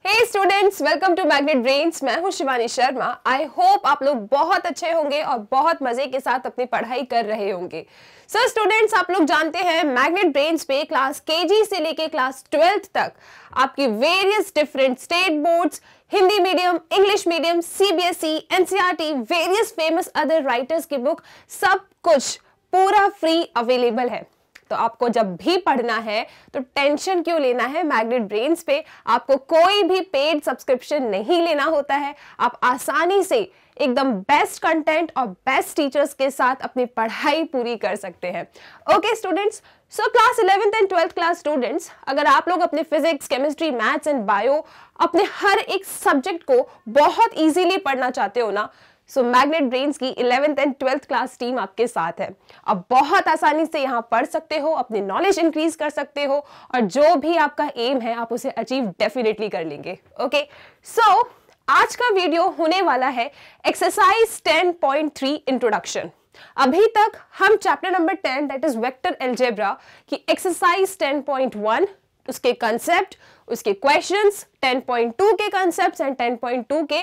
Hey students, welcome to Magnet Brains. मैं हूं Shivani Sharma. I hope आप लोग बहुत अच्छे होंगे और बहुत मजे के साथ अपनी पढ़ाई कर रहे होंगे। सो स्टूडेंट्स, आप लोग जानते हैं मैग्नेट ब्रेन्स पे क्लास केजी से लेके क्लास 12th तक आपकी various different state boards, Hindi medium, English medium, CBSE, NCERT, various famous other writers की बुक, सब कुछ पूरा फ्री अवेलेबल है। तो आपको जब भी पढ़ना है तो टेंशन क्यों लेना है। मैग्नेट ब्रेन्स पे आपको कोई भी पेड सब्सक्रिप्शन नहीं लेना होता है। आप आसानी से एकदम बेस्ट कंटेंट और बेस्ट टीचर्स के साथ अपनी पढ़ाई पूरी कर सकते हैं। Okay students, so class 11th and 12th class students, अगर आप लोग अपने physics, chemistry, maths and bio, अपने हर एक सब्जेक्ट को बहुत इजीली पढ़ना चाहते हो ना, सो मैग्नेट ब्रेन्स की 11th and 12th class team आपके साथ है। आप बहुत आसानी से यहाँ पढ़ सकते हो, अपनी नॉलेज इंक्रीज कर सकते हो और जो भी आपका एम है आप उसे अचीव डेफिनेटली कर लेंगे। ओके, सो आज का वीडियो होने वाला है एक्सरसाइज 10.3 इंट्रोडक्शन। अभी तक हम chapter number 10 that is vector algebra की एक्सरसाइज 10.1, उसके कंसेप्ट, उसके क्वेश्चंस, 10.2 के कंसेप्ट्स एंड 10.2 के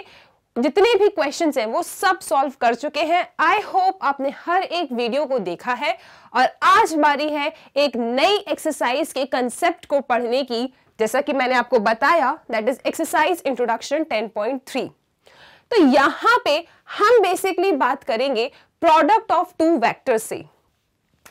जितने भी क्वेश्चंस हैं वो सब सॉल्व कर चुके हैं। आई होप आपने हर एक वीडियो को देखा है और आज बारी है एक नई एक्सरसाइज के कंसेप्ट को पढ़ने की, जैसा कि मैंने आपको बताया, दैट इज एक्सरसाइज इंट्रोडक्शन 10.3। तो यहां पे हम बेसिकली बात करेंगे प्रोडक्ट ऑफ टू वेक्टर्स से।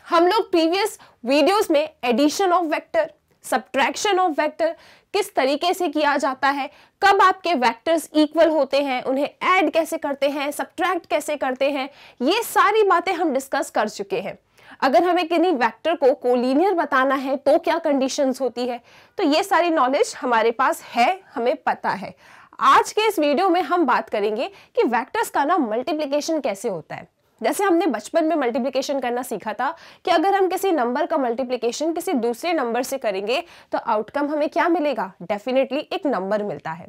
हम लोग प्रीवियस वीडियोस में addition of vector, subtraction of vector किस तरीके से किया जाता है, कब आपके वेक्टर्स इक्वल होते हैं, उन्हें ऐड कैसे करते हैं, सब्ट्रैक्ट कैसे करते हैं, ये सारी बातें हम डिस्कस कर चुके हैं। अगर हमें किसी वेक्टर को कोलिनियर बताना है तो क्या कंडीशंस होती है, तो ये सारी नॉलेज हमारे पास है, हमें पता है। आज के इस वीडियो में हम बात करेंगे कि वेक्टर्स का ना मल्टीप्लिकेशन कैसे होता है। जैसे हमने बचपन में मल्टीप्लिकेशन करना सीखा था कि अगर हम किसी नंबर का मल्टीप्लिकेशन किसी दूसरे नंबर से करेंगे तो आउटकम हमें क्या मिलेगा, डेफिनेटली एक नंबर मिलता है।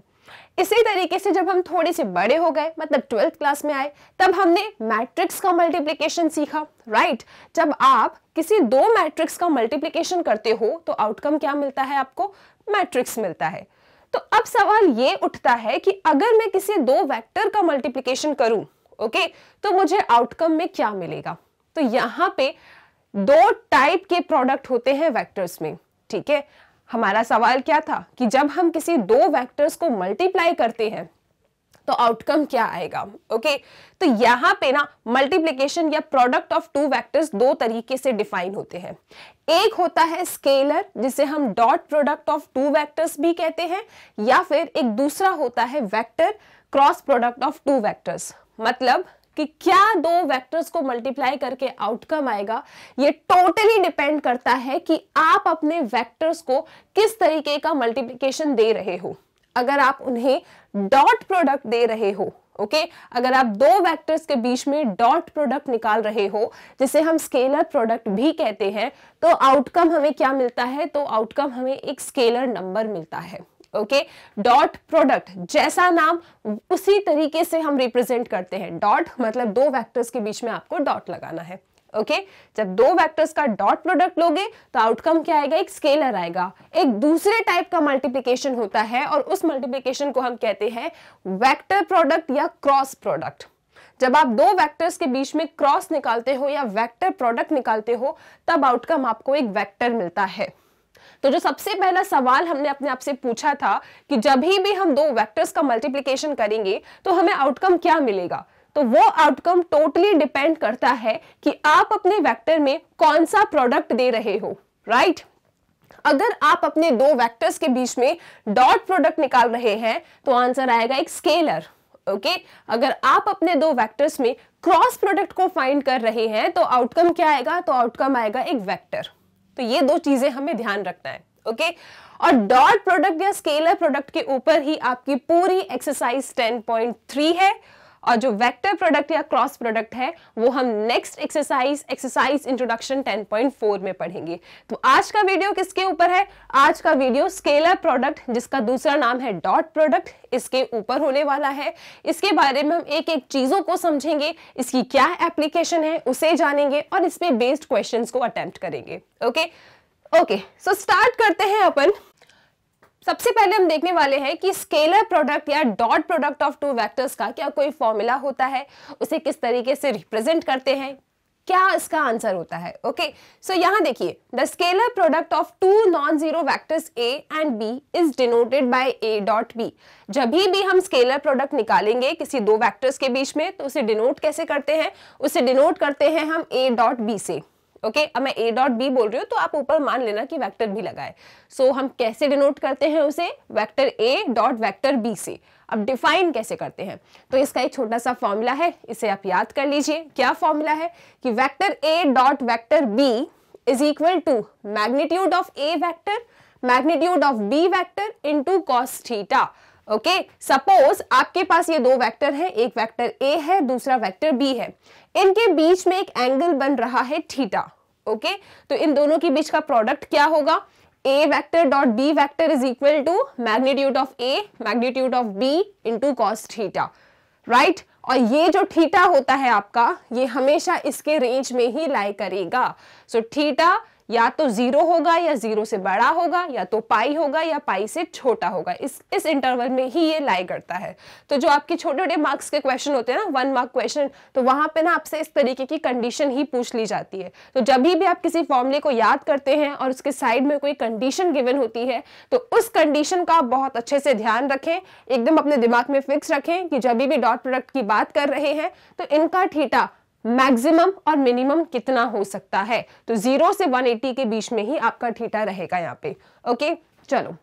इसी तरीके से जब हम थोड़े से बड़े हो गए, मतलब 12th क्लास में आए, तब हमने मैट्रिक्स का मल्टीप्लिकेशन सीखा, राइट। जब आप किसी दो मैट्रिक्स का मल्टीप्लिकेशन करते हो तो आउटकम क्या मिलता है, आपको मैट्रिक्स मिलता है। तो अब सवाल ये उठता है कि अगर मैं किसी दो वेक्टर का मल्टीप्लिकेशन करूं, ओके, तो मुझे आउटकम में क्या मिलेगा। तो यहां पे दो टाइप के प्रोडक्ट होते हैं वेक्टर्स में, ठीक है। हमारा सवाल क्या था कि जब हम किसी दो वेक्टर्स को मल्टीप्लाई करते हैं तो आउटकम क्या आएगा। ओके, तो यहां पे ना मल्टीप्लिकेशन या प्रोडक्ट ऑफ टू वेक्टर्स दो तरीके से डिफाइन होते हैं। एक होता है स्केलर, जिसे हम dot product of two vectors भी कहते हैं, या फिर एक दूसरा होता है vector cross product of two vectors. मतलब कि क्या दो वेक्टर्स को मल्टीप्लाई करके आउटकम आएगा, ये टोटली डिपेंड करता है कि आप अपने वेक्टर्स को किस तरीके का मल्टीप्लिकेशन दे रहे हो। अगर आप उन्हें डॉट प्रोडक्ट दे रहे हो, ओके, अगर आप दो वेक्टर्स के बीच में डॉट प्रोडक्ट निकाल रहे हो, जिसे हम स्केलर प्रोडक्ट भी कहते हैं, तो आउटकम हमें क्या मिलता है, तो आउटकम हमें एक स्केलर नंबर मिलता है। ओके, डॉट प्रोडक्ट जैसा नाम उसी तरीके से हम रिप्रेजेंट करते हैं। डॉट मतलब दो वेक्टर्स के बीच में आपको डॉट लगाना है। ओके, जब दो वेक्टर्स का डॉट प्रोडक्ट लोगे तो आउटकम क्या आएगा, एक स्केलर आएगा। एक दूसरे टाइप का मल्टीप्लिकेशन होता है और उस मल्टीप्लिकेशन को हम कहते हैं वेक्टर प्रोडक्ट या क्रॉस प्रोडक्ट। जब आप दो वेक्टर्स के बीच में क्रॉस निकालते हो या वेक्टर प्रोडक्ट निकालते हो तब आउटकम आपको एक वेक्टर मिलता है। तो जो सबसे पहला सवाल हमने अपने आप से पूछा था कि जब भी हम दो वेक्टर्स का मल्टीप्लिकेशन करेंगे तो हमें आउटकम क्या मिलेगा, तो वो आउटकम टोटली डिपेंड करता है कि आप अपने वेक्टर में कौन सा प्रोडक्ट दे रहे हो, राइट। अगर आप अपने दो वेक्टर्स के बीच में डॉट प्रोडक्ट निकाल रहे हैं तो आंसर आएगा एक स्केलर। ओके, अगर आप अपने दो वेक्टर्स में क्रॉस प्रोडक्ट को फाइंड कर रहे हैं तो आउटकम क्या आएगा, तो आउटकम आएगा एक वेक्टर। तो ये दो चीजें हमें ध्यान रखना है। ओके, और डॉट प्रोडक्ट या स्केलर प्रोडक्ट के ऊपर ही आपकी पूरी एक्सरसाइज 10.3 है, और जो वेक्टर प्रोडक्ट या क्रॉस प्रोडक्ट है वो हम नेक्स्ट एक्सरसाइज इंट्रोडक्शन 10.4 में पढ़ेंगे। तो आज का वीडियो किसके ऊपर है, आज का वीडियो स्केलर प्रोडक्ट, जिसका दूसरा नाम है डॉट प्रोडक्ट, इसके ऊपर होने वाला है। इसके बारे में हम एक एक चीजों को समझेंगे, इसकी क्या एप्लीकेशन है उसे जानेंगे और इस पे बेस्ड क्वेश्चंस को अटेम्प्ट करेंगे। ओके, सो स्टार्ट करते हैं अपन सबसे पहले हम देखने वाले हैं कि स्केलर प्रोडक्ट या dot product of two vectors का क्या कोई फॉर्मूला होता है, उसे किस तरीके से रिप्रेजेंट करते हैं, क्या इसका आंसर होता है। ओके, सो यहां देखिए, the scalar product of two non zero vectors a and b is denoted by a dot b। जब भी हम स्केलर प्रोडक्ट निकालेंगे किसी दो वेक्टर्स के बीच में, तो उसे डिनोट कैसे करते हैं, उसे डिनोट करते हैं हम a डॉट b से। ओके, अब मैं a डॉट b बोल रही हूँ तो आप ऊपर मान लेना कि वेक्टर भी लगाए। सो हम कैसे डिनोट करते हैं उसे, vector a dot vector b से। अब डिफाइन कैसे करते हैं, तो इसका एक छोटा सा फॉर्मूला है, इसे आप याद कर लीजिए। क्या फॉर्मूला है कि vector a dot vector b is equal to magnitude of a vector magnitude of b vector into cos theta. Okay, suppose आपके पास ये दो वेक्टर है, एक वेक्टर a है, दूसरा वेक्टर b है, इनके बीच में एक एंगल बन रहा है थीटा। ओके, तो इन दोनों के बीच का प्रोडक्ट क्या होगा, a vector dot b vector is equal to magnitude of a magnitude of b into cos theta, right. और ये जो थीटा होता है आपका, ये हमेशा इसके रेंज में ही लाई करेगा। सो थीटा या तो 0 होगा या 0 से बड़ा होगा, या तो पाई होगा या पाई से छोटा होगा, इस इंटरवल में ही ये लाई करता है। तो जो आपके छोटे छोटे मार्क्स के क्वेश्चन होते हैं ना, 1 मार्क क्वेश्चन, तो वहां पे ना आपसे इस तरीके की कंडीशन ही पूछ ली जाती है। तो जब भी आप किसी फॉर्मूले को याद करते हैं और उसके साइड में कोई कंडीशन गिवन होती है, तो उस कंडीशन का आप बहुत अच्छे से ध्यान रखें, एकदम अपने दिमाग में फिक्स रखें कि जब भी डॉट प्रोडक्ट की बात कर रहे हैं तो इनका थीटा मैक्सिमम और मिनिमम कितना हो सकता है। तो 0 से 180 के बीच में ही आपका थीटा रहेगा यहाँ पे। ओके, चलो,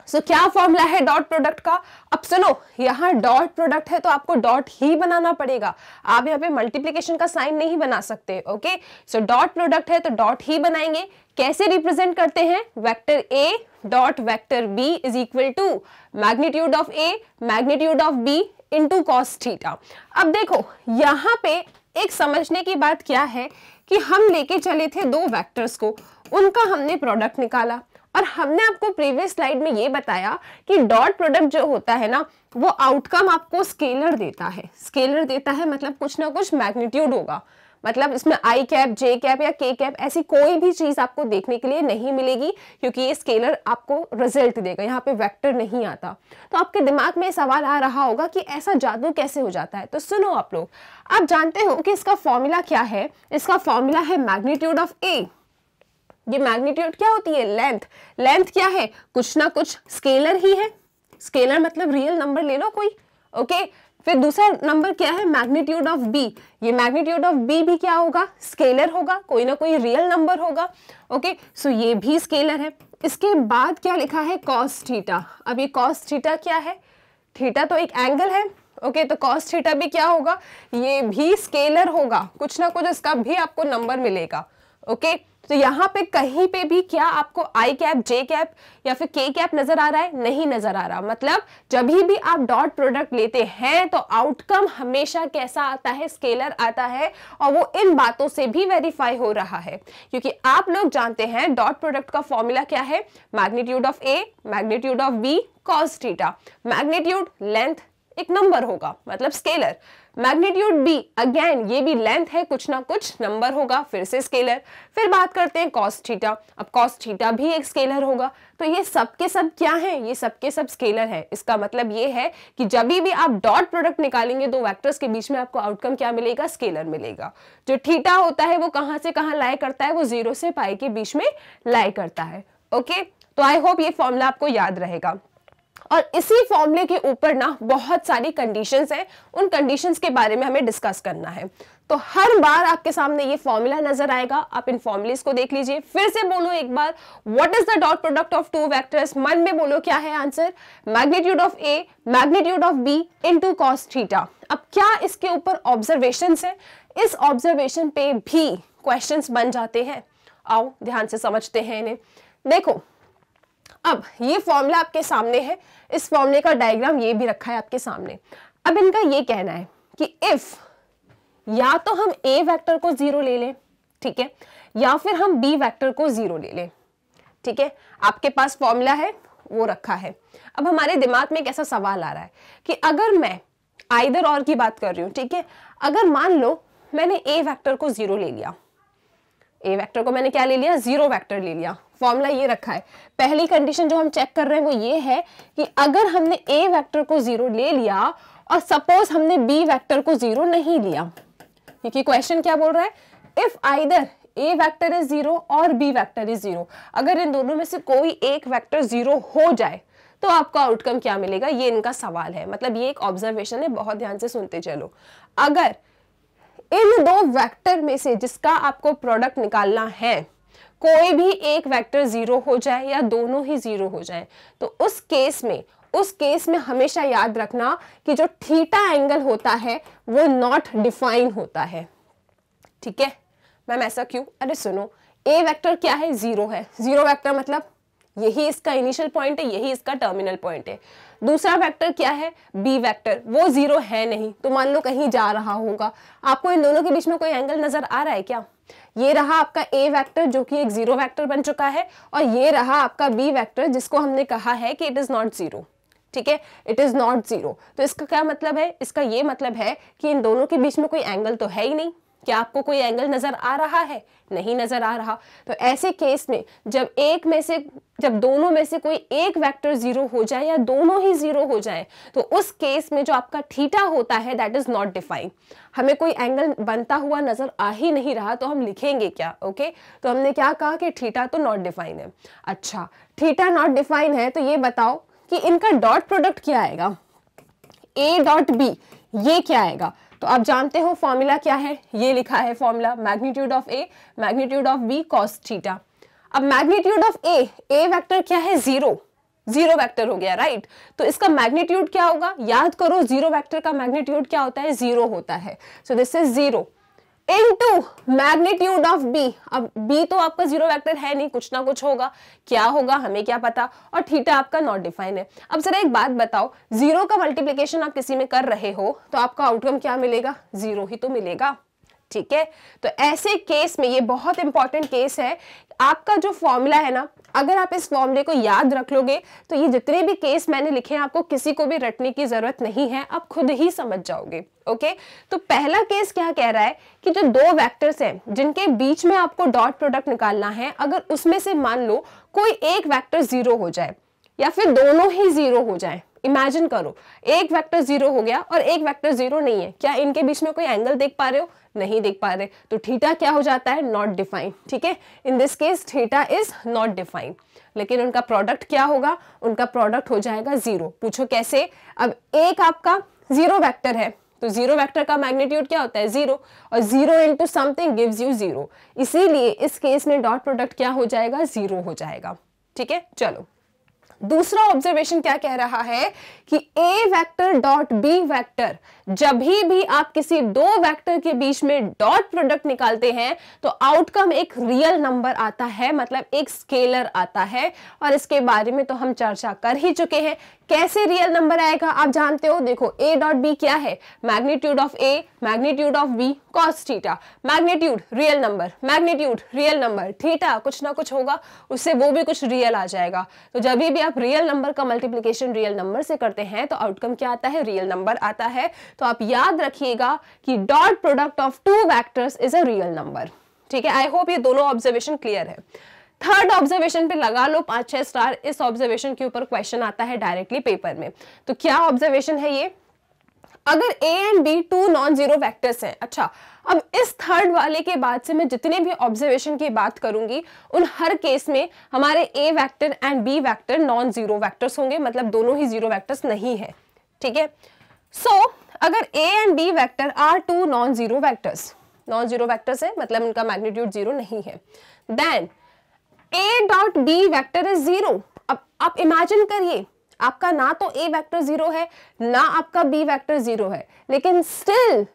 सो क्या फॉर्मूला है डॉट प्रोडक्ट का। अब सुनो, यहाँ डॉट प्रोडक्ट है तो आपको डॉट ही बनाना पड़ेगा, आप यहाँ पे मल्टीप्लीकेशन का साइन नहीं बना सकते। ओके, सो डॉट प्रोडक्ट है तो डॉट ही बनाएंगे। कैसे रिप्रेजेंट करते हैं, vector a dot vector b is equal to magnitude of a magnitude of b into cos theta. अब देखो, यहाँ पे एक समझने की बात क्या है कि हम लेके चले थे दो वेक्टर्स को, उनका हमने प्रोडक्ट निकाला, और हमने आपको प्रीवियस स्लाइड में ये बताया कि डॉट प्रोडक्ट जो होता है ना, वो आउटकम आपको स्केलर देता है। स्केलर देता है मतलब कुछ ना कुछ मैग्नीट्यूड होगा, मतलब इसमें आई कैप, जे कैप या के कैप ऐसी कोई भी चीज आपको देखने के लिए नहीं मिलेगी, क्योंकि ये स्केलर आपको रिजल्ट देगा, यहाँ पे वेक्टर नहीं आता। तो आपके दिमाग में सवाल आ रहा होगा कि ऐसा जादू कैसे हो जाता है। तो सुनो आप लोग, आप जानते हो कि इसका फॉर्मूला क्या है। इसका फॉर्मूला है मैग्नीट्यूड ऑफ ए। ये मैग्नीट्यूड क्या होती है, लेंथ। लेंथ क्या है, कुछ ना कुछ स्केलर ही है। स्केलर मतलब रियल नंबर ले लो कोई। ओके, फिर दूसरा नंबर क्या है, मैग्नीट्यूड ऑफ बी। ये मैग्नीट्यूड ऑफ बी भी क्या होगा, स्केलर होगा, कोई ना कोई रियल नंबर होगा। ओके, सो ये भी स्केलर है। इसके बाद क्या लिखा है, cos थीटा। अब ये cos थीटा क्या है, थीटा तो एक एंगल है। ओके, तो cos थीटा भी क्या होगा, ये भी स्केलर होगा, कुछ ना कुछ इसका भी आपको नंबर मिलेगा। ओके, तो यहाँ पे कहीं पे भी क्या आपको आई कैप, जे कैप या फिर के कैप नजर आ रहा है, नहीं नजर आ रहा। मतलब जब भी आप डॉट प्रोडक्ट लेते हैं तो आउटकम हमेशा कैसा आता है, स्केलर आता है, और वो इन बातों से भी वेरीफाई हो रहा है, क्योंकि आप लोग जानते हैं डॉट प्रोडक्ट का फॉर्मूला क्या है, magnitude of A magnitude of B cos theta. Magnitude length एक नंबर होगा, मतलब स्केलर। मैग्नीट्यूड बी अगेन ये भी लेंथ है, कुछ ना कुछ नंबर होगा, फिर से स्केलर। फिर बात करते हैं cos थीटा। अब cos थीटा भी एक स्केलर होगा। तो ये सब के सब क्या है, ये सब के सब स्केलर है। इसका मतलब ये है कि जब भी आप डॉट प्रोडक्ट निकालेंगे दो वेक्टर्स के बीच में, आपको आउटकम क्या मिलेगा, स्केलर मिलेगा। जो थीटा होता है वो कहां से कहां लाई करता है, वो 0 से पाई के बीच में लाई करता है। ओके, तो आई होप ये फॉर्मूला आपको याद रहेगा। और इसी फॉर्मूले के ऊपर ना बहुत सारी कंडीशंस हैं, उन कंडीशंस के बारे में हमें डिस्कस करना है। तो हर बार आपके सामने ये फॉर्मूला नजर आएगा, आप इन फॉर्मूलेस को देख लीजिए। फिर से बोलो एक बार, what is the dot product of two vectors. मन में बोलो क्या है answer, magnitude of A magnitude of B into cos theta. अब क्या इसके ऊपर ऑब्जर्वेशंस है, इस ऑब्जर्वेशन पे भी क्वेश्चंस बन जाते हैं। आओ ध्यान से समझते हैं इन्हें। देखो, अब ये फॉर्मूला आपके सामने है, इस फॉर्मूले का डायग्राम ये भी रखा है आपके सामने। अब इनका ये कहना है कि इफ या तो हम ए वेक्टर को 0 ले लें, ठीक है, या फिर हम बी वेक्टर को 0 ले लें, ठीक है। आपके पास फॉर्मूला है, वो रखा है। अब हमारे दिमाग में एक ऐसा सवाल आ रहा है कि अगर मैं आइदर और की बात कर रही हूं, ठीक है, अगर मान लो मैंने ए वेक्टर को 0 ले लिया, ए वेक्टर को मैंने क्या ले लिया, 0 वेक्टर ले लिया, फॉर्मूला ये रखा है। पहली कंडीशन जो हम चेक कर रहे हैं वो ये है कि अगर हमने ए वेक्टर को 0 ले लिया और सपोज हमने बी वेक्टर को 0 नहीं लिया, क्योंकि क्वेश्चन क्या बोल रहा है, if either A vector is 0 और बी वेक्टर इज 0, अगर इन दोनों में से कोई एक वेक्टर 0 हो जाए तो आपका आउटकम क्या मिलेगा, ये इनका सवाल है। मतलब ये एक ऑब्जर्वेशन है, बहुत ध्यान से सुनते चलो। अगर इन दो वेक्टर में से जिसका आपको प्रोडक्ट निकालना है कोई भी एक वेक्टर 0 हो जाए या दोनों ही 0 हो जाए, तो उस केस में हमेशा याद रखना कि जो थीटा एंगल होता है वो नॉट डिफाइन होता है। ठीक है मैम, ऐसा क्यों? अरे सुनो, ए वेक्टर क्या है, 0 है। 0 वेक्टर मतलब यही इसका इनिशियल पॉइंट है, यही इसका टर्मिनल पॉइंट है। दूसरा वेक्टर क्या है, बी वेक्टर, वो 0 है नहीं, तो मान लो कहीं जा रहा होगा। आपको इन दोनों के बीच में कोई एंगल नजर आ रहा है क्या? ये रहा आपका ए वेक्टर जो कि एक 0 वेक्टर बन चुका है, और ये रहा आपका बी वेक्टर जिसको हमने कहा है कि इट इज नॉट 0। ठीक है, इट इज नॉट 0। तो इसका क्या मतलब है? इसका ये मतलब है कि इन दोनों के बीच में कोई एंगल तो है ही नहीं। क्या आपको कोई एंगल नजर आ रहा है? नहीं नजर आ रहा। तो ऐसे केस में जब दोनों में से कोई एक वेक्टर 0 हो जाए या दोनों ही 0 हो जाए, तो उस केस में जो आपका थीटा होता है दैट इज नॉट डिफाइंड। हमें कोई एंगल बनता हुआ नजर आ ही नहीं रहा, तो हम लिखेंगे क्या? ओके, तो हमने क्या कहा कि थीटा तो नॉट डिफाइन है। अच्छा, थीटा नॉट डिफाइन है, तो ये बताओ कि इनका डॉट प्रोडक्ट क्या आएगा, ए डॉट बी, ये क्या आएगा? तो आप जानते हो फॉर्मूला क्या है, ये लिखा है formula, magnitude of A magnitude of B cos theta. अब मैग्नीट्यूड ऑफ ए वेक्टर क्या है, 0 वेक्टर हो गया, राइट? तो इसका मैग्नीट्यूड क्या होगा, याद करो 0 वेक्टर का मैग्नीट्यूड क्या होता है, 0 होता है। So this is 0 into magnitude of B. अब बी तो आपका 0 वेक्टर है नहीं, कुछ ना कुछ होगा, क्या होगा हमें क्या पता, और थीटा आपका नॉट डिफाइन है। अब जरा एक बात बताओ, 0 का मल्टीप्लिकेशन आप किसी में कर रहे हो तो आपका आउटकम क्या मिलेगा, 0 ही तो मिलेगा। ठीक है, तो ऐसे केस में ये बहुत इंपॉर्टेंट केस है। आपका जो फॉर्मूला है ना, अगर आप इस फॉर्मूले को याद रख लोगे तो ये जितने भी केस मैंने लिखे हैं आपको किसी को भी रटने की जरूरत नहीं है, आप खुद ही समझ जाओगे। ओके, तो पहला केस क्या कह रहा है कि जो दो वेक्टर्स हैं जिनके बीच में आपको डॉट प्रोडक्ट निकालना है, अगर उसमें से मान लो कोई एक वेक्टर 0 हो जाए या फिर दोनों ही 0 हो जाए। इमेजिन करो एक वेक्टर 0 हो गया और एक वेक्टर 0 नहीं है, क्या इनके बीच में कोई एंगल देख पा रहे हो? नहीं देख पा रहे, तो थीटा क्या हो जाता है, नॉट डिफाइंड। ठीक है, in this case theta is not defined, लेकिन उनका प्रोडक्ट क्या होगा, उनका प्रोडक्ट हो जाएगा 0। पूछो कैसे? अब एक आपका 0 वेक्टर है, तो 0 वेक्टर का मैग्नीट्यूड क्या होता है, 0, और 0 इंटू समथिंग गिव्स यू 0, इसीलिए इस केस में डॉट प्रोडक्ट क्या हो जाएगा, 0 हो जाएगा। ठीक है, चलो दूसरा ऑब्जर्वेशन क्या कह रहा है कि ए वेक्टर डॉट बी वेक्टर, जब भी आप किसी दो वेक्टर के बीच में डॉट प्रोडक्ट निकालते हैं तो आउटकम एक रियल नंबर आता है, मतलब एक स्केलर आता है, और इसके बारे में तो हम चर्चा कर ही चुके हैं। कैसे रियल नंबर आएगा आप जानते हो, देखो ए डॉट बी क्या है, magnitude of A magnitude of B cos theta, magnitude real number, magnitude real number, theta कुछ ना कुछ होगा उससे वो भी कुछ रियल आ जाएगा। तो जब भी आप रियल नंबर का मल्टीप्लिकेशन रियल नंबर से करते हैं तो आउटकम क्या आता है, रियल नंबर आता है। तो आप याद रखिएगा कि dot product of two vectors is a real number. ठीक है, आई होप ये दोनों ऑब्जर्वेशन क्लियर है। थर्ड ऑब्जर्वेशन पे लगा लो 5-6 स्टार, इस ऑब्जर्वेशन के ऊपर क्वेश्चन आता है डायरेक्टली पेपर में। तो क्या ऑब्जर्वेशन है ये, अगर A and B two non zero vectors हैं। अच्छा, अब इस थर्ड वाले के बाद से मैं जितने भी ऑब्जर्वेशन की बात करूंगी उन हर केस में हमारे A vector and B vector non zero vectors होंगे, मतलब दोनों ही जीरो वेक्टर्स नहीं है। ठीक है, सो अगर A and B vector are two non zero vectors, non zero vectors है मतलब उनका मैग्नीट्यूड जीरो नहीं है, then A dot B vector is zero. अब आप इमेजिन करिए, आपका ना तो ए वेक्टर जीरो है ना आपका बी वेक्टर जीरो है, लेकिन स्टिल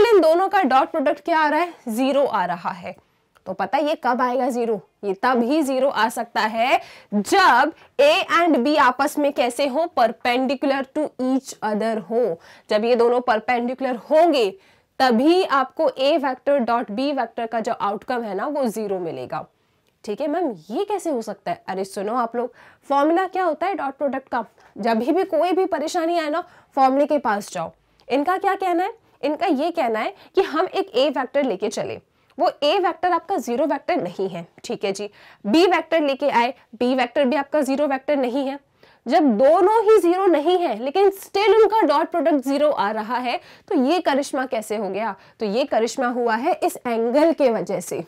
इन दोनों का डॉट प्रोडक्ट क्या आ रहा है, जीरो आ रहा है। तो पता ये कब आएगा जीरो, ये तब ही जीरो आ सकता है जब ए एंड बी आपस में कैसे हो, परपेंडिकुलर टू ईच अदर हो। जब ये दोनों परपेंडिकुलर होंगे तभी आपको ए वेक्टर डॉट बी वेक्टर का जो आउटकम है ना वो जीरो मिलेगा। ठीक है मैम, ये कैसे हो सकता है? अरे सुनो आप लोग, फॉर्मूला क्या होता है डॉट प्रोडक्ट का, जब भी कोई भी परेशानी आए ना फॉर्मूले के पास जाओ। इनका क्या कहना है, इनका ये कहना है कि हम एक ए वेक्टर लेके चले, वो ए वेक्टर आपका जीरो वेक्टर नहीं है, ठीक है जी। बी वेक्टर लेके आए, बी वेक्टर भी आपका जीरो वेक्टर नहीं है। जब दोनों ही जीरो नहीं है लेकिन स्टिल उनका डॉट प्रोडक्ट जीरो आ रहा है, तो ये करिश्मा कैसे हो गया? तो ये करिश्मा हुआ है इस एंगल के वजह से,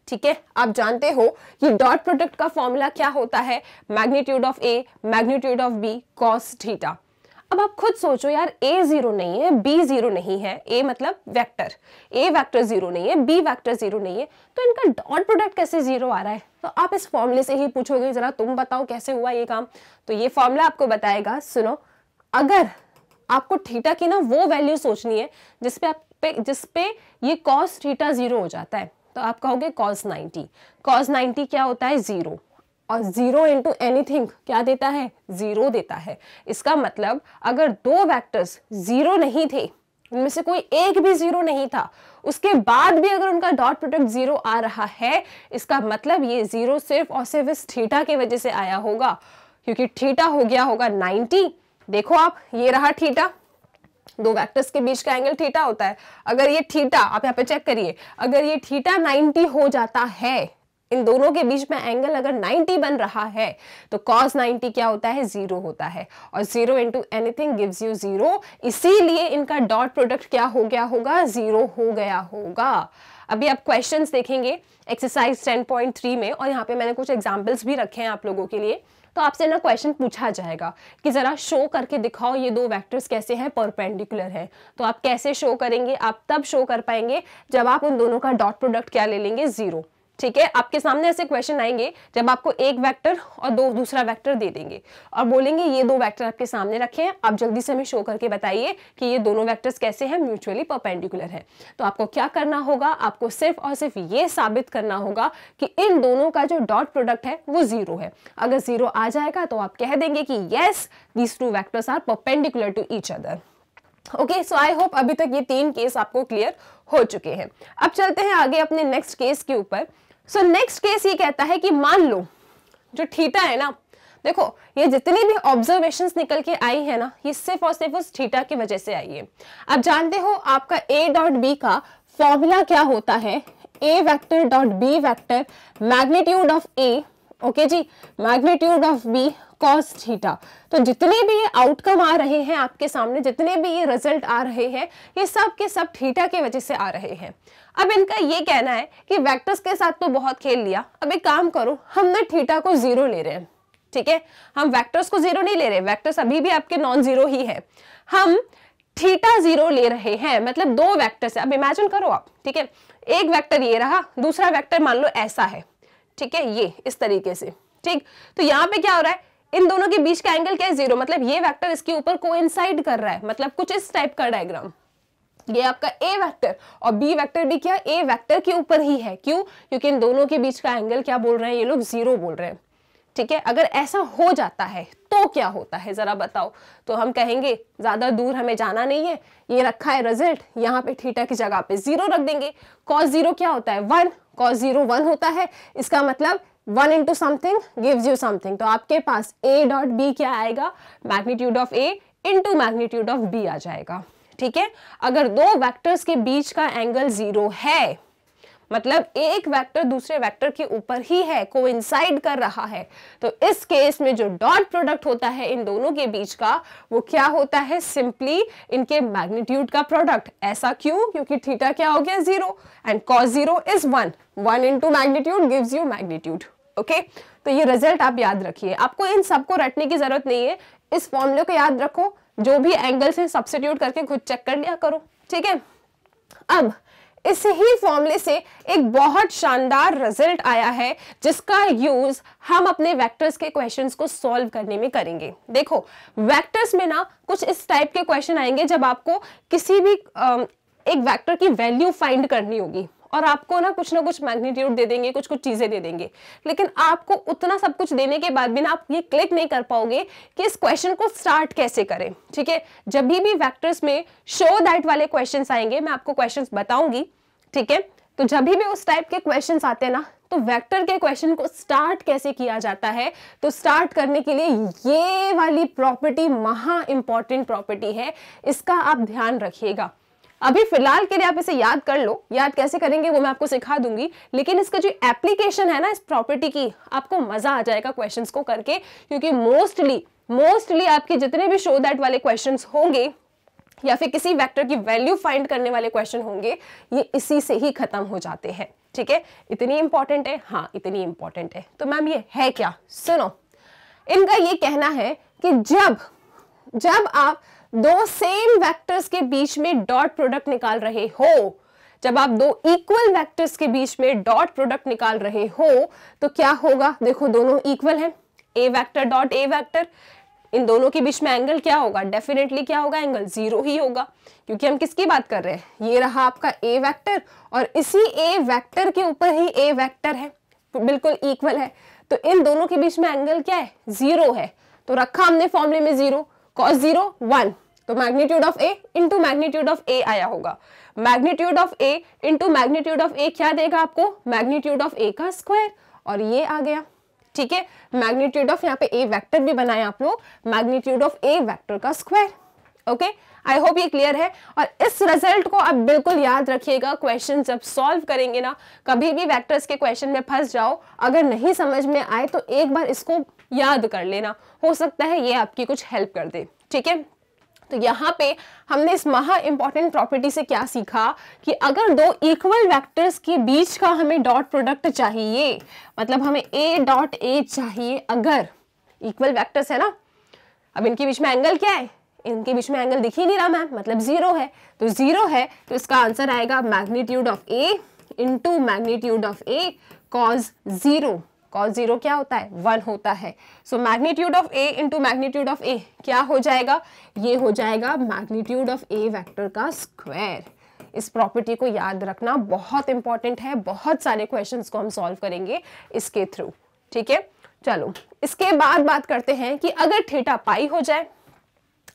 ठीक है। आप जानते हो ये डॉट प्रोडक्ट का फॉर्मूला क्या होता है? Magnitude of A magnitude of B cos theta. अब आप खुद सोचो यार, ए जीरो नहीं है, बी जीरो नहीं है, ए मतलब वेक्टर, ए वेक्टर जीरो नहीं है, बी वेक्टर जीरो नहीं है, तो इनका डॉट प्रोडक्ट कैसे जीरो आ रहा है? तो आप इस फॉर्मूले से ही पूछोगे जरा तुम बताओ कैसे हुआ ये काम। तो ये फॉर्मूला आपको बताएगा, सुनो, अगर आपको थीटा की ना वो वैल्यू सोचनी है जिसपे ये कॉस थीटा जीरो हो जाता है, तो आप कहोगे कॉस 90। कॉस 90 क्या होता है? जीरो, और जीरो इंटू एनीथिंग क्या देता है? जीरो देता है। इसका मतलब अगर दो वेक्टर्स जीरो नहीं थे, उनमें से कोई एक भी जीरो नहीं था, उसके बाद भी अगर उनका डॉट प्रोडक्ट जीरो आ रहा है, इसका मतलब ये जीरो सिर्फ और सिर्फ इस थीटा की वजह से आया होगा, क्योंकि थीटा हो गया होगा 90। देखो आप, ये रहा थीटा, दो वेक्टर्स के बीच का एंगल थीटा होता है। अगर ये थीटा, आप यहाँ पे चेक करिए, अगर ये थीटा 90 हो जाता है, इन दोनों के बीच में एंगल अगर 90 बन रहा है, तो cos 90 क्या होता है? जीरो होता है, और zero into anything gives you zero, इसीलिए इनका डॉट प्रोडक्ट क्या हो गया होगा? जीरो हो गया होगा। अभी आप क्वेश्चंस देखेंगे एक्सरसाइज 10.3 में, और यहाँ पे मैंने कुछ एग्जाम्पल्स भी रखे हैं आप लोगों के लिए। तो आपसे ना क्वेश्चन पूछा जाएगा कि जरा शो करके दिखाओ ये दो वेक्टर्स कैसे हैं, परपेंडिकुलर हैं। तो आप कैसे शो करेंगे? आप तब शो कर पाएंगे जब आप उन दोनों का डॉट प्रोडक्ट क्या ले लेंगे? जीरो, ठीक है। आपके सामने ऐसे क्वेश्चन आएंगे जब आपको एक वेक्टर और दूसरा वेक्टर दे देंगे और बोलेंगे ये दो वेक्टर आपके सामने रखे हैं, आप जल्दी से हमें शो करके बताइए कि ये दोनों वेक्टर्स कैसे हैं, म्यूचुअली परपेंडिकुलर हैं। तो आपको क्या करना होगा? आपको सिर्फ और सिर्फ ये साबित करना होगा कि इन दोनों का जो डॉट प्रोडक्ट है वो जीरो है। अगर जीरो आ जाएगा तो आप कह देंगे कि yes, these two vectors are perpendicular to each other. Okay, so I hope अभी तक ये तीन केस आपको क्लियर हो चुके हैं। अब चलते हैं आगे अपने नेक्स्ट केस के ऊपर। सो नेक्स्ट केस ये कहता है कि मान लो जो थीटा है ना, देखो ये जितनी भी ऑब्जर्वेशंस निकल के आई है ना, ये सिर्फ और सिर्फ उस थीटा की वजह से आई है। आप जानते हो आपका ए डॉट बी का फॉर्मूला क्या होता है? A vector dot B vector magnitude of A, okay जी, magnitude of B cos theta. तो जितने भी ये आउटकम आ रहे हैं आपके सामने, जितने भी ये रिजल्ट आ रहे हैं, ये सब के सब थीटा की वजह से आ रहे हैं। अब इनका ये कहना है कि वेक्टर्स के साथ तो बहुत खेल लिया, अब एक काम करो, हम ना थीटा को जीरो ले रहे हैं, ठीक है। हम वेक्टर्स को जीरो नहीं ले रहे, वेक्टर्स अभी भी आपके नॉन जीरो ही है, हम थीटा जीरो ले रहे हैं। मतलब दो वेक्टर्स है, अब इमेजिन करो आप, ठीक है, एक वेक्टर ये रहा, दूसरा वेक्टर मान लो ऐसा है, ठीक है, ये इस तरीके से, ठीक। तो यहाँ पे क्या हो रहा है? इन दोनों के बीच का एंगल क्या है? जीरो, मतलब ये वेक्टर इसके ऊपर कोइंसाइड कर रहा है, मतलब कुछ इस टाइप का डायग्राम। ये आपका ए वेक्टर और बी वेक्टर भी क्या ए वेक्टर के ऊपर ही है। क्यों? क्योंकि इन दोनों के बीच का एंगल क्या बोल रहे हैं ये लोग? जीरो बोल रहे हैं, ठीक है। अगर ऐसा हो जाता है तो क्या होता है जरा बताओ? तो हम कहेंगे ज्यादा दूर हमें जाना नहीं है, ये रखा है रिजल्ट, यहाँ पे थीटा की जगह पे जीरो रख देंगे। कॉस जीरो क्या होता है? 1, कॉस जीरो 1 होता है, इसका मतलब 1 into something gives you something. तो आपके पास ए डॉट बी क्या आएगा? Magnitude of A into magnitude of B आ जाएगा, ठीक है। अगर दो वेक्टर्स के बीच का एंगल जीरो है, मतलब एक वेक्टर दूसरे वेक्टर के ऊपर ही है, कोइंसाइड कर रहा है, तो इस केस में जो डॉट प्रोडक्ट होता है इन दोनों के बीच का, वो क्या होता है? सिंपली इनके मैग्नीट्यूड का प्रोडक्ट। ऐसा क्यों? क्योंकि थीटा क्या हो गया? Zero, and cos zero is 1, 1 into magnitude gives you magnitude. Okay, तो ये रिजल्ट आप याद रखिए, आपको इन सबको रटने की जरूरत नहीं है, इस फॉर्मूले को याद रखो, जो भी एंगल से सब्स्टिट्यूट करके खुद चेक कर लिया करो, ठीक है। अब इस ही फॉर्मूले से एक बहुत शानदार रिजल्ट आया है जिसका यूज हम अपने वेक्टर्स के क्वेश्चंस को सॉल्व करने में करेंगे। देखो वेक्टर्स में ना कुछ इस टाइप के क्वेश्चन आएंगे जब आपको किसी भी एक वेक्टर की वैल्यू फाइंड करनी होगी और आपको ना कुछ मैग्नीट्यूड दे देंगे, कुछ चीजें दे देंगे, लेकिन आपको उतना सब कुछ देने के बाद भी ना आप ये क्लिक नहीं कर पाओगे कि इस क्वेश्चन को स्टार्ट कैसे करें, ठीक है। जब भी वेक्टर्स में शो दैट वाले क्वेश्चंस आएंगे, मैं आपको क्वेश्चंस बताऊंगी, ठीक है। तो जब भी उस टाइप के क्वेश्चंस आते हैं ना, तो वेक्टर के क्वेश्चन को स्टार्ट कैसे किया जाता है, तो स्टार्ट करने के लिए ये वाली प्रॉपर्टी महा इंपॉर्टेंट प्रॉपर्टी है, इसका आप ध्यान रखिएगा। अभी फिलहाल के लिए आप इसे याद कर लो, याद कैसे करेंगे वो मैं आपको सिखा दूंगी, लेकिन इसका जो एप्लीकेशन है ना इस प्रॉपर्टी की, आपको मजा आ जाएगा क्वेश्चंस को करके, क्योंकि मोस्टली आपके जितने भी शो दैट वाले क्वेश्चंस होंगे या फिर किसी वेक्टर की वैल्यू फाइंड करने वाले क्वेश्चन होंगे, ये इसी से ही खत्म हो जाते हैं। ठीक है, इतनी इंपॉर्टेंट है, हाँ इतनी इंपॉर्टेंट है। तो मैम ये है क्या, सुनो, इनका ये कहना है कि जब आप दो सेम वेक्टर्स के बीच में डॉट प्रोडक्ट निकाल रहे हो, जब आप दो इक्वल वेक्टर्स के बीच में डॉट प्रोडक्ट निकाल रहे हो तो क्या होगा, देखो दोनों इक्वल है, A vector dot A vector, इन दोनों के बीच में एंगल क्या होगा, डेफिनेटली क्या होगा, एंगल 0 ही होगा, क्योंकि हम किसकी बात कर रहे हैं, ये रहा आपका ए वेक्टर और इसी ए वेक्टर के ऊपर ही ए वेक्टर है, बिल्कुल इक्वल है, तो इन दोनों के बीच में एंगल क्या है, 0 है। तो रखा हमने फॉर्मूले में 0, cos 0 1, तो magnitude of A into magnitude of A आया होगा, magnitude of A into magnitude of A क्या देगा आपको, मैग्नीट्यूड ऑफ ए का स्क्वायर, और ये आ गया। ठीक है, मैग्नीट्यूड ऑफ, यहाँ पे ए वेक्टर भी बनाया आप लोग, मैग्नीट्यूड ऑफ ए वेक्टर का स्क्वायर। ओके, आई होप ये क्लियर है। और इस रिजल्ट को आप बिल्कुल याद रखिएगा, क्वेश्चन जब सॉल्व करेंगे ना, कभी भी वेक्टर्स के क्वेश्चन में फंस जाओ, अगर नहीं समझ में आए तो एक बार इसको याद कर लेना, हो सकता है ये आपकी कुछ हेल्प कर दे। ठीक है, तो यहाँ पे हमने इस महा इंपॉर्टेंट प्रॉपर्टी से क्या सीखा कि अगर दो इक्वल वेक्टर्स के बीच का हमें डॉट प्रोडक्ट चाहिए, मतलब हमें ए डॉट ए चाहिए, अगर इक्वल वेक्टर्स है ना, अब इनके बीच में एंगल क्या है, इनके बीच में एंगल दिख ही नहीं रहा मैम, मतलब 0 है, तो 0 है तो इसका आंसर आएगा magnitude of A into magnitude of A cos 0। cos 0 क्या होता है, 1 होता है। So magnitude of A into magnitude of A क्या हो जाएगा, ये हो जाएगा मैग्नीट्यूड ऑफ ए वेक्टर का स्क्वायर। इस प्रॉपर्टी को याद रखना बहुत इंपॉर्टेंट है, बहुत सारे क्वेश्चंस को हम सॉल्व करेंगे इसके थ्रू। ठीक है, चलो इसके बाद बात करते हैं कि अगर थीटा पाई हो जाए,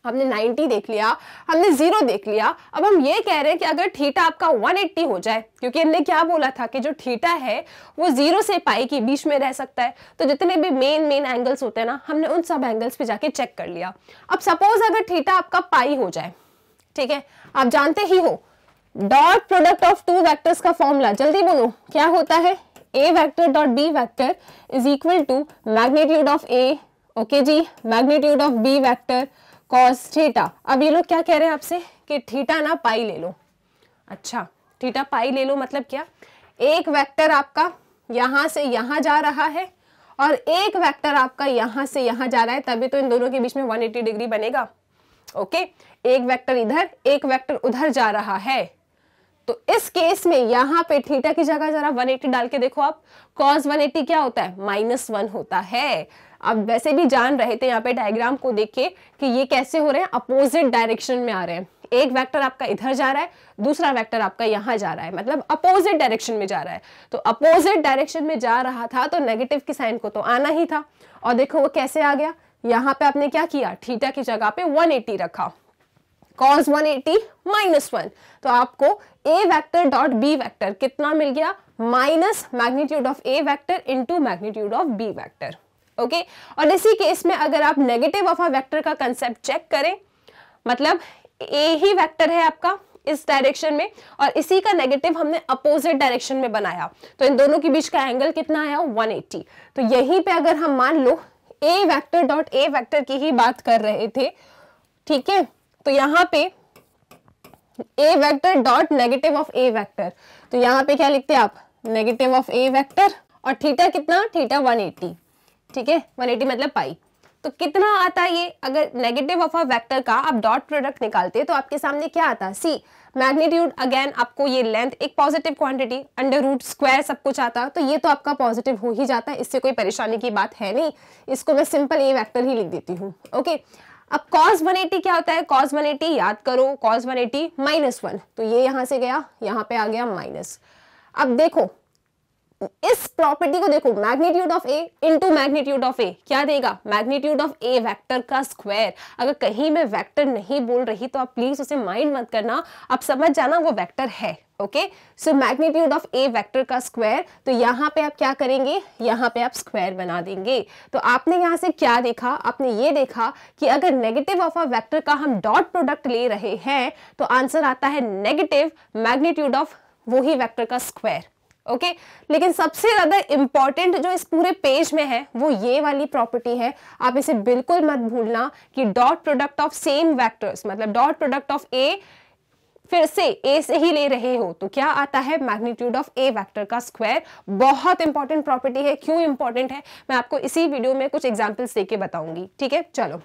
हमने 90 देख लिया, हमने 0 देख लिया, अब हम ये कह रहे हैं कि अगर थीटा आपका 180 हो जाए, क्योंकि इनने क्या बोला था कि जो थीटा है वो 0 से पाई के बीच में रह सकता है, तो जितने भी मेन एंगल्स होते हैं ना, हमने उन सब एंगल्स पे जाके चेक कर लिया। अब सपोज अगर थीटा आपका पाई हो जाए, ठीक है, आप जानते ही हो dot product of two vectors का फॉर्मूला, जल्दी बोलो क्या होता है, A vector dot B vector is equal to magnitude of A, okay जी, magnitude of B vector cos theta. अब ये लोग क्या कह रहे हैं आपसे कि थीटा ना पाई ले लो। अच्छा, थीटा पाई ले लो मतलब क्या, एक वेक्टर आपका यहां से यहां जा रहा है और एक वेक्टर आपका यहां से यहां जा रहा है, तभी तो इन दोनों के बीच में 180 डिग्री बनेगा। ओके, एक वेक्टर इधर एक वेक्टर उधर जा रहा है, तो इस केस में यहाँ पे थीटा की जगह जरा 180 डाल के देखो आप, cos 180 क्या होता है, -1 होता है। आप वैसे भी जान रहे थे यहाँ पे डायग्राम को देख के कि ये कैसे हो रहे हैं, अपोजिट डायरेक्शन में आ रहे हैं। एक वेक्टर आपका इधर जा रहा है, दूसरा वेक्टर आपका यहाँ जा रहा है, मतलब अपोजिट डायरेक्शन में जा रहा है। तो अपोजिट डायरेक्शन में जा रहा था तो नेगेटिव की साइन को तो आना ही था, और देखो वो कैसे आ गया, यहाँ पे आपने क्या किया, थीटा की जगह पे 180 रखा, cos 180 -1, तो आपको a vector dot b vector कितना मिल गया, minus magnitude of a vector into magnitude of b vector. Okay, और इसी केस में अगर आप नेगेटिव ऑफ अ वेक्टर का कंसेप्ट चेक करें, मतलब a ही वेक्टर है आपका इस डायरेक्शन में और इसी का नेगेटिव हमने अपोजिट डायरेक्शन में बनाया, तो इन दोनों के बीच का एंगल कितना आया, 180। तो यहीं पे अगर हम मान लो a vector dot a vector की ही बात कर रहे थे, ठीक है, तो यहाँ पे a vector dot negative of a vector, तो यहाँ पे क्या लिखते हैं आप, नेगेटिव ऑफ a वेक्टर, और थीटा कितना, थीटा 180, ठीक है, 180 मतलब पाई। तो कितना आता है ये, अगर नेगेटिव ऑफ अ वेक्टर का आप डॉट प्रोडक्ट निकालते तो आपके सामने क्या आता है, सी मैग्नीट्यूड, अगेन आपको ये लेंथ एक positive quantity, under root square सब कुछ आता, तो ये तो आपका पॉजिटिव हो ही जाता है, इससे कोई परेशानी की बात है नहीं, इसको मैं सिंपल ए वेक्टर ही लिख देती हूँ। ओके, अब cos 180 क्या होता है, cos 180 याद करो, cos 180 -1, तो ये यहां से गया, यहाँ पे आ गया माइनस। अब देखो इस प्रॉपर्टी को देखो, magnitude of A into magnitude of A क्या देगा, मैग्नीट्यूड ऑफ ए वेक्टर का स्क्वायर। अगर कहीं मैं वेक्टर नहीं बोल रही तो आप प्लीज उसे माइंड मत करना, आप समझ जाना वो वेक्टर है। Okay, so magnitude of A vector का स्क्वायर, तो यहाँ पे आप क्या करेंगे, यहाँ पे आप स्क्वायर बना देंगे। तो आपने यहाँ से क्या देखा, आपने ये देखा कि अगर नेगेटिव ऑफ अ वेक्टर का हम डॉट प्रोडक्ट ले रहे हैं तो आंसर आता है नेगेटिव मैग्नीट्यूड ऑफ वो ही वेक्टर का स्क्वायर। ओके लेकिन सबसे ज्यादा इंपॉर्टेंट जो इस पूरे पेज में है वो ये वाली प्रॉपर्टी है, आप इसे बिल्कुल मत भूलना कि dot product of same vectors, मतलब डॉट प्रोडक्ट ऑफ ए फिर से ए से ही ले रहे हो तो क्या आता है, मैग्नीट्यूड ऑफ ए वेक्टर का स्क्वायर। बहुत इंपॉर्टेंट प्रॉपर्टी है। क्यों इंपॉर्टेंट है मैं आपको इसी वीडियो में कुछ एग्जांपल्स देके बताऊंगी। ठीक है, चलो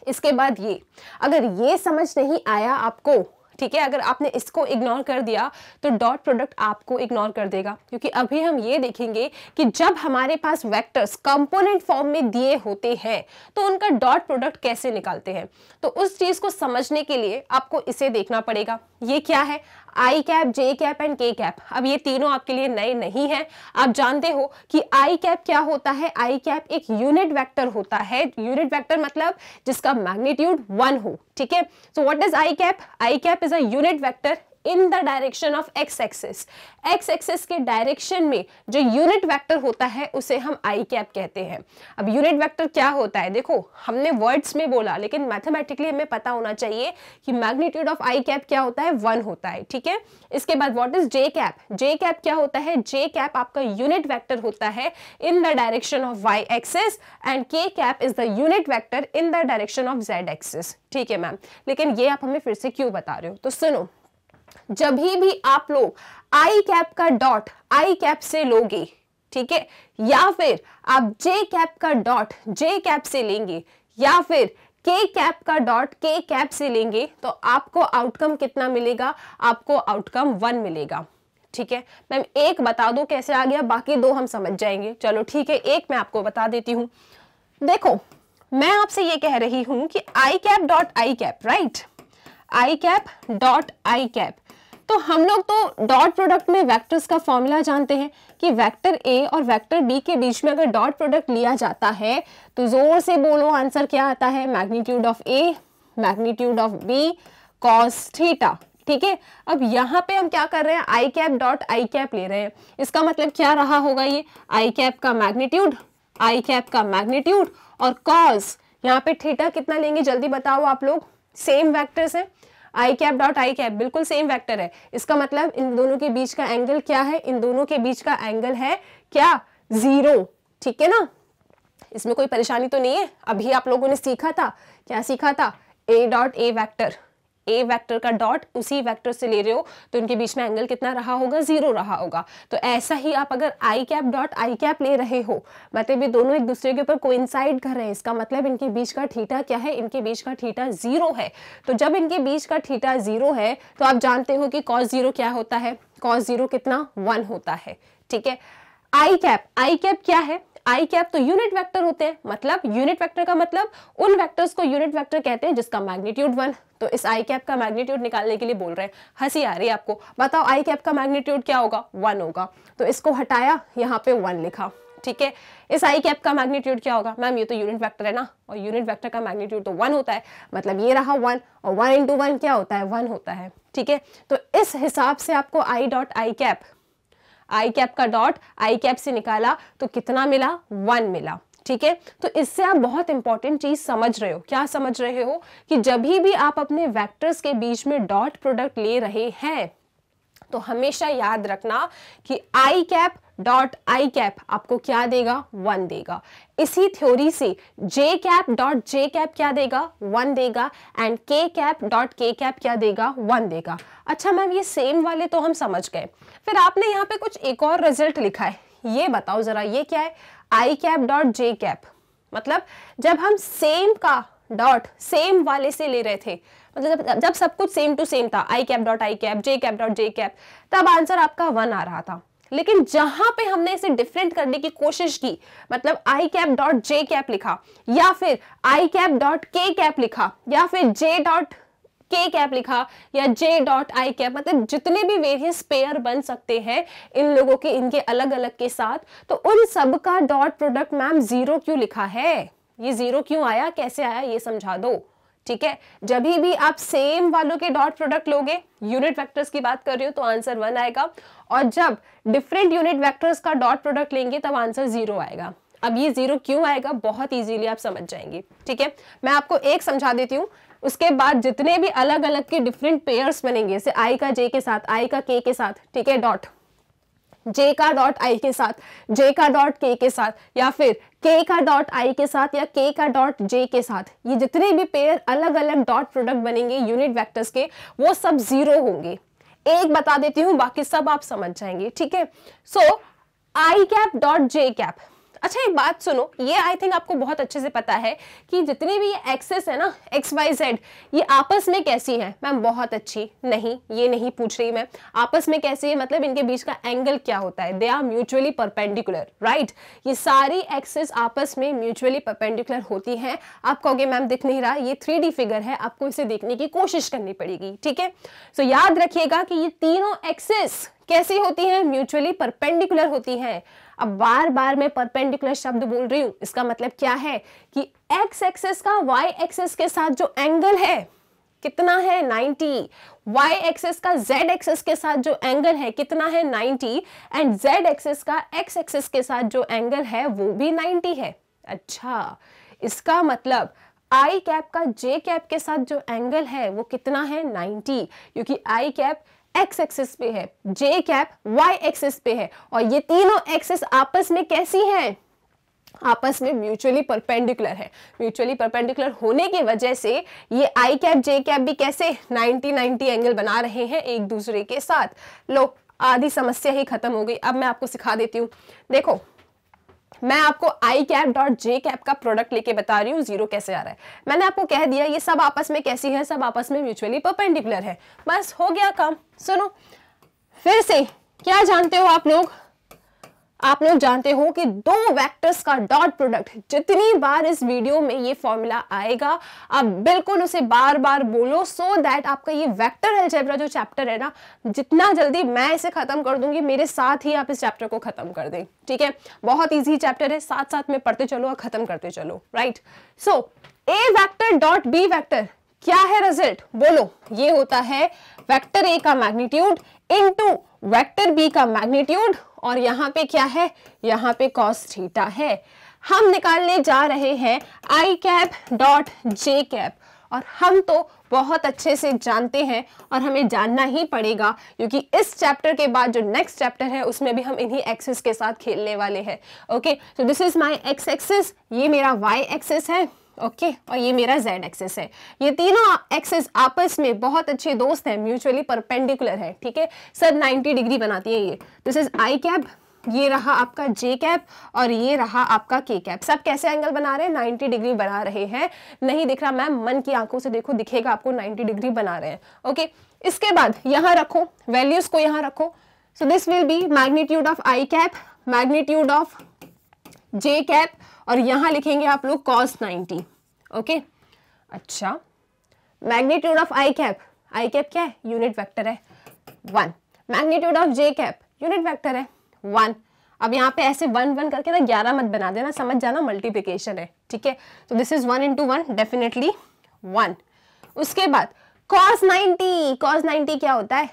इसके बाद ये, अगर ये समझ नहीं आया आपको, ठीक है, अगर आपने इसको इग्नोर कर दिया तो डॉट प्रोडक्ट आपको इग्नोर कर देगा, क्योंकि अभी हम ये देखेंगे कि जब हमारे पास वेक्टर्स कंपोनेंट फॉर्म में दिए होते हैं तो उनका डॉट प्रोडक्ट कैसे निकालते हैं। तो उस चीज को समझने के लिए आपको इसे देखना पड़ेगा। ये क्या है, I cap, J cap and K cap. अब ये तीनों आपके लिए नए नहीं है, आप जानते हो कि आई कैप क्या होता है। आई कैप एक यूनिट वेक्टर होता है, यूनिट वेक्टर मतलब जिसका मैग्नीट्यूड 1 हो। ठीक है, so what is I cap, I cap is a unit vector in the direction of x axis. X axis के डायरेक्शन में जो यूनिट वेक्टर होता है उसे हम आई कैप कहते हैं। अब यूनिट वेक्टर क्या होता है, देखो हमने वर्ड्स में बोला लेकिन मैथमेटिकली हमें पता होना चाहिए कि मैग्नीट्यूड ऑफ आई कैप क्या होता है, 1 होता है। ठीक है, इसके बाद what is J cap, J cap क्या होता है, जे कैप आपका यूनिट वेक्टर होता है in the direction of Y axis and K cap is the unit vector in the direction of Z axis. ठीक है मैम, लेकिन ये आप हमें फिर से क्यों बता रहे हो, तो सुनो, जब भी आप लोग आई कैप का डॉट आई कैप से लोगे, ठीक है, या फिर आप जे कैप का डॉट जे कैप से लेंगे या फिर के कैप का डॉट के कैप से लेंगे तो आपको आउटकम कितना मिलेगा, आपको आउटकम 1 मिलेगा। ठीक है मैम, एक बता दो कैसे आ गया, बाकी 2 हम समझ जाएंगे। चलो ठीक है, एक मैं आपको बता देती हूं। देखो मैं आपसे ये कह रही हूं कि I cap dot I cap, right, I cap dot I cap, तो हम लोग तो डॉट प्रोडक्ट में वेक्टर्स का फॉर्मूला जानते हैं कि वेक्टर ए और वेक्टर बी के बीच में अगर डॉट प्रोडक्ट लिया जाता है तो जोर से बोलो आंसर क्या आता है, magnitude of A magnitude of B cos theta. ठीक है, अब यहाँ पे हम क्या कर रहे हैं, आई कैप डॉट आई कैप ले रहे हैं। इसका मतलब क्या रहा होगा, ये आई कैप का मैग्नीट्यूड, आई कैप का मैग्नीट्यूड और कॉस, यहाँ पे थीटा कितना लेंगे जल्दी बताओ आप लोग, सेम वेक्टर्स है, I cap dot I cap बिल्कुल सेम वेक्टर है। इसका मतलब इन दोनों के बीच का एंगल क्या है, इन दोनों के बीच का एंगल है क्या, 0। ठीक है ना, इसमें कोई परेशानी तो नहीं है। अभी आप लोगों ने सीखा था, क्या सीखा था, ए dot A vector, A vector का डॉट उसी वेक्टर से ले रहे हो तो इनके बीच में एंगल कितना रहा होगा, 0 रहा होगा। तो ऐसा ही आप अगर आई कैप डॉट आई कैप ले रहे हो, मतलब ये दोनों एक दूसरे के ऊपर कोइंसाइड कर रहे हैं, इसका मतलब इनके बीच का थीटा क्या है, इनके बीच का थीटा 0 है। तो जब इनके बीच का थीटा 0 है तो आप जानते हो कि कॉस 0 क्या होता है, कॉस 0 कितना, 1 होता है। ठीक है, आई कैप क्या है, आई कैप तो यूनिट वेक्टर होते हैं, मतलब यूनिट वेक्टर का मतलब उन वेक्टर्स को यूनिट वेक्टर कहते हैं जिसका मैग्नीट्यूड 1। तो इस आई कैप का मैग्नीट्यूड निकालने के लिए बोल रहे हैं। हंसी आ रही है आपको, बताओ आई कैप का मैग्नीट्यूड क्या होगा, 1 होगा। तो इसको हटाया, यहाँ पे 1 लिखा। ठीक है, इस आई कैप का मैग्नीट्यूड क्या होगा, मैम ये तो यूनिट वेक्टर है ना, और यूनिट वेक्टर का मैग्नीट्यूड तो 1 होता है, मतलब ये रहा 1 और 1 इंटू 1 क्या होता है, 1 होता है। ठीक है, तो इस हिसाब से आपको आई डॉट आई कैप का डॉट आई कैप से निकाला तो कितना मिला, 1 मिला। ठीक है, तो इससे आप बहुत इंपॉर्टेंट चीज समझ रहे हो, क्या समझ रहे हो कि जब भी आप अपने वेक्टर्स के बीच में डॉट प्रोडक्ट ले रहे हैं तो हमेशा याद रखना कि I cap dot I cap आपको क्या देगा, 1 देगा। इसी थ्योरी से जे कैप डॉट जे कैप क्या देगा, 1 देगा, and K cap dot K cap क्या देगा, 1 देगा। अच्छा मैम ये सेम वाले तो हम समझ गए, फिर आपने यहाँ पे कुछ एक और रिजल्ट लिखा है, ये बताओ जरा ये क्या है, I cap dot J cap, मतलब जब हम सेम का डॉट सेम वाले से ले रहे थे, मतलब जब सब कुछ सेम टू सेम था, I cap dot I cap, J cap dot J cap, तब आंसर आपका 1 आ रहा था। लेकिन जहां पे हमने इसे डिफरेंट करने की कोशिश की, मतलब आई कैप डॉट जे कैप लिखा या फिर आई कैप डॉट के कैप लिखा या फिर जे डॉट के कैप लिखा या जे डॉट आई कैप, मतलब जितने भी वेरियस पेयर बन सकते हैं इन लोगों के, इनके अलग अलग के साथ, तो उन सब का डॉट प्रोडक्ट मैम 0 क्यों लिखा है? ये 0 क्यों आया, कैसे आया, ये समझा दो। ठीक है, जब भी आप सेम वालों के डॉट प्रोडक्ट लोगे, यूनिट वेक्टर्स की बात कर रही हो, तो आंसर 1 आएगा, और जब डिफरेंट यूनिट वेक्टर्स का डॉट प्रोडक्ट लेंगे तब आंसर 0 आएगा। अब ये 0 क्यों आएगा, बहुत इजीली आप समझ जाएंगे। ठीक है, मैं आपको एक समझा देती हूँ, उसके बाद जितने भी अलग अलग के डिफरेंट पेयर्स बनेंगे, जैसे आई का जे के साथ, आई का के साथ, ठीक है, डॉट जे का डॉट आई के साथ, जे का डॉट के साथ, या फिर के का डॉट आई के साथ, या के का डॉट जे के साथ, ये जितने भी पेयर अलग अलग डॉट प्रोडक्ट बनेंगे यूनिट वेक्टर्स के, वो सब 0 होंगे। एक बता देती हूँ, बाकी सब आप समझ जाएंगे। ठीक है, सो आई कैप डॉट जे कैप। अच्छा एक बात सुनो, ये आई थिंक आपको बहुत अच्छे से पता है कि जितनी भी ये एक्सेस है ना, एक्स वाई जेड, ये आपस में कैसी है मैम? बहुत अच्छी। नहीं, ये नहीं पूछ रही मैं, आपस में कैसी है मतलब इनके बीच का एंगल क्या होता है? They are mutually perpendicular, right? ये सारी एक्सेस आपस में म्यूचुअली परपेंडिकुलर होती हैं। आप कहोगे मैम दिख नहीं रहा, ये 3D फिगर है, आपको इसे देखने की कोशिश करनी पड़ेगी। ठीक है, सो याद रखिएगा कि ये तीनों एक्सेस कैसी होती हैं? म्यूचुअली परपेंडिकुलर होती हैं। अब बार बार मैं परपेंडिकुलर शब्द बोल रही हूं, इसका मतलब क्या है कि एक्स एक्सेस का वाई एक्सेस के साथ जो एंगल है कितना है? 90। वाई एक्सेस का जेड एक्सेस के साथ जो एंगल है कितना है? 90। एंड जेड एक्सेस का एक्स एक्सेस के साथ जो एंगल है वो भी 90 है। अच्छा, इसका मतलब आई कैप का जे कैप के साथ जो एंगल है वो कितना है? 90, क्योंकि आई कैप एक्स एक्सिस पे है, जे कैप वाई एक्सिस पे है, और ये तीनों एक्सिस आपस में कैसी हैं? आपस में म्यूचुअली परपेंडिकुलर है। म्यूचुअली परपेंडिकुलर होने की वजह से ये आई कैप जे कैप भी कैसे 90-90 एंगल बना रहे हैं एक दूसरे के साथ। लो, आधी समस्या ही खत्म हो गई। अब मैं आपको सिखा देती हूँ। देखो, मैं आपको आई कैप डॉट जे कैप का प्रोडक्ट लेके बता रही हूँ 0 कैसे आ रहा है। मैंने आपको कह दिया ये सब आपस में कैसी है, सब आपस में म्यूचुअली परपेंडिकुलर है। बस हो गया काम। सुनो फिर से, क्या जानते हो आप लोग? आप लोग जानते हो कि दो वेक्टर्स का डॉट प्रोडक्ट, जितनी बार इस वीडियो में ये फॉर्मूला आएगा आप बिल्कुल उसे बार बार बोलो, सो दैट आपका ये वेक्टर अलजेब्रा जो चैप्टर है ना, जितना जल्दी मैं इसे खत्म कर दूंगी, मेरे साथ ही आप इस चैप्टर को खत्म कर दें। ठीक है, बहुत इजी चैप्टर है, साथ साथ में पढ़ते चलो और खत्म करते चलो। Right, so A vector dot B vector क्या है रिजल्ट? बोलो, ये होता है वेक्टर ए का मैग्नीट्यूड इनटू वेक्टर बी का मैग्नीट्यूड, और यहाँ पे क्या है? यहाँ पे कॉस थीटा है। हम निकालने जा रहे हैं आई कैप डॉट जे कैप, और हम तो बहुत अच्छे से जानते हैं और हमें जानना ही पड़ेगा, क्योंकि इस चैप्टर के बाद जो नेक्स्ट चैप्टर है उसमें भी हम इन्हीं एक्सिस के साथ खेलने वाले हैं। Okay, so this is my ex axis, ये मेरा वाई एक्सिस है, ओके, और ये मेरा जेड एक्सिस है। ये तीनों एक्सिस आपस में बहुत अच्छे दोस्त हैं, म्यूचुअली परपेंडिकुलर है। ठीक है सर, 90 डिग्री बनाती है ये। दिस इज आई कैप, ये रहा आपका जे कैप, और ये रहा आपका के कैप। सब कैसे एंगल बना रहे हैं? 90 डिग्री बना रहे हैं। नहीं दिख रहा मैम? मन की आंखों से देखो, दिखेगा आपको 90 डिग्री बना रहे हैं। ओके, इसके बाद यहाँ रखो वैल्यूज को, यहाँ रखो। So this will B magnitude of I cap, magnitude of J cap, और यहां लिखेंगे आप लोग cos 90। ओके, अच्छा, magnitude of I cap, I cap क्या है? यूनिट वेक्टर है 1। Magnitude of J cap unit vector है 1। अब यहाँ पे ऐसे 1 1 करके ना 11 मत बना देना, समझ जाना मल्टीप्लिकेशन है। ठीक है, तो दिस इज 1 into 1, डेफिनेटली 1। उसके बाद cos 90, cos 90 क्या होता है?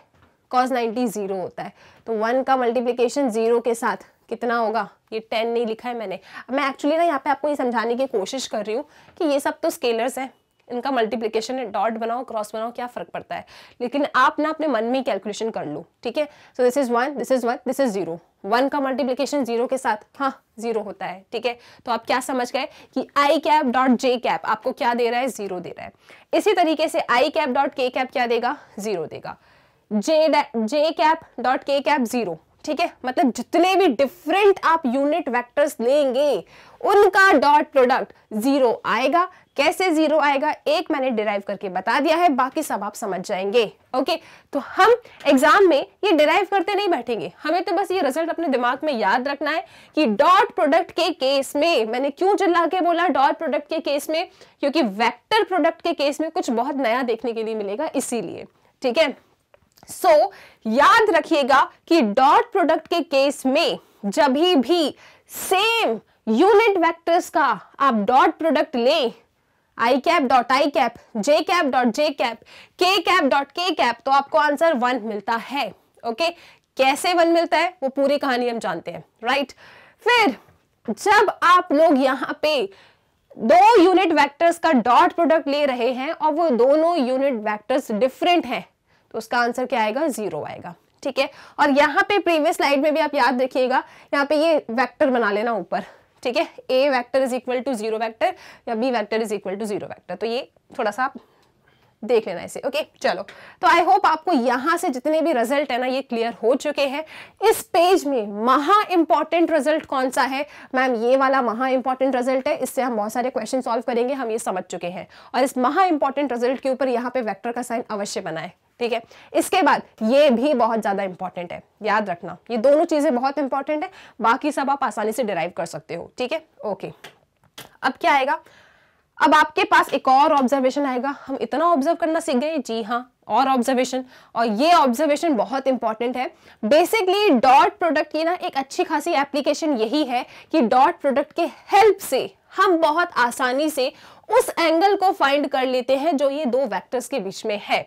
cos 90 0 होता है। तो 1 का मल्टीप्लिकेशन 0 के साथ कितना होगा? ये 10 नहीं लिखा है मैंने। मैं एक्चुअली ना यहाँ पे आपको ये समझाने की कोशिश कर रही हूँ कि ये सब तो स्केलर्स हैं, इनका मल्टीप्लिकेशन है, डॉट बनाओ क्रॉस बनाओ, क्या फर्क पड़ता है, लेकिन आप ना अपने मन में कैलकुलेशन कर लो। ठीक है, so this is 1, this is 1, this is 0। 1 का मल्टीप्लिकेशन 0 के साथ हाँ 0 होता है। ठीक है, तो आप क्या समझ गए कि I cap dot J cap आपको क्या दे रहा है? 0 दे रहा है। इसी तरीके से आई कैप डॉट के कैप क्या देगा? 0 देगा। जे कैप डॉट के कैप 0, ठीक है, मतलब जितने भी डिफरेंट आप यूनिट वेक्टर्स लेंगे उनका डॉट प्रोडक्ट 0 आएगा। कैसे 0 आएगा एक मैंने डिराइव करके बता दिया है, बाकी सब आप समझ जाएंगे। ओके, तो हम एग्जाम में ये डिराइव करते नहीं बैठेंगे, हमें तो बस ये रिजल्ट अपने दिमाग में याद रखना है कि डॉट प्रोडक्ट के केस में, मैंने क्यों चिल्ला के बोला डॉट प्रोडक्ट के केस में, क्योंकि वेक्टर प्रोडक्ट के केस में कुछ बहुत नया देखने के लिए मिलेगा, इसीलिए। ठीक है, सो याद रखिएगा कि डॉट प्रोडक्ट के केस में जब भी सेम यूनिट वेक्टर्स का आप डॉट प्रोडक्ट लें, I cap dot I cap, J cap dot J cap, K cap dot K cap, तो आपको आंसर 1 मिलता है। ओके, कैसे 1 मिलता है वो पूरी कहानी हम जानते हैं, राइट। फिर जब आप लोग यहाँ पे 2 यूनिट वेक्टर्स का डॉट प्रोडक्ट ले रहे हैं और वो दोनों यूनिट वेक्टर्स डिफरेंट हैं, तो उसका आंसर क्या आएगा, 0 आएगा। ठीक है, और यहाँ पे प्रीवियस स्लाइड में भी आप याद रखिएगा, यहाँ पे ये वेक्टर बना लेना ऊपर। ठीक है, A vector is equal to 0 vector या B vector is equal to 0 vector, तो ये थोड़ा सा आप देख लेना इसे। ओके, चलो, तो आई होप आपको यहाँ से जितने भी रिजल्ट है ना ये क्लियर हो चुके हैं। इस पेज में महा इंपॉर्टेंट रिजल्ट कौन सा है, मैम ये वाला महा इंपॉर्टेंट रिजल्ट है, इससे हम बहुत सारे क्वेश्चन सॉल्व करेंगे, हम ये समझ चुके हैं। और इस महा इंपॉर्टेंट रिजल्ट के ऊपर यहाँ पे वेक्टर का साइन अवश्य बनाए। ठीक है, इसके बाद ये भी बहुत ज्यादा इंपॉर्टेंट है, याद रखना, ये दोनों चीजें बहुत इंपॉर्टेंट है, बाकी सब आप आसानी से डिराइव कर सकते हो। ठीक है, ओके, अब क्या आएगा, अब आपके पास एक और ऑब्जर्वेशन आएगा। हम इतना ऑब्जर्व करना सीख गए, जी हाँ, और ऑब्जर्वेशन, और ये ऑब्जर्वेशन बहुत इंपॉर्टेंट है। बेसिकली डॉट प्रोडक्ट की ना एक अच्छी खासी एप्लीकेशन यही है कि डॉट प्रोडक्ट के हेल्प से हम बहुत आसानी से उस एंगल को फाइंड कर लेते हैं जो ये 2 वेक्टर्स के बीच में है।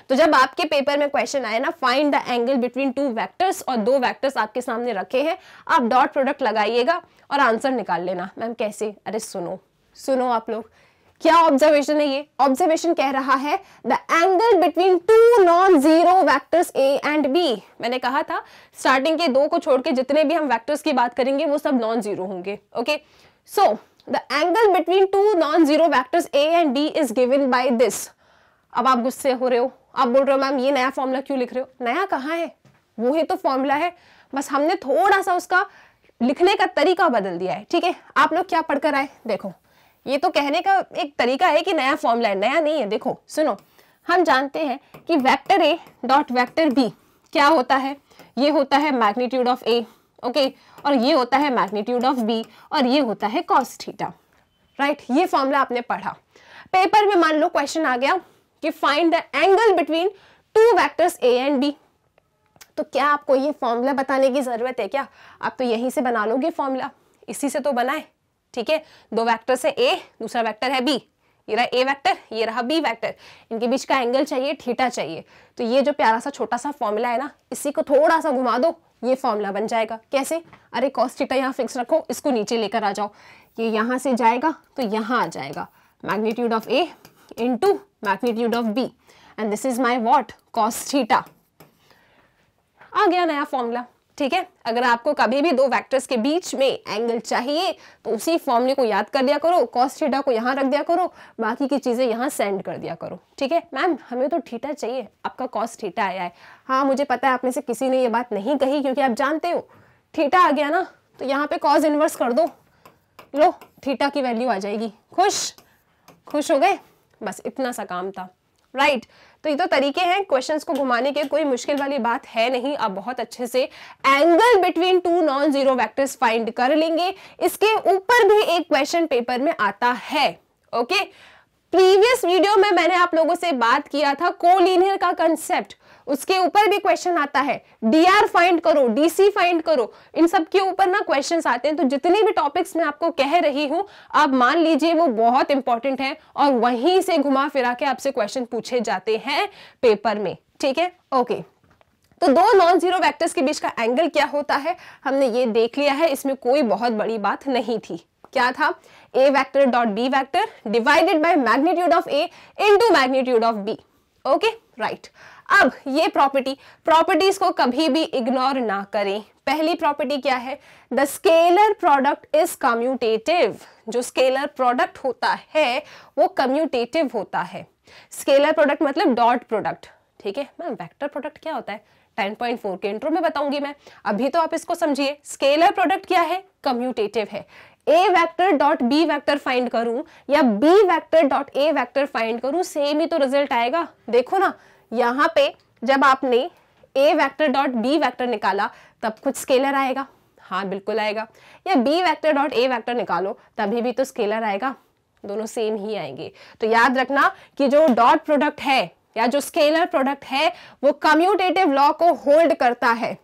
तो जब आपके पेपर में क्वेश्चन आए ना, find the angle between 2 vectors, और 2 वेक्टर्स आपके सामने रखे हैं, आप डॉट प्रोडक्ट लगाइएगा और आंसर निकाल लेना। मैम कैसे, अरे सुनो आप लोग, क्या ऑब्जर्वेशन है ये, ऑब्जर्वेशन कह रहा है the angle between 2 non zero vectors A and B. मैंने कहा था स्टार्टिंग के 2 को छोड़ के जितने भी हम वेक्टर्स की बात करेंगे वो सब नॉन जीरो होंगे। Okay, so the angle between 2 non zero vectors A and B is given by this. अब आप गुस्से हो रहे हो, आप बोल रहे हो मैम ये नया फॉर्मूला क्यों लिख रहे हो, नया कहाँ है, वो ही तो फॉर्मूला है, बस हमने थोड़ा सा उसका लिखने का तरीका बदल दिया है। ठीक है, आप लोग क्या पढ़कर आए, देखो ये तो कहने का एक तरीका है कि नया फॉर्मूला है, नया नहीं है। देखो सुनो, हम जानते हैं कि vector A dot vector B क्या होता है, ये होता है मैग्नीट्यूड ऑफ ए, ओके, और ये होता है मैग्नीट्यूड ऑफ बी, और ये होता है कॉस थीटा, राइट। ये फॉर्मूला आपने पढ़ा, पेपर में मान लो क्वेश्चन आ गया कि find the angle between 2 vectors A and B, तो क्या आपको ये फॉर्मूला बताने की जरूरत है क्या, आप तो यहीं से बना लोगे फॉर्मूला, इसी से तो बनाए। ठीक है, 2 वेक्टर है ए, दूसरा वेक्टर है बी, ये रहा ए वेक्टर, ये रहा बी वेक्टर, इनके बीच का एंगल चाहिए, थीटा चाहिए, तो ये जो प्यारा सा छोटा सा फॉर्मूला है ना, इसी को थोड़ा सा घुमा दो, ये फॉर्मूला बन जाएगा। कैसे, अरे कॉस थीटा यहाँ फिक्स रखो, इसको नीचे लेकर आ जाओ, ये यहाँ से जाएगा तो यहाँ आ जाएगा magnitude of A into magnitude of B, and this is my what, cos theta. आ गया नया फॉर्मूला। ठीक है, अगर आपको कभी भी 2 वेक्टर्स के बीच में एंगल चाहिए तो उसी फॉर्मूले को याद कर दिया करो, कॉस थीटा को यहाँ रख दिया करो, बाकी की चीजें यहाँ सेंड कर दिया करो। ठीक है, मैम हमें तो थीटा चाहिए, आपका कॉस थीटा आया है। हाँ मुझे पता है आप में से किसी ने ये बात नहीं कही, क्योंकि आप जानते हो थीटा आ गया ना, तो यहाँ पे कॉस इनवर्स कर दो, लो थीटा की वैल्यू आ जाएगी। खुश हो गए, बस इतना सा काम था, राइट। तो ये तो तरीके हैं क्वेश्चंस को घुमाने के, कोई मुश्किल वाली बात है नहीं। आप बहुत अच्छे से angle between 2 non zero vectors find कर लेंगे। इसके ऊपर भी एक क्वेश्चन पेपर में आता है। ओके, प्रीवियस वीडियो में मैंने आप लोगों से बात किया था कोलिनियर का कंसेप्ट, उसके ऊपर भी क्वेश्चन आता है, dr फाइंड करो, dc फाइंड करो, इन सब के ऊपर ना क्वेश्चंस आते हैं। तो जितने भी टॉपिक्स मैं आपको कह रही हूं आप मान लीजिए वो बहुत इंपॉर्टेंट है, और वहीं से घुमा फिरा के आपसे क्वेश्चन पूछे जाते हैं पेपर में। ठीक है, ओके, तो 2 नॉन जीरो वेक्टर्स के बीच का एंगल क्या होता है हमने ये देख लिया है, इसमें कोई बहुत बड़ी बात नहीं थी। क्या था, a vector dot b vector divided by magnitude of a into magnitude of b। Okay, right. अब ये प्रॉपर्टीज को कभी भी इग्नोर ना करें। पहली प्रॉपर्टी क्या है, the scalar product is commutative. जो स्केलर प्रोडक्ट होता है वो कम्यूटेटिव होता है। स्केलर प्रोडक्ट मतलब डॉट प्रोडक्ट, ठीक है मैम, वेक्टर प्रोडक्ट क्या होता है 10.4 के इंट्रो में बताऊंगी मैं, अभी तो आप इसको समझिए। स्केलर प्रोडक्ट क्या है, कम्यूटेटिव है। A vector dot B vector find करूं या B vector dot A vector find करूं, सेम ही तो रिजल्ट आएगा। देखो ना, यहाँ पे जब आपने A vector dot B vector निकाला तब कुछ स्केलर आएगा, हाँ बिल्कुल आएगा, या B vector dot A vector निकालो तभी भी तो स्केलर आएगा, दोनों सेम ही आएंगे। तो याद रखना कि जो डॉट प्रोडक्ट है या जो स्केलर प्रोडक्ट है वो कम्यूटेटिव लॉ को होल्ड करता है।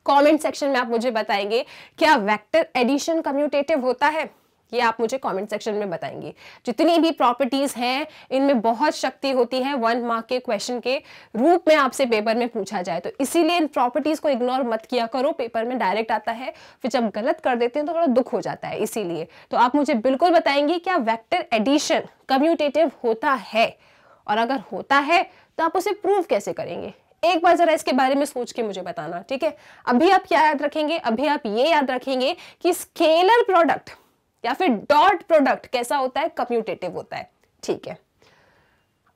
कमेंट सेक्शन में आप मुझे बताएंगे क्या वेक्टर एडिशन कम्यूटेटिव होता है, ये आप मुझे कमेंट सेक्शन में बताएंगे। जितनी भी प्रॉपर्टीज हैं इनमें बहुत शक्ति होती है 1 मार्क के क्वेश्चन के रूप में आपसे पेपर में पूछा जाए, तो इसीलिए इन प्रॉपर्टीज को इग्नोर मत किया करो, पेपर में डायरेक्ट आता है, फिर जब गलत कर देते हैं तो थोड़ा दुख हो जाता है। इसीलिए तो आप मुझे बिल्कुल बताएंगे क्या वेक्टर एडिशन कम्यूटेटिव होता है, और अगर होता है तो आप उसे प्रूव कैसे करेंगे, एक बार जरा इसके बारे में सोच के मुझे बताना, ठीक है। अभी आप क्या याद रखेंगे, अभी आप ये याद रखेंगे कि स्केलर प्रोडक्ट या फिर डॉट प्रोडक्ट कैसा होता है, कम्यूटेटिव होता है, ठीक है।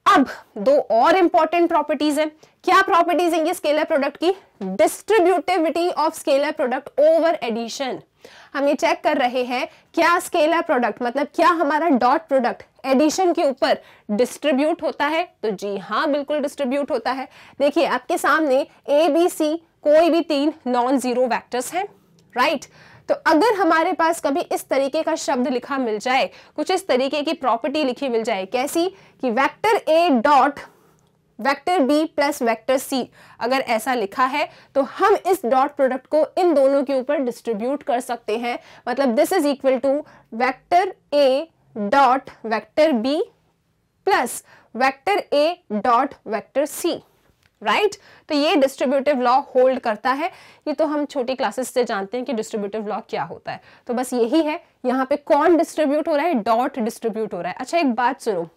अब दो और इंपॉर्टेंट प्रॉपर्टीज हैं। क्या प्रॉपर्टीज हैं ये स्केलर प्रोडक्ट की, distributivity of scalar product over addition. हम ये चेक कर रहे हैं क्या स्केलर प्रोडक्ट मतलब क्या हमारा डॉट प्रोडक्ट एडिशन के ऊपर डिस्ट्रीब्यूट होता है, तो जी हाँ बिल्कुल डिस्ट्रीब्यूट होता है। देखिए आपके सामने ए बी सी कोई भी 3 नॉन जीरो वेक्टर्स हैं, राइट। तो अगर हमारे पास कभी इस तरीके का शब्द लिखा मिल जाए, कुछ इस तरीके की प्रॉपर्टी लिखी मिल जाए, कैसी कि vector A dot vector B plus vector C, अगर ऐसा लिखा है तो हम इस डॉट प्रोडक्ट को इन दोनों के ऊपर डिस्ट्रीब्यूट कर सकते हैं। मतलब this is equal to vector A dot vector B plus vector A dot vector C, right. तो ये डिस्ट्रीब्यूटिव लॉ होल्ड करता है, ये तो हम छोटी क्लासेस से जानते हैं कि डिस्ट्रीब्यूटिव लॉ क्या होता है। तो बस यही है, यहाँ पे कौन डिस्ट्रीब्यूट हो रहा है, डॉट डिस्ट्रीब्यूट हो रहा है। अच्छा एक बात सुनो,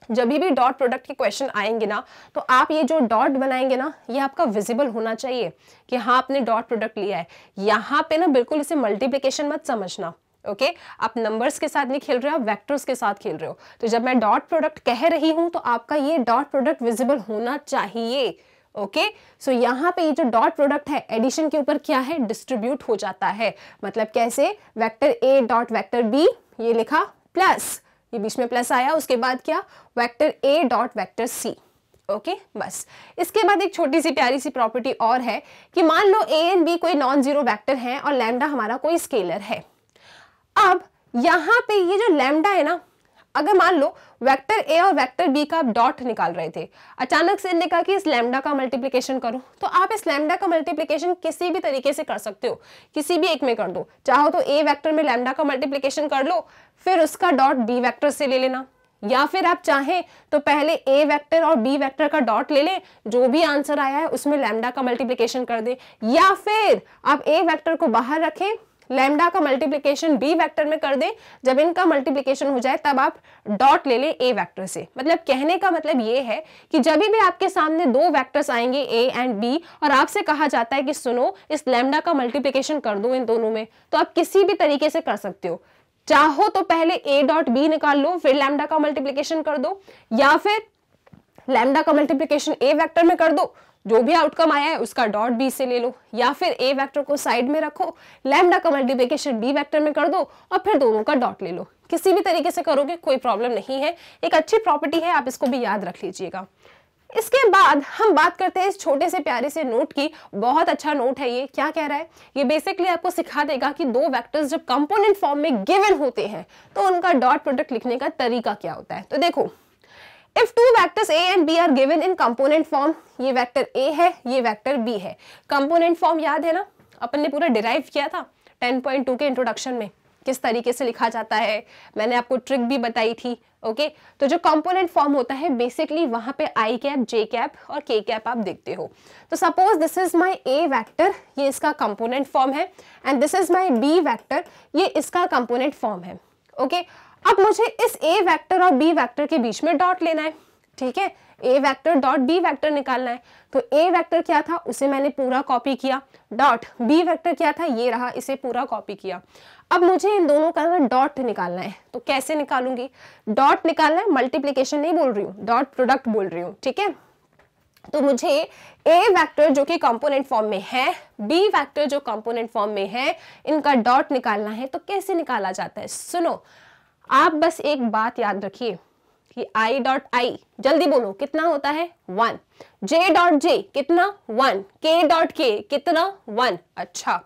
जब भी डॉट प्रोडक्ट के क्वेश्चन आएंगे ना, तो आप ये जो डॉट बनाएंगे ना, ये आपका विजिबल होना चाहिए कि हाँ आपने डॉट प्रोडक्ट लिया है। यहाँ पे ना बिल्कुल इसे मल्टीप्लिकेशन मत समझना, ओके आप नंबर्स के साथ नहीं खेल रहे हो, आप वेक्टर्स के साथ खेल रहे हो। तो जब मैं डॉट प्रोडक्ट कह रही हूं तो आपका ये डॉट प्रोडक्ट विजिबल होना चाहिए, ओके। सो यहाँ पे ये जो डॉट प्रोडक्ट है एडिशन के ऊपर क्या है, डिस्ट्रीब्यूट हो जाता है। मतलब कैसे, vector A dot vector B ये लिखा प्लस, ये बीच में प्लस आया, उसके बाद क्या, vector A dot vector C, okay बस। इसके बाद एक छोटी सी प्यारी सी प्रॉपर्टी और है कि मान लो ए एंड बी कोई नॉन जीरो वेक्टर है और लैम्डा हमारा कोई स्केलर है। अब यहाँ पे ये जो लैम्डा है ना, अगर मान लो वेक्टर ए और वेक्टर बी का आप डॉट निकाल रहे थे, अचानक से ने कहा कि इस लैम्डा का मल्टीप्लिकेशन करो, तो आप इस लैम्डा का मल्टीप्लिकेशन किसी भी तरीके से कर सकते हो, किसी भी एक में कर दो। चाहो तो ए वेक्टर में लैम्डा का मल्टीप्लिकेशन कर लो, फिर उसका डॉट बी वेक्टर से ले लेना, या फिर आप चाहें तो पहले ए वेक्टर और बी वेक्टर का डॉट ले लें, जो भी आंसर आया है उसमें लैम्डा का मल्टीप्लिकेशन कर दें, या फिर आप ए वेक्टर को बाहर रखें, लैम्डा का मल्टीप्लिकेशन बी वेक्टर में कर दें, जब इनका मल्टीप्लिकेशन हो जाए तब आप डॉट ले लें ए वेक्टर से। मतलब कहने का मतलब ये है कि जब भी आपके सामने दो वेक्टर्स आएंगे ए एंड बी और आपसे कहा जाता है कि सुनो इस लैम्डा का मल्टीप्लिकेशन कर दो इन दोनों में, तो आप किसी भी तरीके से कर सकते हो। चाहो तो पहले ए डॉट बी निकाल लो, फिर लैम्डा का मल्टीप्लिकेशन कर दो, या फिर लैम्डा का मल्टीप्लिकेशन ए वेक्टर में कर दो, जो भी आउटकम आया है उसका डॉट बी से ले लो, या फिर ए वेक्टर को साइड में रखो, लैम्डा का मल्टीप्लिकेशन बी वेक्टर में कर दो और फिर दोनों का डॉट ले लो। किसी भी तरीके से करोगे कोई प्रॉब्लम नहीं है, एक अच्छी प्रॉपर्टी है, आप इसको भी याद रख लीजिएगा। इसके बाद हम बात करते हैं इस छोटे से प्यारे से नोट की। बहुत अच्छा नोट है ये। क्या कह रहा है ये, बेसिकली आपको सिखा देगा कि दो वेक्टर्स जब कंपोनेंट फॉर्म में गिवन होते हैं तो उनका डॉट प्रोडक्ट लिखने का तरीका क्या होता है। तो देखो, If two vectors A and B are given in component form, ये वेक्टर A है, ये वेक्टर B है। कंपोनेंट फॉर्म याद है ना, अपन ने पूरा डिराइव किया था 10.2 के इंट्रोडक्शन में, किस तरीके से लिखा जाता है, मैंने आपको ट्रिक भी बताई थी, ओके। तो जो कंपोनेंट फॉर्म होता है बेसिकली वहां पे आई कैप, जे कैप और के कैप आप देखते हो। तो suppose this is my A vector, ये इसका कंपोनेंट फॉर्म है, and this is my B vector, ये इसका कंपोनेंट फॉर्म है, ओके। अब मुझे इस ए वेक्टर और बी वेक्टर के बीच में डॉट लेना है, ठीक है, A vector dot B vector निकालना है। तो ए वेक्टर क्या था उसे मैंने पूरा कॉपी किया, डॉट बी वेक्टर क्या था ये रहा, इसे पूरा कॉपी किया। अब मुझे इन दोनों का डॉट निकालना है, तो कैसे निकालूंगी, डॉट निकालना है, मल्टीप्लिकेशन नहीं बोल रही हूँ, डॉट प्रोडक्ट बोल रही हूँ, ठीक है। तो मुझे ए वेक्टर जो कि कंपोनेंट फॉर्म में है, बी वेक्टर जो कंपोनेंट फॉर्म में है, इनका डॉट निकालना है। तो कैसे निकाला जाता है? सुनो, आप बस एक बात याद रखिए कि आई डॉट आई, जल्दी बोलो कितना होता है? 1। जे डॉट जे कितना? 1। के डॉट के कितना? 1। अच्छा,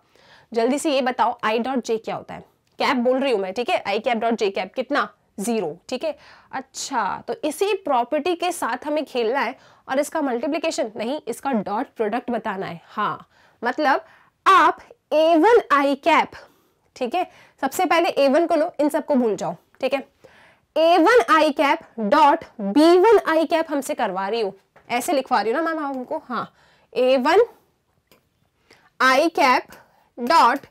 जल्दी से ये बताओ आई डॉट जे क्या होता है? कैप बोल रही हूं मैं, ठीक है? I cap dot J cap कितना? 0, ठीक है। अच्छा, तो इसी प्रॉपर्टी के साथ हमें खेलना है और इसका मल्टीप्लिकेशन नहीं, इसका डॉट प्रोडक्ट बताना है। हाँ, मतलब आप a1 आई कैप, ठीक है, सबसे पहले a1 को लो, इन सबको भूल जाओ, ठीक है। a1 आई कैप डॉट b1 आई कैप हमसे करवा रही हूं, ऐसे लिखवा रही हूं ना मैम हमको? हाँ, a1 आई कैप डॉट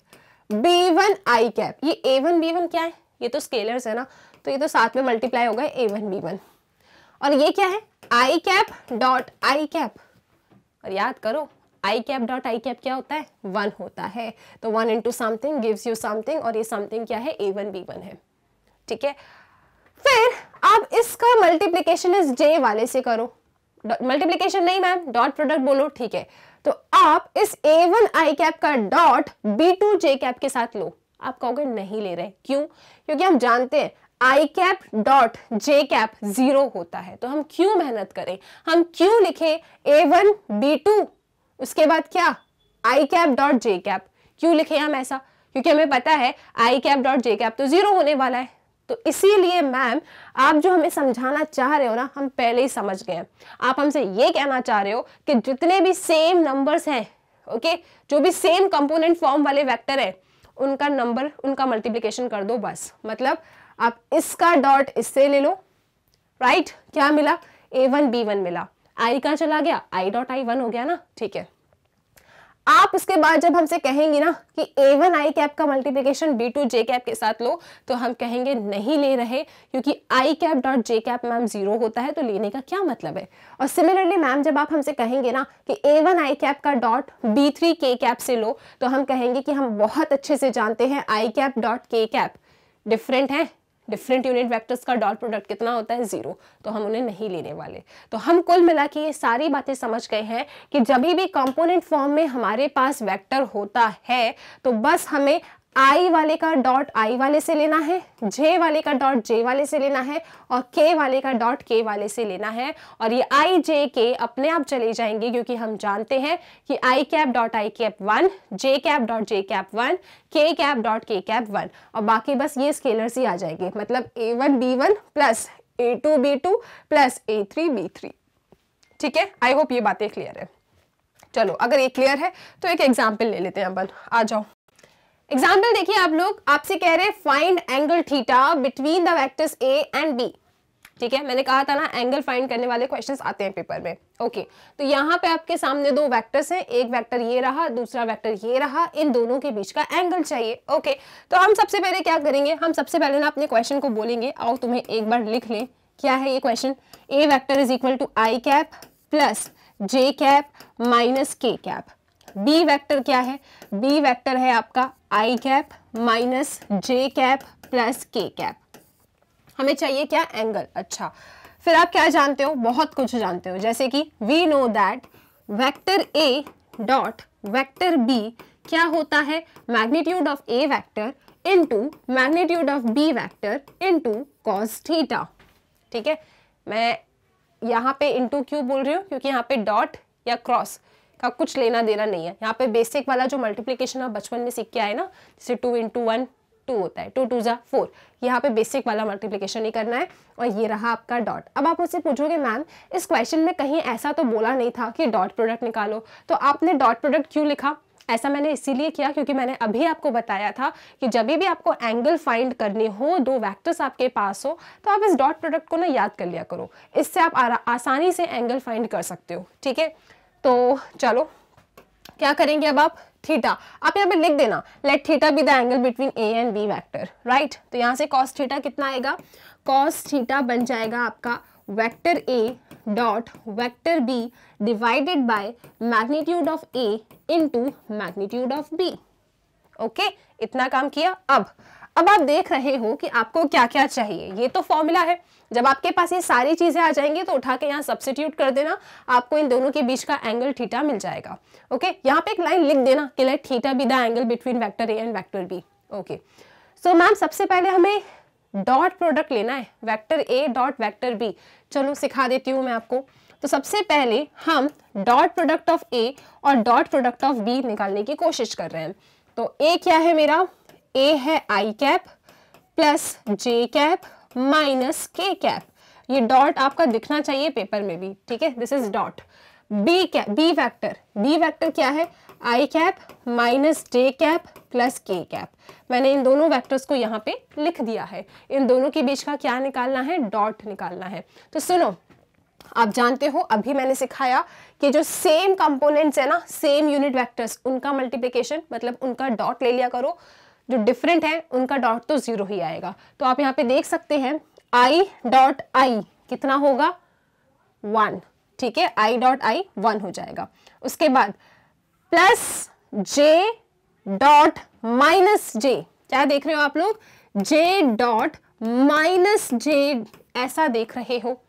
b1 आई कैप। ये a1 b1 क्या है? ये तो स्केलर्स है ना, तो ये तो साथ में मल्टीप्लाई होगा a1 b1। और ये क्या है? I cap dot I cap. और याद करो, आई कैप डॉट आई कैप क्या होता है? 1 होता है। तो 1 into something gives you something, और ये समथिंग क्या है? a1 b1 है, ठीक है। फिर आप इसका मल्टीप्लीकेशन इस जे वाले से करो। मल्टीप्लीकेशन नहीं मैम, डॉट प्रोडक्ट बोलो, ठीक है। तो आप इस a1 आई कैप का डॉट b2 जे कैप के साथ लो। आप कहोगे नहीं ले रहे, क्यों? क्योंकि हम जानते हैं आई कैप डॉट जे कैप 0 होता है, तो हम क्यों मेहनत करें? हम क्यों लिखे a1 b2 उसके बाद क्या? आई कैप डॉट जे कैप? क्यों लिखे हम ऐसा? क्योंकि हमें पता है I cap dot J cap तो 0 होने वाला है। तो इसीलिए मैम, आप जो हमें समझाना चाह रहे हो ना, हम पहले ही समझ गए हैं। आप हमसे ये कहना चाह रहे हो कि जितने भी सेम नंबर्स हैं, ओके, जो भी सेम कंपोनेंट फॉर्म वाले वेक्टर है, उनका नंबर, उनका मल्टीप्लिकेशन कर दो बस। मतलब आप इसका डॉट इससे ले लो, राइट? क्या मिला? a1 b1 मिला। आई कहाँ चला गया? आई डॉट आई 1 हो गया ना, ठीक है। आप उसके बाद जब हमसे कहेंगे ना कि a1 आई कैप का मल्टीप्लिकेशन b2 जे कैप के साथ लो, तो हम कहेंगे नहीं ले रहे, क्योंकि I cap dot J cap ma'am 0 होता है, तो लेने का क्या मतलब है? और सिमिलरली मैम, जब आप हमसे कहेंगे ना कि a1 आई कैप का डॉट b3 के कैप से लो, तो हम कहेंगे कि हम बहुत अच्छे से जानते हैं आई cap dot K cap different है। डिफरेंट यूनिट वेक्टर्स का डॉट प्रोडक्ट कितना होता है? 0। तो हम उन्हें नहीं लेने वाले। तो हम कुल मिला के ये सारी बातें समझ गए हैं कि जब भी कंपोनेंट फॉर्म में हमारे पास वेक्टर होता है, तो बस हमें आई वाले का डॉट आई वाले से लेना है, जे वाले का डॉट जे वाले से लेना है, और के वाले का डॉट के वाले से लेना है। और ये आई जे के अपने आप चले जाएंगे, क्योंकि हम जानते हैं कि I cap dot I cap 1, J cap dot J cap 1, K cap dot K cap 1, और बाकी बस ये स्केलर्स ही आ जाएंगे। मतलब a1 b1 plus a2 b2 plus a3 b3, ठीक है। आई होप ये बातें क्लियर है। चलो, अगर ये क्लियर है तो एक एग्जाम्पल ले लेते हैं अपन। आ जाओ, एग्जाम्पल देखिए आप लोग। आपसे कह रहे हैं find angle theta between the vectors A and B, ठीक है। मैंने कहा था ना, एंगल फाइंड करने वाले क्वेश्चंस आते हैं पेपर में, ओके। तो यहाँ पे आपके सामने दो वेक्टर्स हैं, एक वेक्टर ये रहा, दूसरा वेक्टर ये रहा, इन दोनों के बीच का एंगल चाहिए, ओके। तो हम सबसे पहले क्या करेंगे? हम सबसे पहले ना अपने क्वेश्चन को बोलेंगे। आओ तुम्हें एक बार लिख लें, क्या है ये question? A vector is equal to I cap plus J cap minus K cap. B vector क्या है? बी वेक्टर है आपका I cap minus J cap plus K cap. हमें चाहिए क्या? एंगल। अच्छा, फिर आप क्या जानते हो? बहुत कुछ जानते हो, जैसे कि we know that vector A dot vector B क्या होता है? Magnitude of A vector into magnitude of B vector into cos theta, ठीक है। मैं यहाँ पे इनटू क्यों बोल रही हूँ? क्योंकि यहाँ पे डॉट या क्रॉस का कुछ लेना देना नहीं है। यहाँ पे बेसिक वाला जो मल्टीप्लिकेशन आप बचपन में सीख के आए ना, जैसे 2 इंटू 1 2 होता है, 2 2 जा 4, यहाँ पे बेसिक वाला मल्टीप्लिकेशन ही करना है। और ये रहा आपका डॉट। अब आप मुझसे पूछोगे मैम, इस क्वेश्चन में कहीं ऐसा तो बोला नहीं था कि डॉट प्रोडक्ट निकालो, तो आपने डॉट प्रोडक्ट क्यों लिखा? ऐसा मैंने इसीलिए किया क्योंकि मैंने अभी आपको बताया था कि जब भी आपको एंगल फाइंड करने हो, दो वेक्टर्स आपके पास हो, तो आप इस डॉट प्रोडक्ट को ना याद कर लिया करो। इससे आप आसानी से एंगल फाइंड कर सकते हो, ठीक है। तो चलो क्या करेंगे अब आप? थीटा आप यहाँ पे लिख देना, let theta be the angle between A and B vector, right. तो यहाँ से कॉस थीटा कितना आएगा? कॉस थीटा बन जाएगा आपका vector A dot vector B divided by magnitude of A into magnitude of B, okay. इतना काम किया। अब अब आप देख रहे हो कि आपको क्या क्या चाहिए। ये तो फॉर्मूला है, जब आपके पास ये सारी चीजें आ जाएंगी तो उठा के यहाँ सब्स्टिट्यूट कर देना, आपको इन दोनों के बीच का एंगल थीटा मिल जाएगा। ओके, यहाँ पे एक लाइन लिख देना कि let theta be the angle between vector A and vector B. Okay, so ma'am सबसे पहले हमें डॉट प्रोडक्ट लेना है, vector A dot vector B. चलो सिखा देती हूँ मैं आपको। तो सबसे पहले हम डॉट प्रोडक्ट ऑफ ए और डॉट प्रोडक्ट ऑफ बी निकालने की कोशिश कर रहे हैं। तो ए क्या है मेरा, ए है I cap plus J cap minus K cap. ये डॉट आपका दिखना चाहिए पेपर में भी, ठीक है, this is dot. B cap, B vector क्या है, I cap minus J cap plus K cap. मैंने इन दोनों वेक्टर्स को यहाँ पे लिख दिया है। इन दोनों के बीच का क्या निकालना है, डॉट निकालना है। तो सुनो, आप जानते हो अभी मैंने सिखाया कि जो सेम कंपोनेंट्स है ना, सेम यूनिट वेक्टर्स, उनका मल्टीप्लिकेशन मतलब उनका डॉट ले लिया करो। जो डिफरेंट है उनका डॉट तो जीरो ही आएगा। तो आप यहाँ पे देख सकते हैं आई डॉट आई कितना होगा, 1, ठीक है, आई डॉट आई 1 हो जाएगा। उसके बाद प्लस जे डॉट माइनस जे, क्या देख रहे हो आप लोग, जे डॉट माइनस जे, ऐसा देख रहे हो।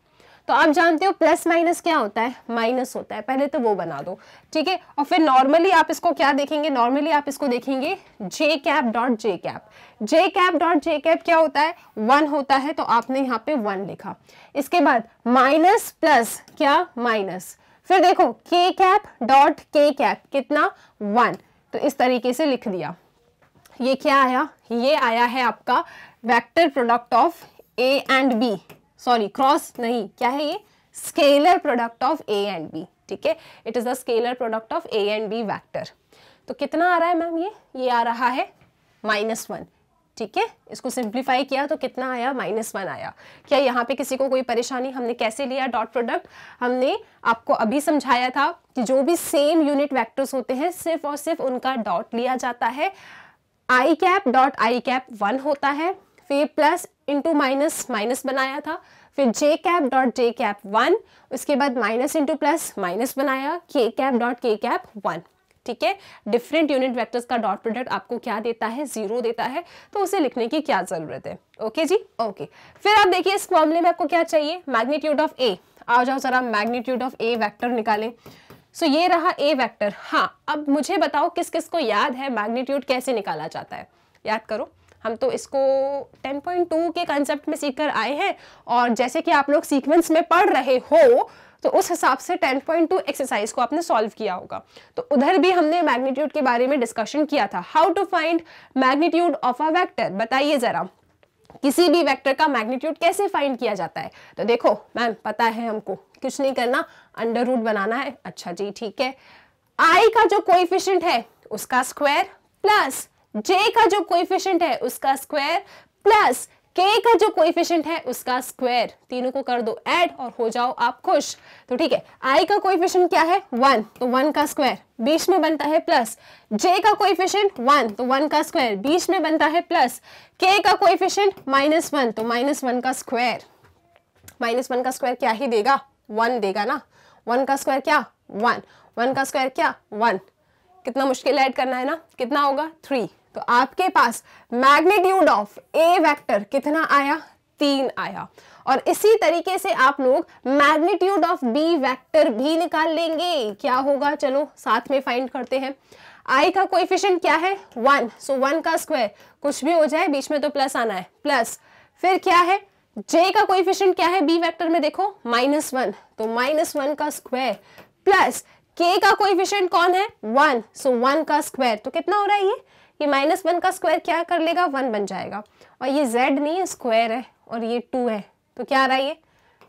तो आप जानते हो प्लस माइनस क्या होता है, माइनस होता है, पहले तो वो बना दो, ठीक है। और फिर नॉर्मली आप इसको क्या देखेंगे, नॉर्मली आप इसको देखेंगे जे cap dot J cap. J cap dot J cap क्या होता है, 1 होता है, तो आपने यहाँ पे 1 लिखा। इसके बाद माइनस प्लस क्या, माइनस। फिर देखो के कैप डॉट के कैप कितना, 1, तो इस तरीके से लिख दिया। ये क्या आया, ये आया है आपका vector product of A and B, sorry cross नहीं, क्या है ये, scalar product of A and B, ठीक है, it is the scalar product of A and B vector. तो कितना आ रहा है मैम, ये आ रहा है -1, ठीक है। इसको सिंप्लीफाई किया तो कितना आया, -1 आया। क्या यहाँ पे किसी को कोई परेशानी, हमने कैसे लिया डॉट प्रोडक्ट, हमने आपको अभी समझाया था कि जो भी सेम यूनिट वेक्टर्स होते हैं सिर्फ और सिर्फ उनका डॉट लिया जाता है। I cap dot I cap 1 होता है, फिर प्लस इंटू माइनस, माइनस बनाया था, फिर जे कैप डॉट जे कैप 1, उसके बाद माइनस इंटू प्लस, माइनस बनाया, के कैप डॉट के कैप 1, ठीक है। डिफरेंट यूनिट वेक्टर्स का डॉट प्रोडक्ट आपको क्या देता है, 0 देता है, तो उसे लिखने की क्या जरूरत है। ओके जी, ओके। फिर आप देखिए इस मामले में आपको क्या चाहिए, मैग्नीट्यूड ऑफ ए। आ जाओ जरा मैग्नीट्यूड ऑफ ए वेक्टर निकालें। सो ये रहा ए वेक्टर। हाँ, अब मुझे बताओ किस किस को याद है मैग्नीट्यूड कैसे निकाला जाता है, याद करो। हम तो इसको 10.2 के कंसेप्ट में सीख कर आए हैं, और जैसे कि आप लोग सीक्वेंस में पढ़ रहे हो तो उस हिसाब से 10.2 एक्सरसाइज को आपने सॉल्व किया होगा। तो उधर भी हमने मैग्नीट्यूड के बारे में डिस्कशन किया था, how to find magnitude of a vector. बताइए जरा, किसी भी वेक्टर का मैग्नीट्यूड कैसे फाइंड किया जाता है। तो देखो मैम पता है हमको, कुछ नहीं करना, अंडर रूट बनाना है। अच्छा जी, ठीक है। आई का जो कोएफिशिएंट है उसका स्क्वायर प्लस जे का जो कोएफिशिएंट है उसका स्क्वायर प्लस के का जो कोएफिशिएंट है उसका स्क्वायर, तीनों को कर दो ऐड और हो जाओ आप खुश। तो ठीक है, आई का कोएफिशिएंट क्या है 1, तो 1 का स्क्वायर, बीच में बनता है प्लस। जे का कोएफिशिएंट 1, तो 1 का स्क्वायर, बीच में बनता है प्लस। के का कोएफिशिएंट -1, तो -1 का स्क्वायर। -1 का स्क्वायर क्या ही देगा, 1 देगा ना। 1 का स्क्वायर क्या, 1, 1 का स्क्वायर क्या, 1। कितना मुश्किल ऐड करना है ना, कितना होगा 3। तो आपके पास मैग्नीट्यूड ऑफ ए वेक्टर कितना आया, 3 आया। और इसी तरीके से आप लोग मैग्नीट्यूड ऑफ बी वेक्टर भी निकाल लेंगे। क्या होगा, चलो साथ में फाइंड करते हैं। आई का कोएफिशिएंट क्या है 1, सो 1 का स्क्वायर, कुछ भी हो जाए बीच में तो प्लस आना है, प्लस। फिर क्या है, जे का कोएफिशिएंट क्या है बी वेक्टर में, देखो -1, तो -1 का स्क्वायर प्लस के का कोएफिशिएंट कौन है 1, सो 1 का स्क्वायर। तो कितना हो रहा है ये -1 का स्क्वायर क्या कर लेगा, 1 बन जाएगा। और ये z नहीं है, स्क्वायर है, और ये 2 है, तो क्या आ रहा है ये,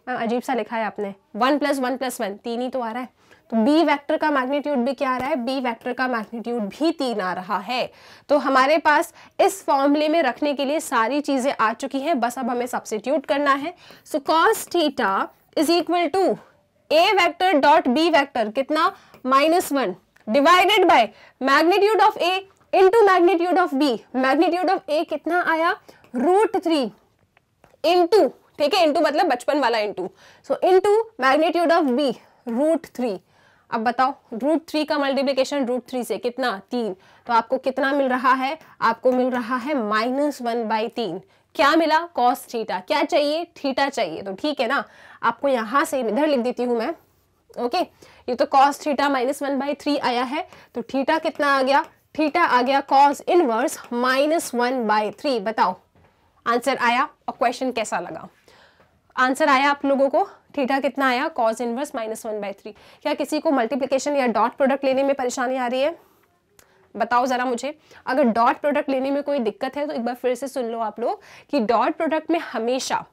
अजीब सा लिखा है आपने, 1 + 1 + 1, 3 ही तो आ रहा है। तो बी वेक्टर का मैग्नीट्यूड भी क्या आ रहा है, बी वेक्टर का मैग्नीट्यूड भी 3 आ रहा है। तो हमारे पास इस फॉर्मूले में रखने के लिए सारी चीजें आ चुकी हैं, बस अब हमें सब्स्टिट्यूट करना है। So cos theta is equal to A vector dot B vector कितना, -1 divided by magnitude of A into magnitude of B. Magnitude of A कितना आया, √3 इंटू, ठीक है, इंटू मतलब बचपन वाला into, so into magnitude of B √3। अब बताओ √3 का मल्टीप्लीकेशन √3 से कितना 3, तो आपको कितना मिल रहा है, आपको मिल रहा है -1/3। क्या मिला, cos थीटा। क्या चाहिए, थीटा चाहिए, तो ठीक है ना, आपको यहां से इधर लिख देती हूं मैं। ओके ये तो cos थीटा -1/3 आया है, तो थीटा कितना आ गया, थीटा आ गया cos इनवर्स -1/3। बताओ आंसर आया, और क्वेश्चन कैसा लगा, आंसर आया आप लोगों को, थीटा कितना आया, cos इनवर्स -1/3। क्या किसी को मल्टीप्लिकेशन या डॉट प्रोडक्ट लेने में परेशानी आ रही है, बताओ जरा मुझे। अगर डॉट प्रोडक्ट लेने में कोई दिक्कत है तो एक बार फिर से सुन लो आप लोग कि डॉट प्रोडक्ट में हमेशा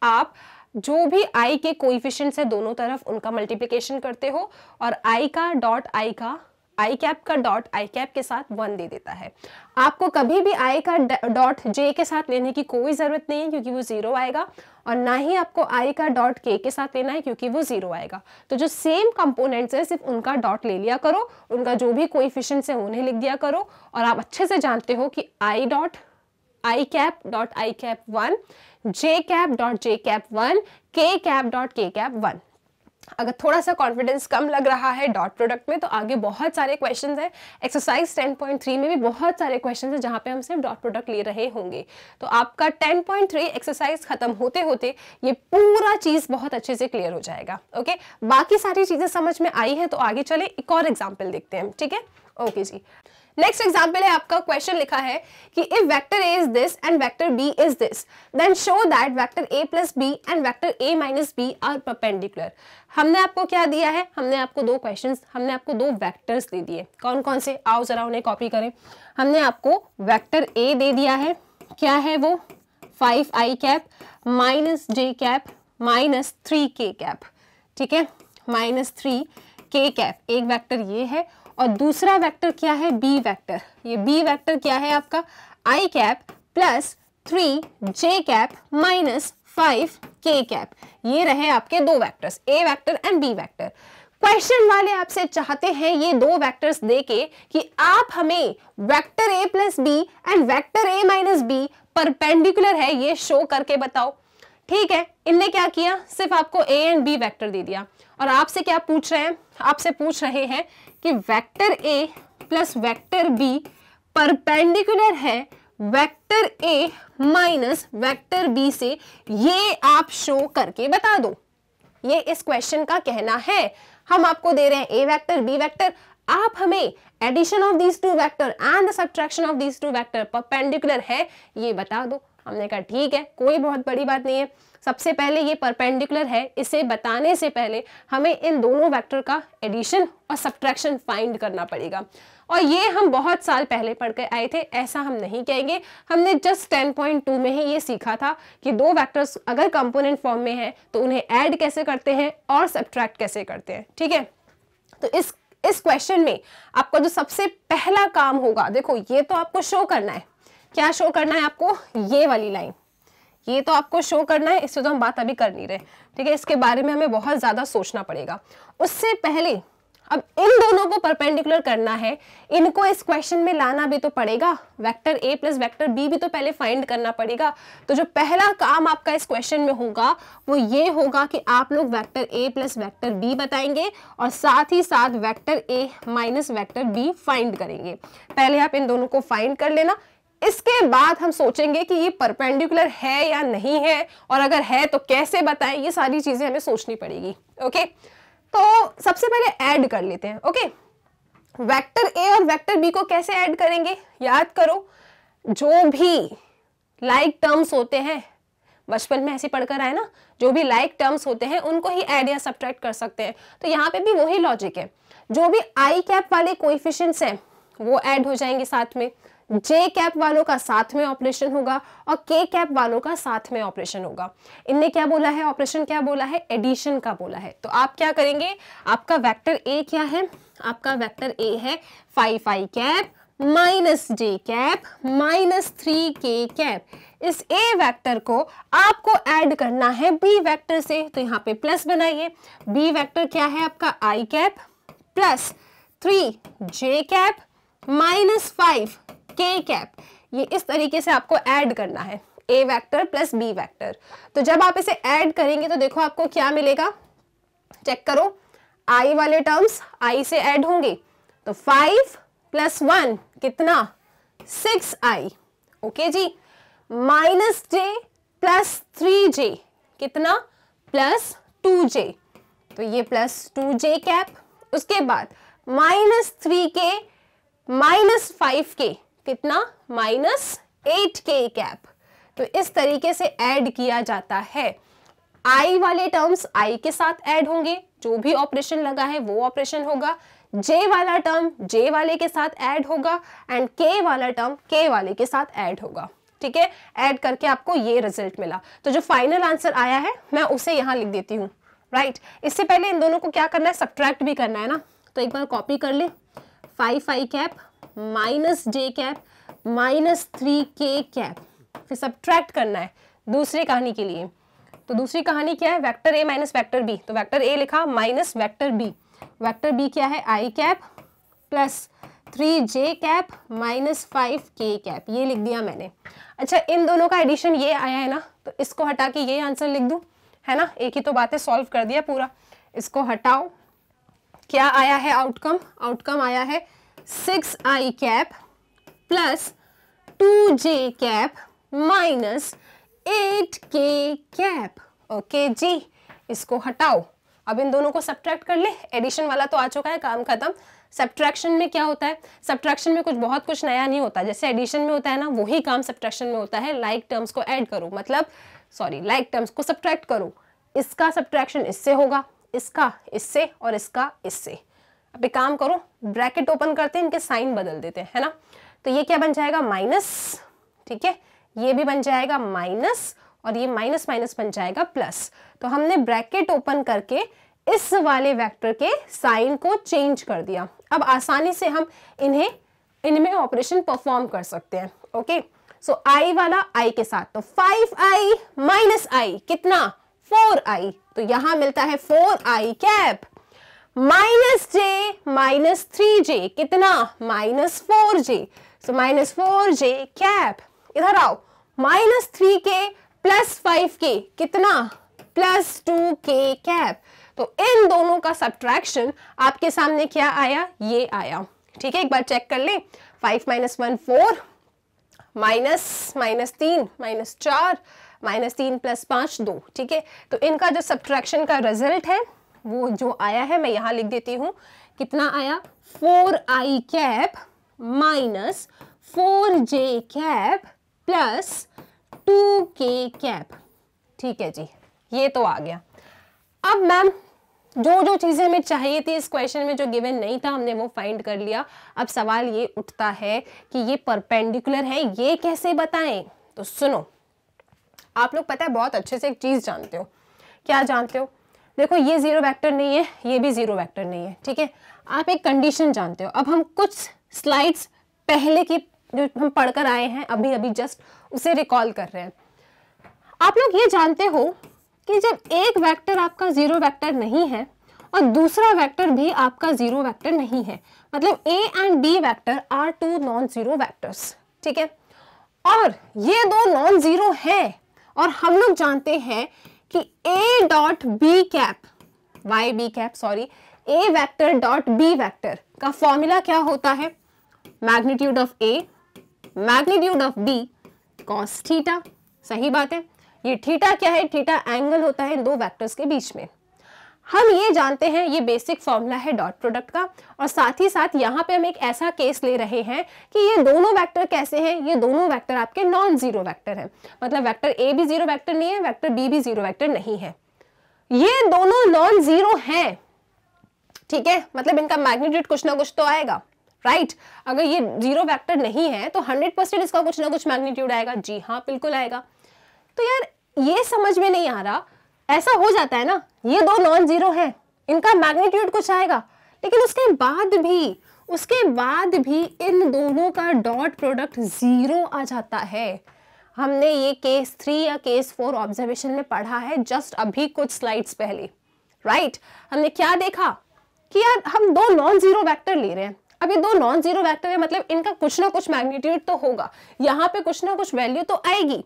आप जो भी i के कोएफिशिएंट्स है दोनों तरफ उनका मल्टीप्लिकेशन करते हो, और i का डॉट i का आई कैप का डॉट आई कैप के साथ 1 दे देता है। आपको कभी भी आई का डॉट जे के साथ लेने की कोई ज़रूरत नहीं है क्योंकि वो 0 आएगा, और ना ही आपको आई का डॉट के साथ लेना है क्योंकि वो 0 आएगा। तो जो सेम कंपोनेंट्स है सिर्फ उनका डॉट ले लिया करो, उनका जो भी कोएफिशिएंट्स है उन्हें लिख दिया करो, और आप अच्छे से जानते हो कि I dot I cap dot I cap 1, J cap dot J cap 1, K cap dot K cap 1। अगर थोड़ा सा कॉन्फिडेंस कम लग रहा है डॉट प्रोडक्ट में तो आगे बहुत सारे क्वेश्चंस हैं। एक्सरसाइज 10.3 में भी बहुत सारे क्वेश्चंस हैं जहां पे हम सिर्फ डॉट प्रोडक्ट ले रहे होंगे। तो आपका 10.3 एक्सरसाइज खत्म होते होते ये पूरा चीज बहुत अच्छे से क्लियर हो जाएगा। ओके बाकी सारी चीजें समझ में आई है तो आगे चले एक और एग्जाम्पल देखते हैं। ठीक है ओके जी, नेक्स्ट एग्जाम्पल है आपका, क्वेश्चन लिखा है कि if vector A is this and vector B is this then show that vector A plus B and vector A minus B are perpendicular. हमने आपको क्या दिया है, हमने आपको दो क्वेश्चंस, हमने आपको दो वेक्टर्स दे दिए। कौन कौन से, आओ जरा उन्हें कॉपी करें। हमने आपको वेक्टर ए दे दिया है, क्या है वो 5i cap minus J cap minus 3k cap. ठीक है -3k कैप एक वेक्टर ये है, और दूसरा वेक्टर क्या है बी वेक्टर। ये बी वेक्टर क्या है आपका I cap plus 3j cap minus 5k cap. ये रहे आपके दो vectors A vector and B vector. Question वाले आपसे चाहते हैं ये दो वेक्टर्स देके कि आप हमें vector A plus B and vector A minus B perpendicular है ये शो करके बताओ। ठीक है, इनने क्या किया, सिर्फ आपको ए एंड बी वेक्टर दे दिया, और आपसे क्या पूछ रहे हैं, आपसे पूछ रहे हैं कि vector A plus vector B perpendicular है vector A minus vector B से, ये आप शो करके बता दो। ये इस क्वेश्चन का कहना है। हम आपको दे रहे हैं ए वेक्टर बी वेक्टर, आप हमें addition of these two vector and the subtraction of these two vector perpendicular है ये बता दो। हमने कहा ठीक है, कोई बहुत बड़ी बात नहीं है। सबसे पहले ये परपेंडिकुलर है, इसे बताने से पहले हमें इन दोनों वेक्टर का एडिशन और सब्ट्रैक्शन फाइंड करना पड़ेगा, और ये हम बहुत साल पहले पढ़ के आए थे, ऐसा हम नहीं कहेंगे। हमने जस्ट 10.2 में ही ये सीखा था कि दो वेक्टर्स अगर कंपोनेंट फॉर्म में है तो उन्हें ऐड कैसे करते हैं और सब्ट्रैक्ट कैसे करते हैं। ठीक है, तो इस क्वेश्चन में आपका जो सबसे पहला काम होगा, देखो ये तो आपको शो करना है, क्या शो करना है आपको, ये वाली लाइन, ये तो आपको शो करना है, इससे तो हम बात अभी कर नहीं रहे। ठीक है, इसके बारे में हमें बहुत ज्यादा सोचना पड़ेगा। उससे पहले अब इन दोनों को परपेंडिकुलर करना है, इनको इस क्वेश्चन में लाना भी तो पड़ेगा, vector A plus vector B भी तो पहले फाइंड करना पड़ेगा। तो जो पहला काम आपका इस क्वेश्चन में होगा वो ये होगा कि आप लोग vector A plus vector B बताएंगे और साथ ही साथ vector A minus vector B find करेंगे। पहले आप इन दोनों को फाइंड कर लेना, इसके बाद हम सोचेंगे कि ये परपेंडिकुलर है या नहीं है, और अगर है तो कैसे बताएं, ये सारी चीजें हमें सोचनी पड़ेगी। ओके, तो सबसे पहले ऐड कर लेते हैं। ओके, वेक्टर ए और वेक्टर बी को कैसे ऐड करेंगे, याद करो, जो भी लाइक टर्म्स होते हैं, बचपन में ऐसे पढ़कर आए ना, जो भी लाइक टर्म्स होते हैं उनको ही ऐड या सब्ट्रैक्ट कर सकते हैं। तो यहाँ पे भी वही लॉजिक है, जो भी आई कैप वाले कोएफिशिएंट्स हैं वो ऐड हो जाएंगे साथ में, जे कैप वालों का साथ में ऑपरेशन होगा और के कैप वालों का साथ में ऑपरेशन होगा। इनने क्या बोला है, ऑपरेशन क्या बोला है, एडिशन का बोला है। तो आप क्या करेंगे, आपका वेक्टर ए क्या है, आपका वेक्टर ए है 5i cap minus J cap minus 3k cap. इस ए वेक्टर को आपको ऐड करना है बी वेक्टर से, तो यहाँ पे प्लस बनाइए। बी वेक्टर क्या है आपका I cap plus 3j cap minus 5k cap. ये इस तरीके से आपको ऐड करना है, A vector plus B vector. तो जब आप इसे ऐड करेंगे तो देखो आपको क्या मिलेगा, चेक करो, i वाले टर्म्स i से ऐड होंगे, तो 5 + 1 कितना 6i। ओके जी, -j + 3j कितना +2j, तो ये +2j कैप। उसके बाद -3k -5k कितना -8k कैप। तो इस तरीके से ऐड किया जाता है। i वाले टर्म्स i के साथ ऐड होंगे, जो भी ऑपरेशन लगा है वो ऑपरेशन होगा। j वाला टर्म j वाले के साथ ऐड होगा एंड k वाला टर्म k वाले के साथ ऐड होगा। ठीक है, ऐड करके आपको ये रिजल्ट मिला। तो जो फाइनल आंसर आया है मैं उसे यहाँ लिख देती हूँ। राइट, इससे पहले इन दोनों को क्या करना है, सब्ट्रैक्ट भी करना है ना, तो एक बार कॉपी कर ले। 5i cap -j cap -3k cap, फिर सब्ट्रैक्ट करना है दूसरी कहानी के लिए। तो दूसरी कहानी क्या है, vector a minus vector b, तो वेक्टर a लिखा minus vector b। Vector b क्या है, i cap plus 3j cap -5k cap, ये लिख दिया मैंने। अच्छा, इन दोनों का एडिशन ये आया है ना, तो इसको हटा के ये आंसर लिख दूं, है ना, एक ही तो बात है, सॉल्व कर दिया पूरा। इसको हटाओ, क्या आया है आउटकम, आउटकम आया है 6i cap plus 2j cap -8k cap. Okay जी, इसको हटाओ। अब इन दोनों को सब्ट्रैक्ट कर ले, एडिशन वाला तो आ चुका है, काम खत्म। सब्ट्रैक्शन में क्या होता है, सब्ट्रैक्शन में बहुत कुछ नया नहीं होता, जैसे एडिशन में होता है ना, वही काम सब्ट्रैक्शन में होता है। लाइक टर्म्स को ऐड करो, मतलब सॉरी, लाइक टर्म्स को सब्ट्रैक्ट करो। इसका सब्ट्रैक्शन इससे होगा, इसका इससे और इसका इससे। अब एक काम करो, ब्रैकेट ओपन करते हैं, इनके साइन बदल देते हैं, है ना। तो ये क्या बन जाएगा, माइनस, ठीक है, ये भी बन जाएगा माइनस और ये माइनस माइनस बन जाएगा प्लस। तो हमने ब्रैकेट ओपन करके इस वाले वेक्टर के साइन को चेंज कर दिया। अब आसानी से हम इनमें ऑपरेशन परफॉर्म कर सकते हैं। ओके, सो i वाला i के साथ, तो 5i माइनस i कितना 4i, तो यहां मिलता है 4i कैप -j -3j कितना -4j, सो -4j कैप। इधर आओ, -3k + 5k कितना +2k कैप। तो इन दोनों का सब्ट्रैक्शन आपके सामने क्या आया, ये आया। ठीक है, एक बार चेक कर ले, 5 - 1 4 -3 -4 -3 + 5 2। ठीक है, तो इनका जो सब्ट्रैक्शन का रिजल्ट है वो जो आया है मैं यहाँ लिख देती हूँ, कितना आया 4i cap -4j cap +2k cap. ठीक है जी, ये तो आ गया। अब मैम जो चीजें हमें चाहिए थी इस क्वेश्चन में, जो गिवन नहीं था, हमने वो फाइंड कर लिया। अब सवाल ये उठता है कि ये परपेंडिकुलर है, ये कैसे बताएं। तो सुनो, आप लोग पता है बहुत अच्छे से एक चीज जानते हो, क्या जानते हो, देखो ये जीरो वेक्टर नहीं है, ये भी जीरो वेक्टर नहीं है। ठीक है, आप एक कंडीशन जानते हो। अब हम कुछ स्लाइड्स पहले की जो हम पढ़कर आए हैं, अभी अभी जस्ट उसे रिकॉल कर रहे हैं। आप लोग ये जानते हो कि जब एक वेक्टर आपका जीरो वेक्टर नहीं है और दूसरा वेक्टर भी आपका जीरो वेक्टर नहीं है, मतलब a and b vector are two non zero vectors. ठीक है, और ये दो नॉन जीरो हैं और हम लोग जानते हैं कि a dot B cap Y B cap sorry a vector dot b vector का फॉर्मूला क्या होता है, magnitude of a magnitude of b cos theta. सही बात है, ये थीटा क्या है, थीटा एंगल होता है इन दो वेक्टर्स के बीच में। हम ये जानते हैं, ये बेसिक फॉर्मूला है डॉट प्रोडक्ट का। और साथ ही साथ यहाँ पे हम एक ऐसा केस ले रहे हैं कि ये दोनों वेक्टर कैसे हैं, ये दोनों वेक्टर आपके नॉन जीरो वेक्टर हैं, मतलब वेक्टर ए भी जीरो वेक्टर नहीं है, वेक्टर बी भी जीरो वेक्टर नहीं है, ये दोनों नॉन जीरो हैं। ठीक है, मतलब इनका मैग्नीट्यूड कुछ ना कुछ तो आएगा, राइट। अगर ये जीरो वेक्टर नहीं है तो 100% इसका कुछ ना कुछ मैग्नीट्यूड आएगा। जी हाँ, बिल्कुल आएगा। तो यार ये समझ में नहीं आ रहा, ऐसा हो जाता है ना, ये दो नॉन जीरो हैं, इनका मैग्नीट्यूड कुछ आएगा, लेकिन उसके बाद भी इन दोनों का डॉट प्रोडक्ट जीरो आ जाता है। हमने ये केस 3 या केस 4 ऑब्जर्वेशन में पढ़ा है जस्ट अभी कुछ स्लाइड्स पहले, राइट। हमने क्या देखा कि यार हम दो नॉन जीरो वेक्टर ले रहे हैं। अब ये दो नॉन जीरो वेक्टर है, मतलब इनका कुछ ना कुछ मैग्नीट्यूड तो होगा, यहाँ पे कुछ ना कुछ वैल्यू तो आएगी,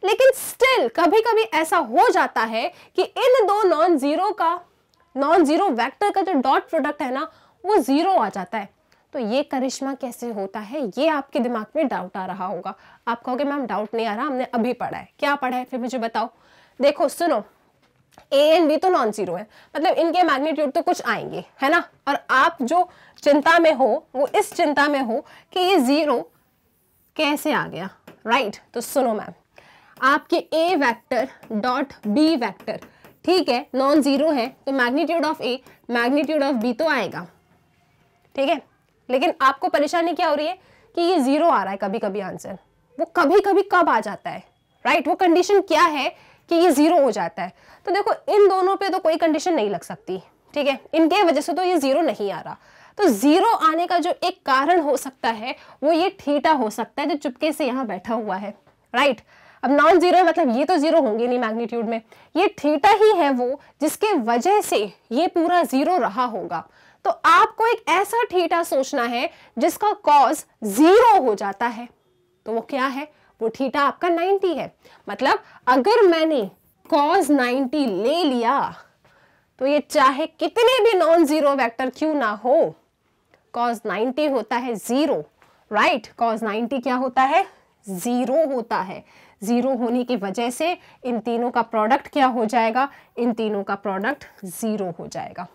लेकिन स्टिल कभी कभी ऐसा हो जाता है कि इन दो नॉन जीरो का नॉन जीरो वेक्टर का जो डॉट प्रोडक्ट है ना वो जीरो आ जाता है। तो ये करिश्मा कैसे होता है, ये आपके दिमाग में डाउट आ रहा होगा। आप कहोगे मैम डाउट नहीं आ रहा, हमने अभी पढ़ा है। क्या पढ़ा है फिर मुझे बताओ। देखो सुनो, ए एंड बी तो नॉन जीरो है, मतलब इनके मैग्नीट्यूड तो कुछ आएंगे, है ना। और आप जो चिंता में हो वो इस चिंता में हो कि ये जीरो कैसे आ गया, राइट। तो सुनो मैम, आपके A vector dot B vector, ठीक है, नॉन जीरो है, तो magnitude of A magnitude of B तो आएगा, ठीक है। लेकिन आपको परेशानी क्या हो रही है कि ये जीरो आ रहा है कभी कभी आंसर। वो कभी कभी कब आ जाता है, राइट, वो कंडीशन क्या है कि ये जीरो हो जाता है। तो देखो इन दोनों पे तो कोई कंडीशन नहीं लग सकती, ठीक है, इनके वजह से तो ये जीरो नहीं आ रहा। तो जीरो आने का जो एक कारण हो सकता है वो ये थीटा हो सकता है जो चुपके से यहाँ बैठा हुआ है, राइट। अब नॉन जीरो मतलब ये तो जीरो होंगे नहीं मैग्नीट्यूड में, ये थीटा ही है वो जिसके वजह से ये पूरा जीरो रहा होगा। तो आपको एक ऐसा थीटा सोचना है जिसका कॉस जीरो हो जाता है। तो वो क्या है, वो थीटा आपका 90 है। मतलब अगर मैंने कॉस 90 ले लिया तो ये चाहे कितने भी नॉन जीरो वेक्टर क्यों ना हो, कॉस 90 होता है जीरो, राइट। कॉस 90 क्या होता है, जीरो होता है। जीरो होने की वजह से इन तीनों का प्रोडक्ट क्या हो जाएगा, इन तीनों का प्रोडक्ट जीरो हो जाएगा।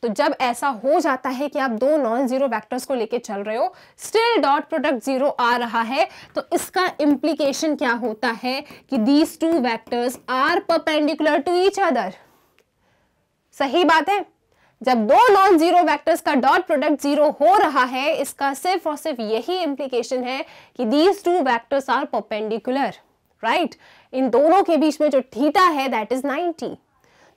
तो जब ऐसा हो जाता है कि आप दो नॉन जीरो वेक्टर्स को लेके चल रहे हो, स्टिल डॉट प्रोडक्ट जीरो आ रहा है, तो इसका इंप्लीकेशन क्या होता है कि these two vectors are perpendicular to each other. सही बात है, जब दो नॉन जीरो वेक्टर्स का डॉट प्रोडक्ट जीरो हो रहा है, इसका सिर्फ और सिर्फ यही इंप्लीकेशन है कि these two vectors are perpendicular, right. इन दोनों के बीच में जो थीटा है दैट इज 90।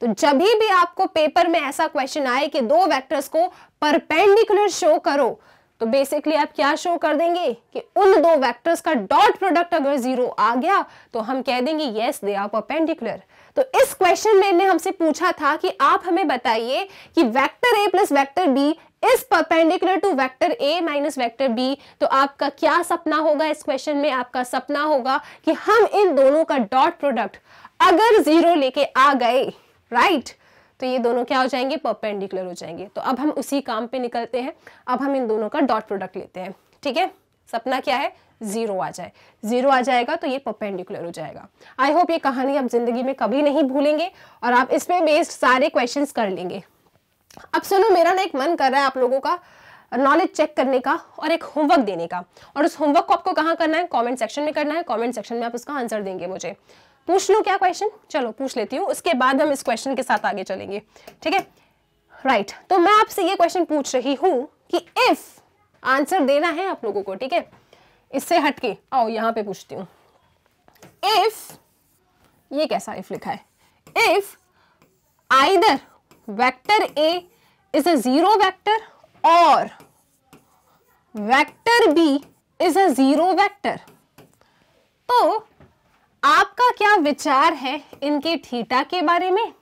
तो जब भी आपको पेपर में ऐसा क्वेश्चन आए कि दो वेक्टर्स को परपेंडिकुलर शो करो, तो बेसिकली आप क्या शो कर देंगे कि उन दो वेक्टर्स का डॉट प्रोडक्ट अगर जीरो आ गया तो हम कह देंगे यस दे आर परपेंडिकुलर। तो इस क्वेश्चन में इन्हें हमसे पूछा था कि आप हमें बताइए कि vector A plus vector B is perpendicular to vector A minus vector B. तो आपका क्या सपना होगा इस क्वेश्चन में, आपका सपना होगा कि हम इन दोनों का डॉट प्रोडक्ट अगर जीरो लेके आ गए, राइट, तो ये दोनों क्या हो जाएंगे, परपेंडिकुलर हो जाएंगे। तो अब हम उसी काम पे निकलते हैं। अब हम इन दोनों का डॉट प्रोडक्ट लेते हैं, ठीक है। सपना क्या है, जीरो आ जाए, जीरो आ जाएगा तो ये परपेंडिकुलर हो जाएगा। आई होप ये कहानी आप जिंदगी में कभी नहीं भूलेंगे और आप इस पे बेस्ड सारे क्वेश्चंस कर लेंगे। अब सुनो, मेरा ना एक मन कर रहा है आप लोगों का नॉलेज चेक करने का और एक होमवर्क देने का। और उस होमवर्क को आपको कहाँ करना है, कमेंट सेक्शन में करना है। कमेंट सेक्शन में आप उसका आंसर देंगे मुझे। पूछ लो क्या क्वेश्चन, चलो पूछ लेती हूँ, उसके बाद हम इस क्वेश्चन के साथ आगे चलेंगे, ठीक है, राइट। तो मैं आपसे ये क्वेश्चन पूछ रही हूँ कि इफ, आंसर देना है आप लोगों को, ठीक है। इससे हटके आओ यहाँ पे पूछती हूँ। इफ, ये कैसा इफ लिखा है, if either vector A is a zero vector और vector B is a zero vector, तो आपका क्या विचार है इनके थीटा के बारे में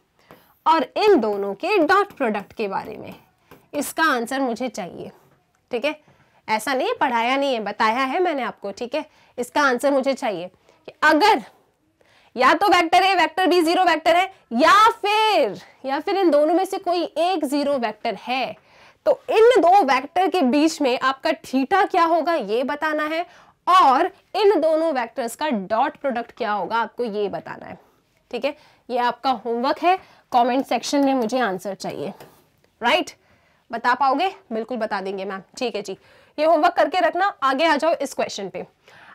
और इन दोनों के डॉट प्रोडक्ट के बारे में। इसका आंसर मुझे चाहिए, ठीक है। ऐसा नहीं पढ़ाया नहीं है, बताया है मैंने आपको, ठीक है। इसका आंसर मुझे चाहिए कि अगर या तो vector A vector B zero vector है या फिर इन दोनों में से कोई एक जीरो वेक्टर है, तो इन दो वेक्टर के बीच में आपका थीटा क्या होगा ये बताना है और इन दोनों वेक्टर्स का डॉट प्रोडक्ट क्या होगा आपको ये बताना है, ठीक है। ये आपका होमवर्क है, कमेंट सेक्शन में मुझे आंसर चाहिए, राइट। बता पाओगे, बिल्कुल बता देंगे मैम, ठीक है जी। ये होमवर्क करके रखना, आगे आ जाओ इस क्वेश्चन पे।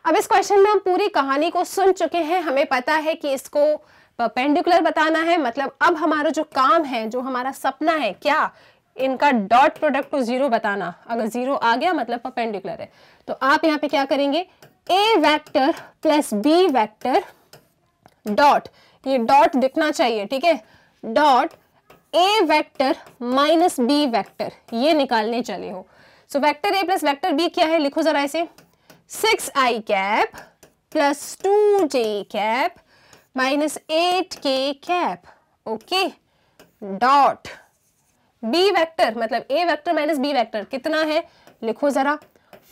अब इस क्वेश्चन में हम पूरी कहानी को सुन चुके हैं, हमें पता है कि इसको परपेंडिकुलर बताना है। मतलब अब हमारा जो काम है, जो हमारा सपना है, क्या, इनका डॉट प्रोडक्ट को जीरो बताना। अगर जीरो आ गया मतलब परपेंडिकुलर है। तो आप यहाँ पे क्या करेंगे, A vector plus B vector dot, ये डॉट दिखना चाहिए, ठीक है, dot A vector minus B vector, ये निकालने चले हो। So vector A plus vector B क्या है, लिखो जरा इसे, 6i cap plus 2j cap minus 8k cap, okay, dot B vector, मतलब A vector minus B vector कितना है, लिखो जरा,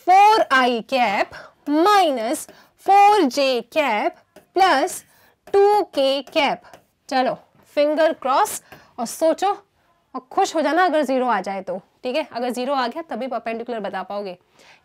4i cap minus 4j cap plus 2k cap. चलो फिंगर क्रॉस और सोचो और खुश हो जाना अगर 0 आ जाए तो, ठीक है। अगर 0 आ गया तभी परपेंडिकुलर बता पाओगे।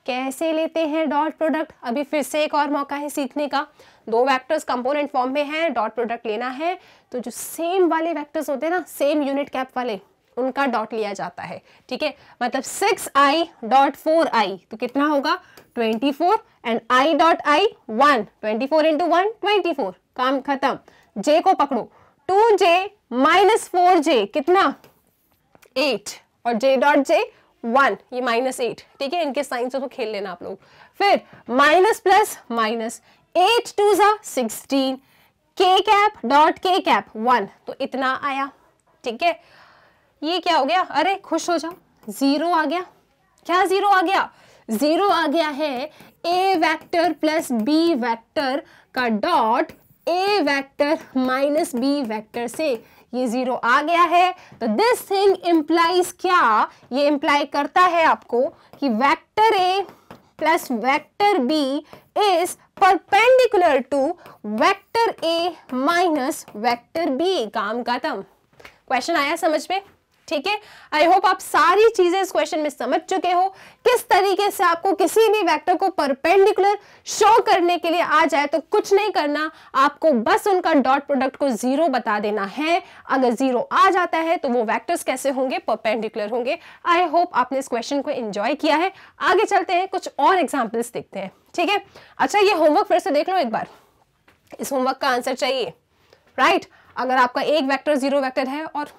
कैसे लेते हैं डॉट प्रोडक्ट, अभी फिर से एक और मौका है सीखने का। दो वेक्टर्स कंपोनेंट फॉर्म में हैं, डॉट प्रोडक्ट लेना है तो जो सेम वाले वेक्टर्स होते हैं ना, सेम यूनिट कैप वाले, उनका डॉट लिया जाता है, ठीक है। मतलब 6i डॉट 4i तो कितना होगा 24 and i dot i 1, 24 into 1 24, काम खत्म। j को पकड़ो 2j माइनस 4j कितना 8 और j डॉट j 1, ये -8, ठीक है। इनके साइन से तो खेल लेना आप लोग। फिर minus plus minus 8 2 16, k cap dot k cap 1 तो इतना आया, ठीक है। ये क्या हो गया, अरे खुश हो जाओ, 0 आ गया। क्या 0 आ गया, 0 आ गया है a vector plus b vector का dot a vector minus b vector से, ये 0 आ गया है। तो दिस थिंग इम्प्लाइज क्या, ये इम्प्लाई करता है आपको कि vector a plus vector b is perpendicular to vector a minus vector b। काम खत्म। क्वेश्चन आया समझ में, ठीक है। आई होप आप सारी चीजें इस क्वेश्चन में समझ चुके हो। किस तरीके से आपको किसी भी वेक्टर को परपेंडिकुलर शो करने के लिए आ जाए तो कुछ नहीं करना, आपको बस उनका डॉट प्रोडक्ट को 0 बता देना है। अगर 0 आ जाता है तो वो वेक्टर्स कैसे होंगे, परपेंडिकुलर होंगे। आई होप आपने इस क्वेश्चन को एंजॉय किया है। आगे चलते हैं, कुछ और एग्जाम्पल्स देखते हैं, ठीक है। अच्छा, ये होमवर्क फिर से देख लो एक बार, इस होमवर्क का आंसर चाहिए, राइट। अगर आपका एक वेक्टर 0 वेक्टर है और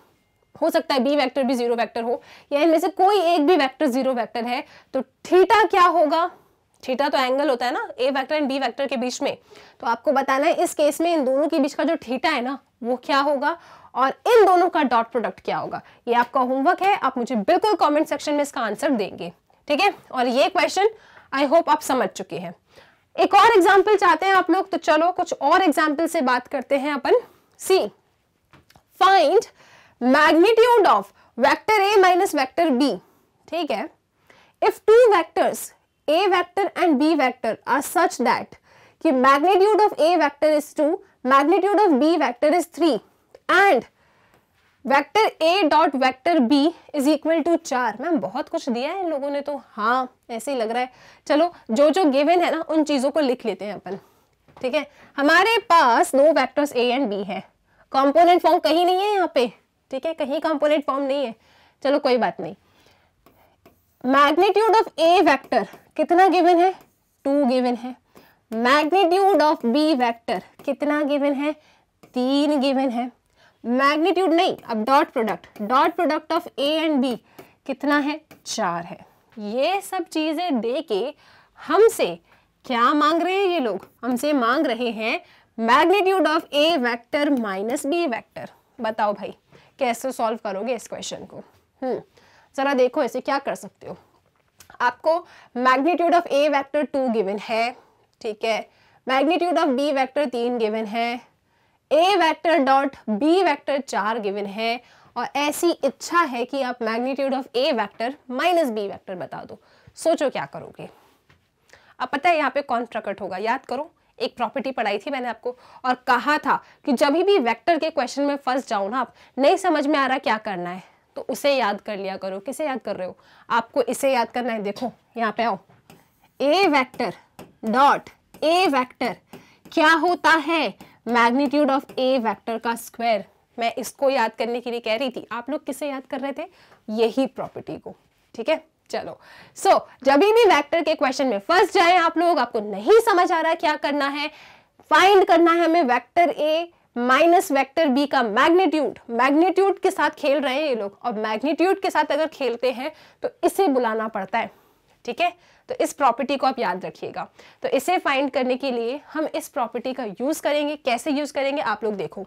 हो सकता है बी वेक्टर भी 0 वेक्टर हो, या इनमें से कोई एक भी वेक्टर 0 वेक्टर है, तो थीटा क्या होगा, थीटा तो एंगल होता है ना ए वेक्टर एंड बी वेक्टर के बीच में, तो आपको बताना है इस केस में इन दोनों के बीच का जो थीटा है ना वो क्या होगा और इन दोनों का डॉट प्रोडक्ट क्या होगा। ये आपका होमवर्क है, आप मुझे बिल्कुल कॉमेंट सेक्शन में इसका आंसर देंगे, ठीक है। और ये क्वेश्चन आई होप आप समझ चुके हैं। एक और एग्जाम्पल चाहते हैं आप लोग, तो चलो कुछ और एग्जाम्पल से बात करते हैं अपन। See, find magnitude of vector a minus vector b, ठीक है। If two vectors a vector and b vector are such that कि magnitude of a vector is 2, magnitude of b vector is 3 and vector a dot vector b is equal to 4। Ma'am बहुत कुछ दिया है इन लोगों ने तो, हाँ ऐसे ही लग रहा है। चलो जो जो गिवन है ना उन चीजों को लिख लेते हैं अपन, ठीक है। हमारे पास दो वेक्टर्स a एंड b है, कंपोनेंट फॉर्म कहीं नहीं है यहाँ पे, ठीक है, कहीं कंपोनेंट फॉर्म नहीं है। चलो कोई बात नहीं। मैग्नीट्यूड ऑफ ए वेक्टर कितना गिवन है, 2 गिवन है। मैग्नीट्यूड ऑफ बी वेक्टर कितना गिवन है, 3 गिवन है। मैग्नीट्यूड नहीं, अब dot product of A and B कितना है, 4 है। ये सब चीजें दे के हमसे क्या मांग रहे हैं ये लोग, हमसे मांग रहे हैं magnitude of A vector minus B vector. बताओ भाई कैसे सॉल्व करोगे इस क्वेश्चन को। जरा देखो ऐसे क्या कर सकते हो। आपको magnitude of A vector 2 given है, ठीक है। Magnitude of B vector 3 given है। A vector dot B vector 4 given है और ऐसी इच्छा है कि आप magnitude of A vector minus B vector बता दो। सोचो क्या करोगे। अब पता है यहाँ पे कौन प्रकट होगा, याद करो। एक प्रॉपर्टी पढ़ाई थी मैंने आपको और कहा था कि जब भी वेक्टर के क्वेश्चन में फंस जाओ ना, आप नहीं समझ में आ रहा क्या करना है तो उसे याद कर लिया करो। किसे याद कर रहे हो, आपको इसे याद करना है। देखो यहाँ पे आओ, ए वेक्टर डॉट ए वेक्टर क्या होता है, मैग्नीट्यूड ऑफ ए वेक्टर का स्क्वायर। मैं इसको याद करने के लिए कह रही थी, आप लोग किसे याद कर रहे थे, यही प्रॉपर्टी को, ठीक है। चलो जब भी वेक्टर के क्वेश्चन में फंस जाए आप लोग, आपको नहीं समझ आ रहा है क्या करना है, फाइंड करना है हमें vector A minus vector B का मैग्नीट्यूड के साथ खेल रहे हैं ये लोग, और मैग्नीट्यूड के साथ अगर खेलते हैं तो इसे बुलाना पड़ता है, ठीक है। तो इस प्रॉपर्टी को आप याद रखिएगा। तो इसे फाइंड करने के लिए हम इस प्रॉपर्टी का यूज करेंगे। कैसे यूज करेंगे आप लोग देखो।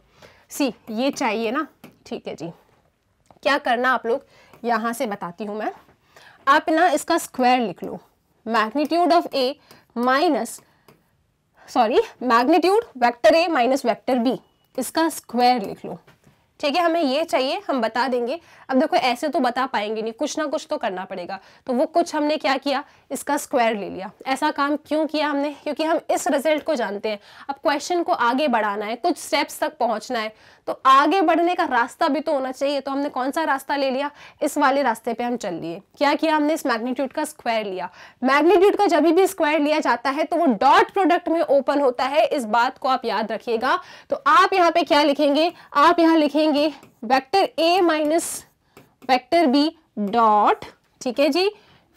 सी, ये चाहिए ना, ठीक है जी। क्या करना आप लोग, यहां से बताती हूं मैं। आप ना इसका स्क्वायर लिख लो, magnitude of A minus magnitude vector A minus vector B, इसका स्क्वायर लिख लो, ठीक है। हमें ये चाहिए, हम बता देंगे। अब देखो ऐसे तो बता पाएंगे नहीं, कुछ ना कुछ तो करना पड़ेगा। तो वो कुछ हमने क्या किया, इसका स्क्वायर ले लिया। ऐसा काम क्यों किया हमने, क्योंकि हम इस रिजल्ट को जानते हैं। अब क्वेश्चन को आगे बढ़ाना है, कुछ स्टेप्स तक पहुंचना है, तो आगे बढ़ने का रास्ता भी तो होना चाहिए। तो हमने कौन सा रास्ता ले लिया, इस वाले रास्ते पे हम चल लिए। क्या किया हमने, इस मैग्नीट्यूड का स्क्वायर लिया। मैग्नीट्यूड का जब भी स्क्वायर लिया जाता है तो वो डॉट प्रोडक्ट में ओपन होता है, इस बात को आप याद रखिएगा। तो आप यहाँ पे क्या लिखेंगे, आप यहाँ लिखेंगे vector A minus vector B dot, ठीक है जी,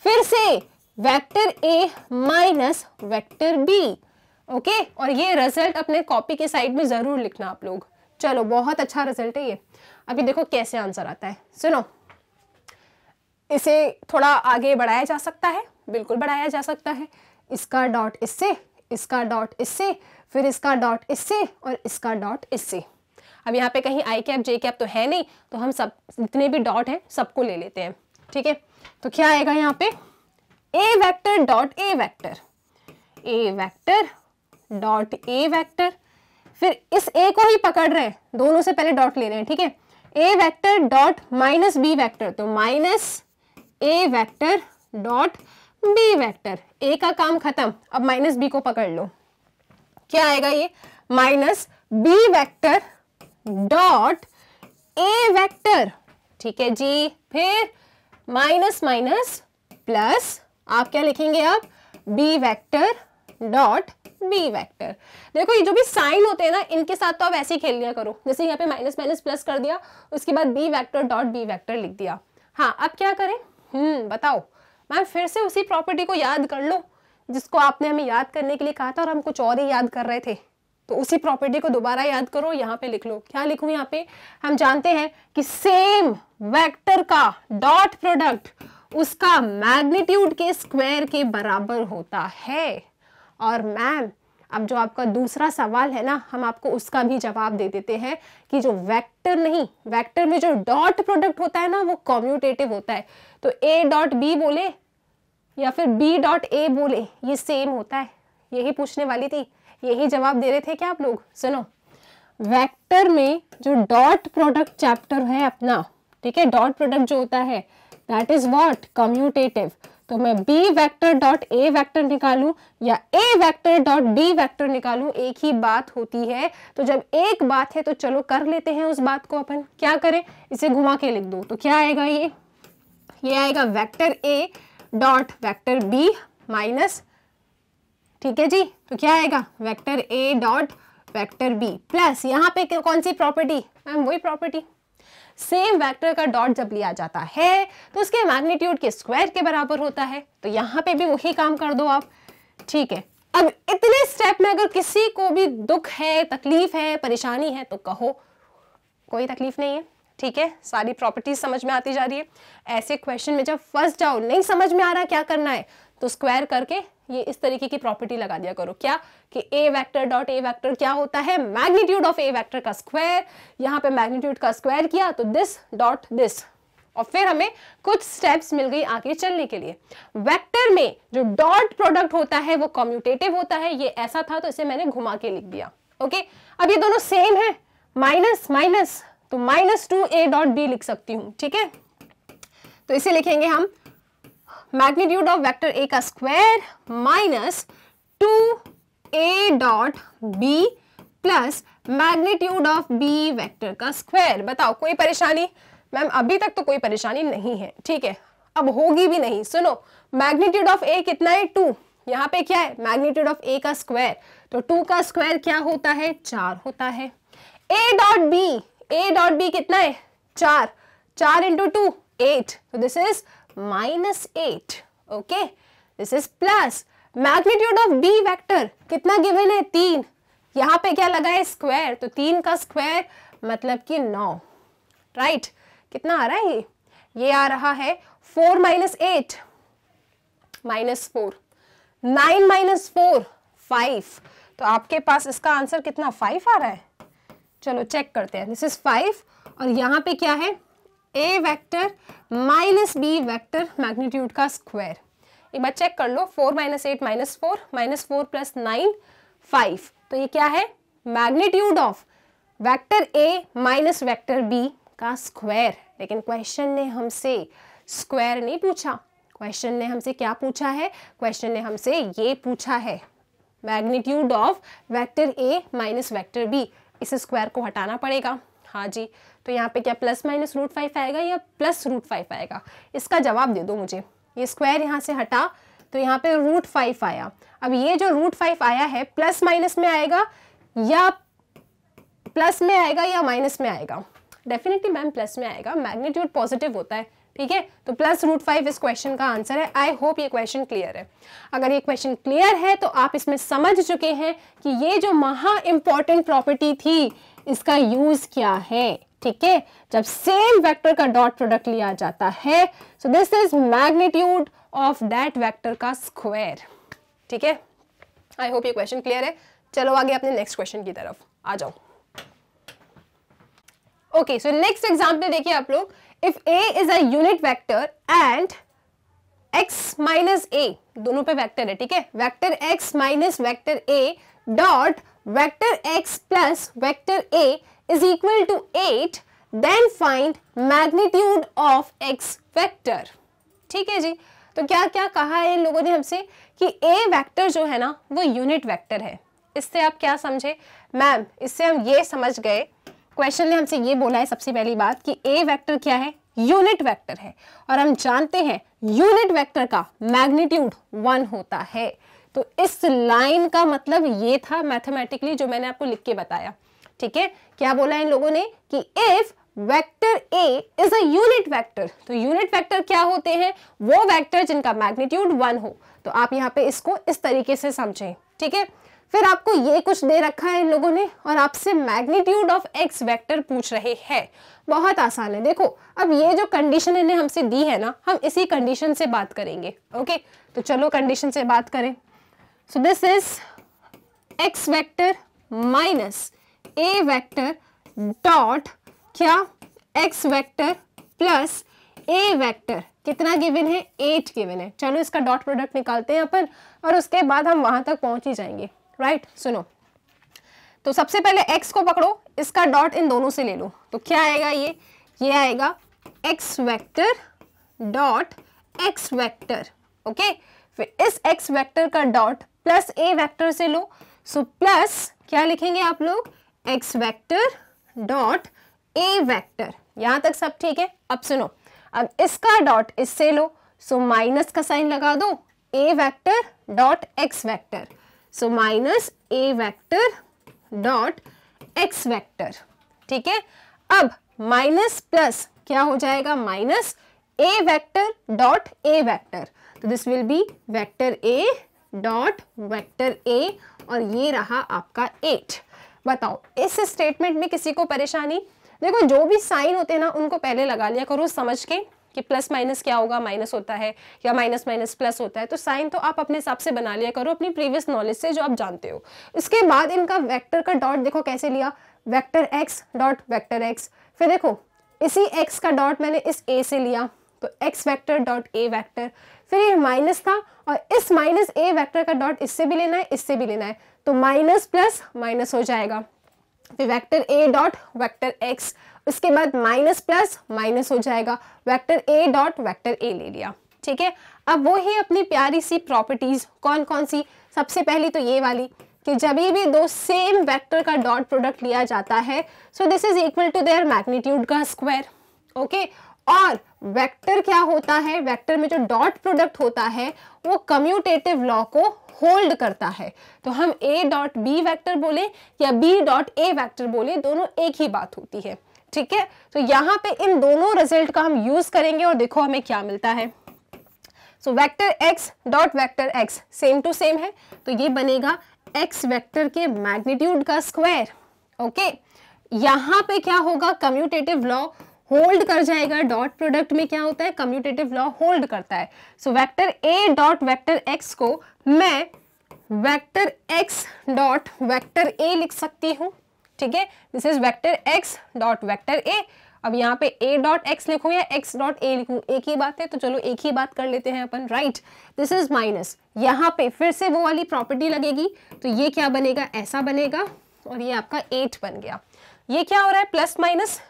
फिर से vector A minus vector B, okay. और ये रिजल्ट अपने कॉपी के साइड में जरूर लिखना आप लोग। चलो बहुत अच्छा रिजल्ट है ये। अभी देखो कैसे आंसर आता है, सुनो। इसे थोड़ा आगे बढ़ाया जा सकता है, बिल्कुल बढ़ाया जा सकता है। इसका डॉट इससे, इसका डॉट इससे, फिर इसका डॉट इससे और इसका डॉट इससे। अब यहाँ पे कहीं आई कैप जे कैप तो है नहीं, तो हम सब जितने भी डॉट हैं सबको ले लेते हैं, ठीक है। तो क्या आएगा यहाँ पे, A vector dot A vector, A vector dot A vector, फिर इस ए को ही पकड़ रहे हैं, दोनों से पहले डॉट ले रहे हैं, ठीक है। A vector dot minus B vector, तो minus A vector dot B vector. A का काम खत्म, अब माइनस बी को पकड़ लो। क्या आएगा ये, minus B vector dot A vector, ठीक है जी। फिर माइनस माइनस प्लस, आप क्या लिखेंगे अब, B vector dot B vector. देखो ये जो भी साइन होते हैं ना, इनके साथ तो आप ऐसे ही खेल लिया करो, जैसे यहाँ पे माइनस माइनस प्लस कर दिया, उसके बाद B vector dot B vector लिख दिया। हाँ अब क्या करें, बताओ मैम, फिर से उसी प्रॉपर्टी को याद कर लो जिसको आपने हमें याद करने के लिए कहा था और हम कुछ और ही याद कर रहे थे। तो उसी प्रॉपर्टी को दोबारा याद करो, यहाँ पे लिख लो। क्या लिखूं यहाँ पे, हम जानते हैं कि सेम वेक्टर का डॉट प्रोडक्ट उसका मैग्नीट्यूड के स्क्वायर के बराबर होता है। और मैम अब जो आपका दूसरा सवाल है ना, हम आपको उसका भी जवाब दे देते हैं कि जो वेक्टर नहीं, वेक्टर में जो डॉट प्रोडक्ट होता है ना वो कम्यूटेटिव होता है। तो ए डॉट बी बोले या फिर बी डॉट ए बोले, ये सेम होता है। यही पूछने वाली थी, यही जवाब दे रहे थे क्या आप लोग। सुनो, वेक्टर में जो डॉट प्रोडक्ट चैप्टर है अपना, ठीक है, डॉट प्रोडक्ट जो होता है दैट इज व्हाट, कम्यूटेटिव। तो मैं B vector dot A vector निकालूं या A vector dot B vector निकालूं, एक ही बात होती है। तो जब एक बात है तो चलो कर लेते हैं उस बात को। अपन क्या करें, इसे घुमा के लिख दो। तो क्या आएगा ये आएगा vector A dot vector B minus, ठीक है जी। तो क्या आएगा, vector A dot vector B plus, यहाँ पे कौन सी प्रॉपर्टी मैम, वही प्रॉपर्टी। सेम वेक्टर का डॉट जब लिया जाता है तो उसके मैग्नीट्यूड के स्क्वायर के बराबर होता है। तो यहाँ पे भी वही काम कर दो आप, ठीक है। अब इतने स्टेप में अगर किसी को भी दुख है, तकलीफ है, परेशानी है तो कहो, कोई तकलीफ नहीं है, ठीक है। सारी प्रॉपर्टीज समझ में आती जा रही है। ऐसे क्वेश्चन में जब फंस जाओ, नहीं समझ में आ रहा क्या करना है, तो स्क्वायर करके ये इस तरीके की प्रॉपर्टी लगा दिया करो। क्या कि ए वेक्टर डॉट ए वेक्टर क्या होता है, मैग्नीट्यूड ऑफ ए वेक्टर का स्क्वायर। यहाँ पे मैग्नीट्यूड का स्क्वायर किया तो दिस डॉट दिस, और फिर हमें कुछ स्टेप्स मिल गई आगे चलने के लिए। वेक्टर में जो डॉट प्रोडक्ट होता है वो कम्यूटेटिव होता है। ये ऐसा था तो इसे मैंने घुमा के लिख दिया, ओके। अब ये दोनों सेम है, माइनस माइनस, तो माइनस 2a डॉट बी लिख सकती हूँ, ठीक है। तो इसे लिखेंगे हम मैग्नीट्यूड ऑफ वेक्टर ए का square minus 2a dot B plus magnitude of B vector का स्क्वायर। बताओ कोई परेशानी मैम? अभी तक तो कोई परेशानी नहीं है, ठीक है, अब होगी भी नहीं। सुनो, मैग्नीट्यूड ऑफ ए कितना है, 2। यहाँ पे क्या है, मैग्नीट्यूड ऑफ ए का स्क्वायर, तो 2 का स्क्वायर क्या होता है, 4 होता है। ए डॉट बी कितना है, 4, 4 इंटू 2 8, तो this is -8, okay. This is plus magnitude of B vector कितना गिवन है, 3। यहाँ पे क्या लगा है, स्क्वायर, तो 3 का स्क्वायर मतलब कि 9, राइट। कितना आ रहा है ये आ रहा है 4 - 8 -4, 9 - 4 5। तो आपके पास इसका आंसर कितना, 5 आ रहा है। चलो चेक करते हैं, दिस इज 5 और यहाँ पे क्या है, A vector minus B vector magnitude का स्क्वायर। एक बार चेक कर लो, 4 - 8 -4 -4 प्लस 9 5। तो ये क्या है, magnitude of vector A minus vector B का स्क्वायर। लेकिन क्वेश्चन ने हमसे स्क्वायर नहीं पूछा, क्वेश्चन ने हमसे क्या पूछा है, क्वेश्चन ने हमसे ये पूछा है, magnitude of vector A minus vector B. इस स्क्वायर को हटाना पड़ेगा, हाँ जी, तो यहाँ पे क्या प्लस माइनस रूट 5 आएगा या प्लस रूट 5 आएगा? इसका जवाब दे दो मुझे। ये स्क्वायर यहाँ से हटा तो यहाँ पे रूट 5 आया। अब ये जो रूट 5 आया है प्लस माइनस में आएगा या प्लस में आएगा या माइनस में आएगा? डेफिनेटली मैम प्लस में आएगा, मैग्नीट्यूड पॉजिटिव होता है, ठीक है। तो प्लस रूट 5 इस क्वेश्चन का आंसर है। आई होप ये क्वेश्चन क्लियर है। अगर ये क्वेश्चन क्लियर है तो आप इसमें समझ चुके हैं कि ये जो महा इंपॉर्टेंट प्रॉपर्टी थी इसका यूज क्या है, ठीक है। जब सेम वेक्टर का डॉट प्रोडक्ट लिया जाता है, so this is magnitude of that vector का स्क्वायर, ठीक है। आई होप ये क्वेश्चन क्लियर है। चलो आगे अपने नेक्स्ट क्वेश्चन की तरफ आ जाओ। ओके, सो नेक्स्ट एग्जांपल देखिए आप लोग। If a is a unit vector and x minus a, दोनों पे वेक्टर है, ठीक है। Vector x minus vector a dot vector x plus vector a is equal to 8, then find magnitude of x vector, ठीक है जी। तो क्या क्या कहा है इन लोगों ने हमसे कि a वेक्टर जो है ना वो यूनिट वेक्टर है। इससे आप क्या समझे मैम? इससे हम ये समझ गए, क्वेश्चन ने हमसे ये बोला है सबसे पहली बात कि ए वेक्टर क्या है? यूनिट वेक्टर है, और हम जानते हैं यूनिट वेक्टर का मैग्नीट्यूड 1 होता है। तो इस लाइन का मतलब ये था मैथमेटिकली जो मैंने आपको लिख के बताया, ठीक है। क्या बोला इन लोगों ने कि if vector A is a unit vector, तो यूनिट वेक्टर क्या होते हैं? वो वेक्टर जिनका मैग्नीट्यूड 1 हो। तो आप यहाँ पे इसको इस तरीके से समझें, ठीक है। फिर आपको ये कुछ दे रखा है इन लोगों ने और आपसे मैग्नीट्यूड ऑफ एक्स वेक्टर पूछ रहे हैं। बहुत आसान है। देखो अब ये जो कंडीशन इन्हें हमसे दी है ना, हम इसी कंडीशन से बात करेंगे। ओके, तो चलो कंडीशन से बात करें। सो this is x vector minus A vector dot क्या एक्स वेक्टर प्लस ए वेक्टर कितना गिवन है? 8 गिवन है। चलो इसका डॉट प्रोडक्ट निकालते हैं अपन और उसके बाद हम वहां तक पहुंच ही जाएंगे, राइट। सुनो, तो सबसे पहले x को पकड़ो, इसका डॉट इन दोनों से ले लो, तो क्या आएगा? ये आएगा x vector dot x vector, okay. फिर इस x वेक्टर का डॉट प्लस a वेक्टर से लो, सो प्लस क्या लिखेंगे आप लोग? x vector dot a vector. यहां तक सब ठीक है। अब सुनो, अब इसका डॉट इससे लो, सो माइनस का साइन लगा दो, a vector dot x vector, so minus a vector dot x vector, ठीक है। अब माइनस प्लस क्या हो जाएगा? Minus a vector dot a vector, तो this will be vector a dot vector a, और ये रहा आपका 8। बताओ इस स्टेटमेंट में किसी को परेशानी? देखो जो भी साइन होते हैं ना उनको पहले लगा लिया करो समझ के कि प्लस माइनस क्या होगा, माइनस होता है, या माइनस माइनस प्लस होता है। तो साइन तो आप अपने हिसाब से बना लिया करो अपनी प्रीवियस नॉलेज से जो आप जानते हो। इसके बाद इनका वेक्टर का डॉट देखो कैसे लिया, vector x dot vector x। फिर देखो इसी x का डॉट मैंने इस a से लिया, तो x vector dot a vector. फिर ये माइनस था और इस माइनस a वेक्टर का डॉट इससे भी लेना है, इससे भी लेना है, तो माइनस प्लस माइनस हो जाएगा। फिर vector a dot vector x, उसके बाद माइनस प्लस माइनस हो जाएगा, vector a dot vector a ले लिया, ठीक है। अब वो ही अपनी प्यारी सी प्रॉपर्टीज कौन कौन सी? सबसे पहली तो ये वाली कि जब भी दो सेम वेक्टर का डॉट प्रोडक्ट लिया जाता है, so this is equal to their magnitude का स्क्वायर, ओके। और वेक्टर क्या होता है? वेक्टर में जो डॉट प्रोडक्ट होता है वो कम्यूटेटिव लॉ को होल्ड करता है। तो हम a डॉट बी वेक्टर बोले या b डॉट a वेक्टर बोले, दोनों एक ही बात होती है, ठीक है। तो यहाँ पे इन दोनों रिजल्ट का हम यूज करेंगे और देखो हमें क्या मिलता है। So vector x dot vector x same to same है, तो ये बनेगा x वेक्टर के मैग्नीट्यूड का स्क्वायर, ओके। यहाँ पे क्या होगा? कम्यूटेटिव लॉ होल्ड कर जाएगा। डॉट प्रोडक्ट में क्या होता है? कम्यूटेटिव लॉ होल्ड करता है। So vector a dot vector x को मैं vector x dot vector a लिख सकती हूँ, ठीक है। This is vector x dot vector a। अब यहाँ पे a डॉट x लिखूं या x डॉट a लिखूं, एक ही बात है, तो चलो एक ही बात कर लेते हैं अपन, राइट। दिस इज माइनस, यहाँ पे फिर से वो वाली प्रॉपर्टी लगेगी, तो ये क्या बनेगा? ऐसा बनेगा, और ये आपका 8 बन गया। ये क्या हो रहा है? प्लस माइनस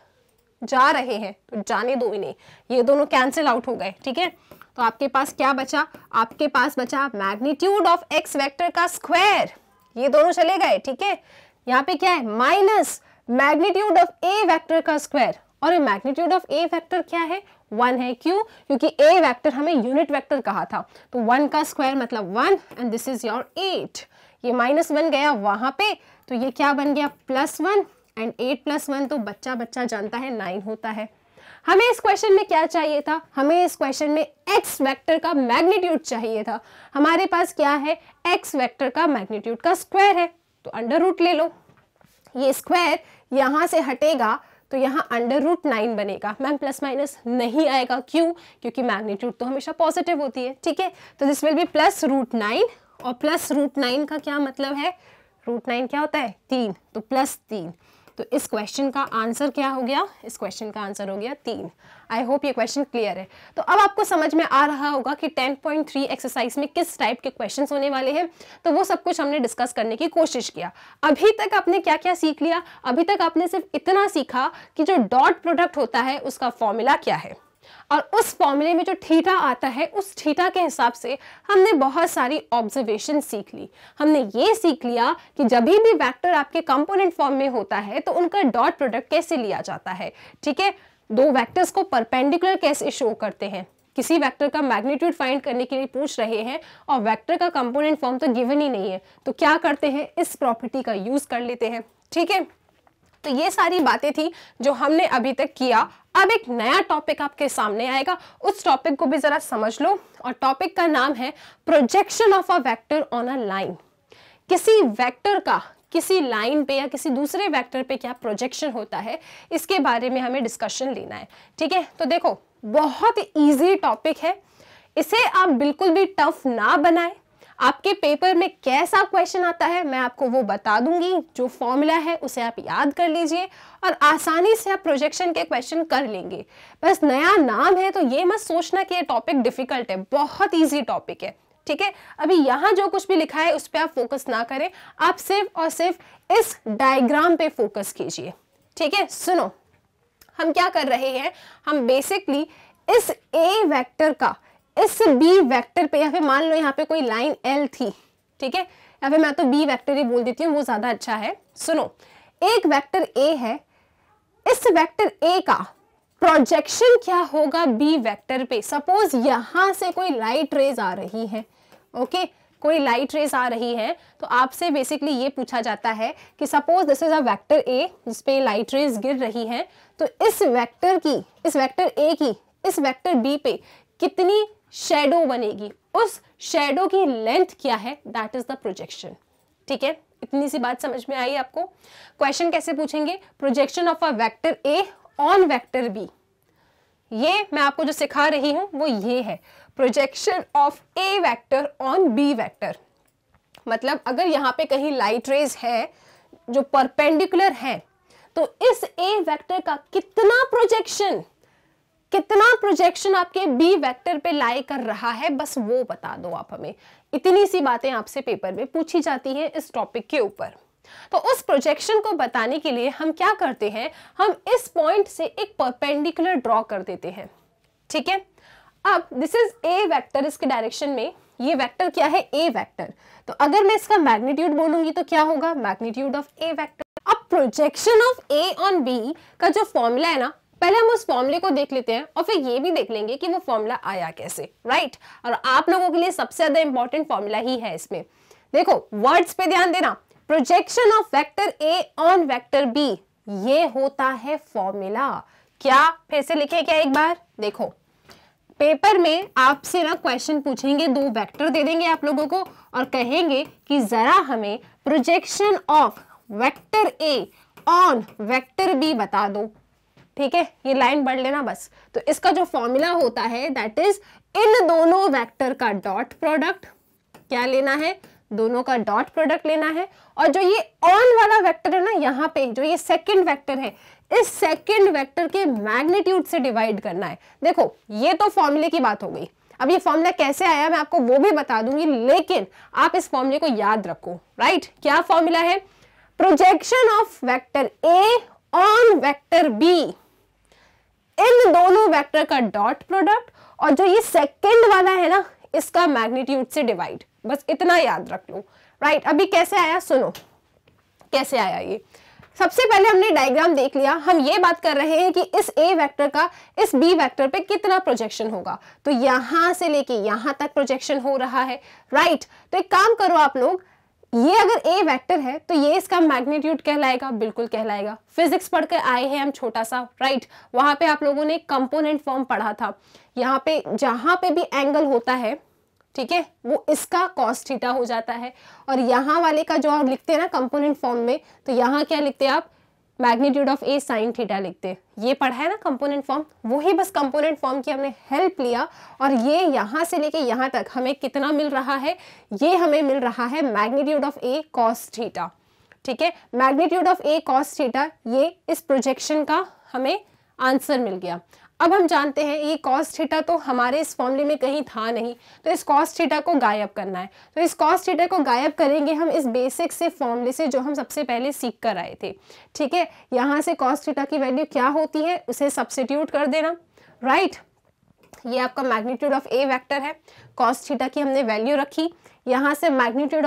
जा रहे हैं, तो जाने दो इन्हें, ये दोनों कैंसिल आउट हो गए, ठीक है। तो आपके पास क्या बचा? आपके पास बचा मैग्नीट्यूड ऑफ एक्स वेक्टर का स्क्वायर, ये दोनों चले गए, ठीक है। यहाँ पे क्या है? Minus magnitude of A vector का स्क्वायर, और ये मैग्नीट्यूड ऑफ ए वेक्टर क्या है, 1 है। क्यों? क्योंकि ए वेक्टर हमें यूनिट वेक्टर कहा था, तो 1 का स्क्वायर मतलब 1 एंड दिस इज योर 8। ये -1 गया वहां पे, तो ये क्या बन गया +1 एंड 8 + 1 तो बच्चा बच्चा जानता है 9 होता है। हमें इस क्वेश्चन में क्या चाहिए था, हमें इस क्वेश्चन में x वेक्टर का मैग्नीट्यूड चाहिए था। हमारे पास क्या है, x वेक्टर का मैग्नीट्यूड का स्क्वायर है, तो अंडर रूट ले लो। ये स्क्वायर यहां से हटेगा तो यहाँ √9 बनेगा। मैम प्लस माइनस नहीं आएगा, क्यों? क्योंकि मैग्नीट्यूड तो हमेशा पॉजिटिव होती है, ठीक है। तो दिस विल बी +√9, और +√9 का क्या मतलब है, √9 क्या होता है, 3, तो +3। तो इस क्वेश्चन का आंसर क्या हो गया, इस क्वेश्चन का आंसर हो गया 3। आई होप ये क्वेश्चन क्लियर है। तो अब आपको समझ में आ रहा होगा कि 10.3 एक्सरसाइज में किस टाइप के क्वेश्चंस होने वाले हैं। तो वो सब कुछ हमने डिस्कस करने की कोशिश किया। अभी तक आपने क्या क्या सीख लिया, अभी तक आपने सिर्फ इतना सीखा कि जो डॉट प्रोडक्ट होता है उसका फॉर्मूला क्या है, और उस फॉर्मूले में जो थीटा आता है उस थीटा के हिसाब से हमने बहुत सारी ऑब्जर्वेशन सीख ली। हमने ये सीख लिया कि जब भी वेक्टर आपके कंपोनेंट फॉर्म में होता है तो उनका डॉट प्रोडक्ट कैसे लिया जाता है, ठीक है। दो वेक्टर्स को परपेंडिकुलर कैसे शो करते हैं, किसी वेक्टर का मैग्नीट्यूड फाइंड करने के लिए पूछ रहे हैं और वेक्टर का कंपोनेंट फॉर्म तो गिवन ही नहीं है, तो क्या करते हैं, इस प्रॉपर्टी का यूज कर लेते हैं, ठीक है। तो ये सारी बातें थी जो हमने अभी तक किया। अब एक नया टॉपिक आपके सामने आएगा, उस टॉपिक को भी जरा समझ लो, और टॉपिक का नाम है projection of a vector on a line. किसी वेक्टर का किसी लाइन पे या किसी दूसरे वेक्टर पे क्या प्रोजेक्शन होता है, इसके बारे में हमें डिस्कशन लेना है, ठीक है। तो देखो बहुत इजी टॉपिक है, इसे आप बिल्कुल भी टफ ना बनाएं। आपके पेपर में कैसा क्वेश्चन आता है मैं आपको वो बता दूंगी, जो फॉर्मूला है उसे आप याद कर लीजिए और आसानी से आप प्रोजेक्शन के क्वेश्चन कर लेंगे। बस नया नाम है तो ये मत सोचना कि ये टॉपिक डिफिकल्ट है, बहुत इजी टॉपिक है, ठीक है। अभी यहाँ जो कुछ भी लिखा है उस पर आप फोकस ना करें, आप सिर्फ और सिर्फ इस डायग्राम पे फोकस कीजिए, ठीक है। सुनो, हम क्या कर रहे हैं, हम बेसिकली इस ए वेक्टर का इस बी वेक्टर पे, या फिर मान लो यहाँ पे कोई लाइन एल थी, ठीक है, या फिर मैं तो बी वेक्टर ही बोल देती हूँ, वो ज्यादा अच्छा है। सुनो, एक वेक्टर ए है, इस वेक्टर ए का प्रोजेक्शन क्या होगा बी वेक्टर पे। सपोज यहां से कोई लाइट रेज आ रही है, ओके, कोई लाइट रेज आ रही है, तो आपसे बेसिकली ये पूछा जाता है कि suppose this is a vector ए जिसपे लाइट रेज गिर रही है, तो इस वेक्टर की, इस वेक्टर ए की इस वेक्टर बी पे कितनी शैडो बनेगी, उस शैडो की लेंथ क्या है, दैट इज द प्रोजेक्शन, ठीक है। इतनी सी बात समझ में आई आपको। क्वेश्चन कैसे पूछेंगे, projection of a vector A on vector B. ये मैं आपको जो सिखा रही हूं वो ये है, projection of A vector on B vector. मतलब अगर यहाँ पे कहीं लाइट रेज है जो परपेंडिकुलर है, तो इस ए वेक्टर का कितना प्रोजेक्शन आपके बी वेक्टर पे लाई कर रहा है, बस वो बता दो आप हमें। इतनी सी बातें आपसे पेपर में पूछी जाती हैं इस टॉपिक के ऊपर। तो उस प्रोजेक्शन को बताने के लिए हम क्या करते हैं, हम इस पॉइंट से एक परपेंडिकुलर ड्रॉ कर देते हैं, ठीक है। अब दिस इज ए वेक्टर, इसके डायरेक्शन में ये वेक्टर क्या है, ए वेक्टर। तो अगर मैं इसका मैग्नीट्यूड बोलूंगी तो क्या होगा, मैग्नीट्यूड ऑफ ए वेक्टर। अब projection of A on B का जो फॉर्मूला है ना, पहले हम उस फॉर्मूले को देख लेते हैं और फिर ये भी देख लेंगे कि वो फॉर्मूला आया कैसे, राइट। और आप लोगों के लिए सबसे ज्यादा इंपॉर्टेंट फॉर्मूला ही है इसमें। देखो वर्ड्स पे ध्यान देना, projection of vector A on vector B, ये होता है फॉर्मूला। क्या, फिर से लिखे क्या एक बार, देखो पेपर में आपसे ना क्वेश्चन पूछेंगे, दो वेक्टर दे देंगे आप लोगों को और कहेंगे कि जरा हमें projection of vector A on vector B बता दो, ठीक है। ये लाइन पढ़ लेना बस। तो इसका जो फॉर्मूला होता है दैट इज इन दोनों वेक्टर का डॉट प्रोडक्ट, क्या लेना है, दोनों का डॉट प्रोडक्ट लेना है, और जो ये ऑन वाला वेक्टर है ना, यहाँ पे जो ये सेकंड वेक्टर है, इस सेकंड वेक्टर के मैग्नीट्यूड से डिवाइड करना है। देखो ये तो फॉर्मूले की बात हो गई, अब ये फॉर्मूला कैसे आया मैं आपको वो भी बता दूंगी, लेकिन आप इस फॉर्मूले को याद रखो, राइट। क्या फॉर्मूला है, projection of vector A on vector B, इन दोनों वेक्टर का डॉट प्रोडक्ट, और जो ये सेकंड वाला है ना इसका मैग्नीट्यूड से डिवाइड, बस इतना याद रख लो, राइट। अभी कैसे आया सुनो, कैसे आया ये, सबसे पहले हमने डायग्राम देख लिया, हम ये बात कर रहे हैं कि इस ए वेक्टर का इस बी वेक्टर पे कितना प्रोजेक्शन होगा। तो यहां से लेके यहां तक प्रोजेक्शन हो रहा है, राइट। तो एक काम करो आप लोग, ये अगर ए वेक्टर है तो ये इसका मैग्नीट्यूड कहलाएगा, बिल्कुल कहलाएगा। फिजिक्स पढ़ के आए हैं हम छोटा सा, राइट। वहां पे आप लोगों ने कंपोनेंट फॉर्म पढ़ा था। यहाँ पे जहां पे भी एंगल होता है, ठीक है, वो इसका कॉस थीटा हो जाता है। और यहाँ वाले का जो आप लिखते हैं ना कंपोनेंट फॉर्म में, तो यहाँ क्या लिखते हैं आप, magnitude of A sine theta लिखते हैं। ये पढ़ा है ना कंपोनेंट फॉर्म, वही बस कंपोनेंट फॉर्म की हमने हेल्प लिया। और ये यहाँ से लेके यहाँ तक हमें कितना मिल रहा है, ये हमें मिल रहा है magnitude of A cos theta, ठीक है। Magnitude of A cos theta, ये इस प्रोजेक्शन का हमें आंसर मिल गया। अब हम जानते हैं ये कॉस थीटा तो हमारे इस फॉर्मूले में कहीं था नहीं, तो इस कॉस थीटा को गायब करना है। तो इस कॉस थीटा को गायब करेंगे हम इस बेसिक से फॉर्मूले से जो हम सबसे पहले सीख कर आए थे, ठीक है। यहाँ से कॉस थीटा की वैल्यू क्या होती है उसे सब्स्टिट्यूट कर देना, राइट। ये आपका मैग्नीट्यूड ऑफ ए वेक्टर है, कॉस थीटा की हमने वैल्यू रखी, यहाँ से मैग्नीट्यूड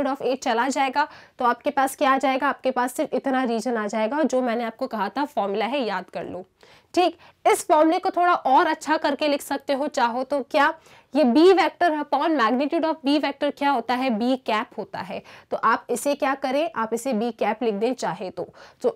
ऑफ ए चला जाएगा, तो आपके पास क्या आ जाएगा, आपके पास सिर्फ इतना रीजन आ जाएगा जो मैंने आपको कहा था फॉर्मूला है, याद कर लो, ठीक। इस फॉर्मूले को थोड़ा और अच्छा करके लिख सकते हो चाहो तो, क्या, ये B vector upon magnitude of B vector क्या होता है, बी कैप होता है। तो आप इसे क्या करें, आप इसे बी कैप लिख दें चाहे तो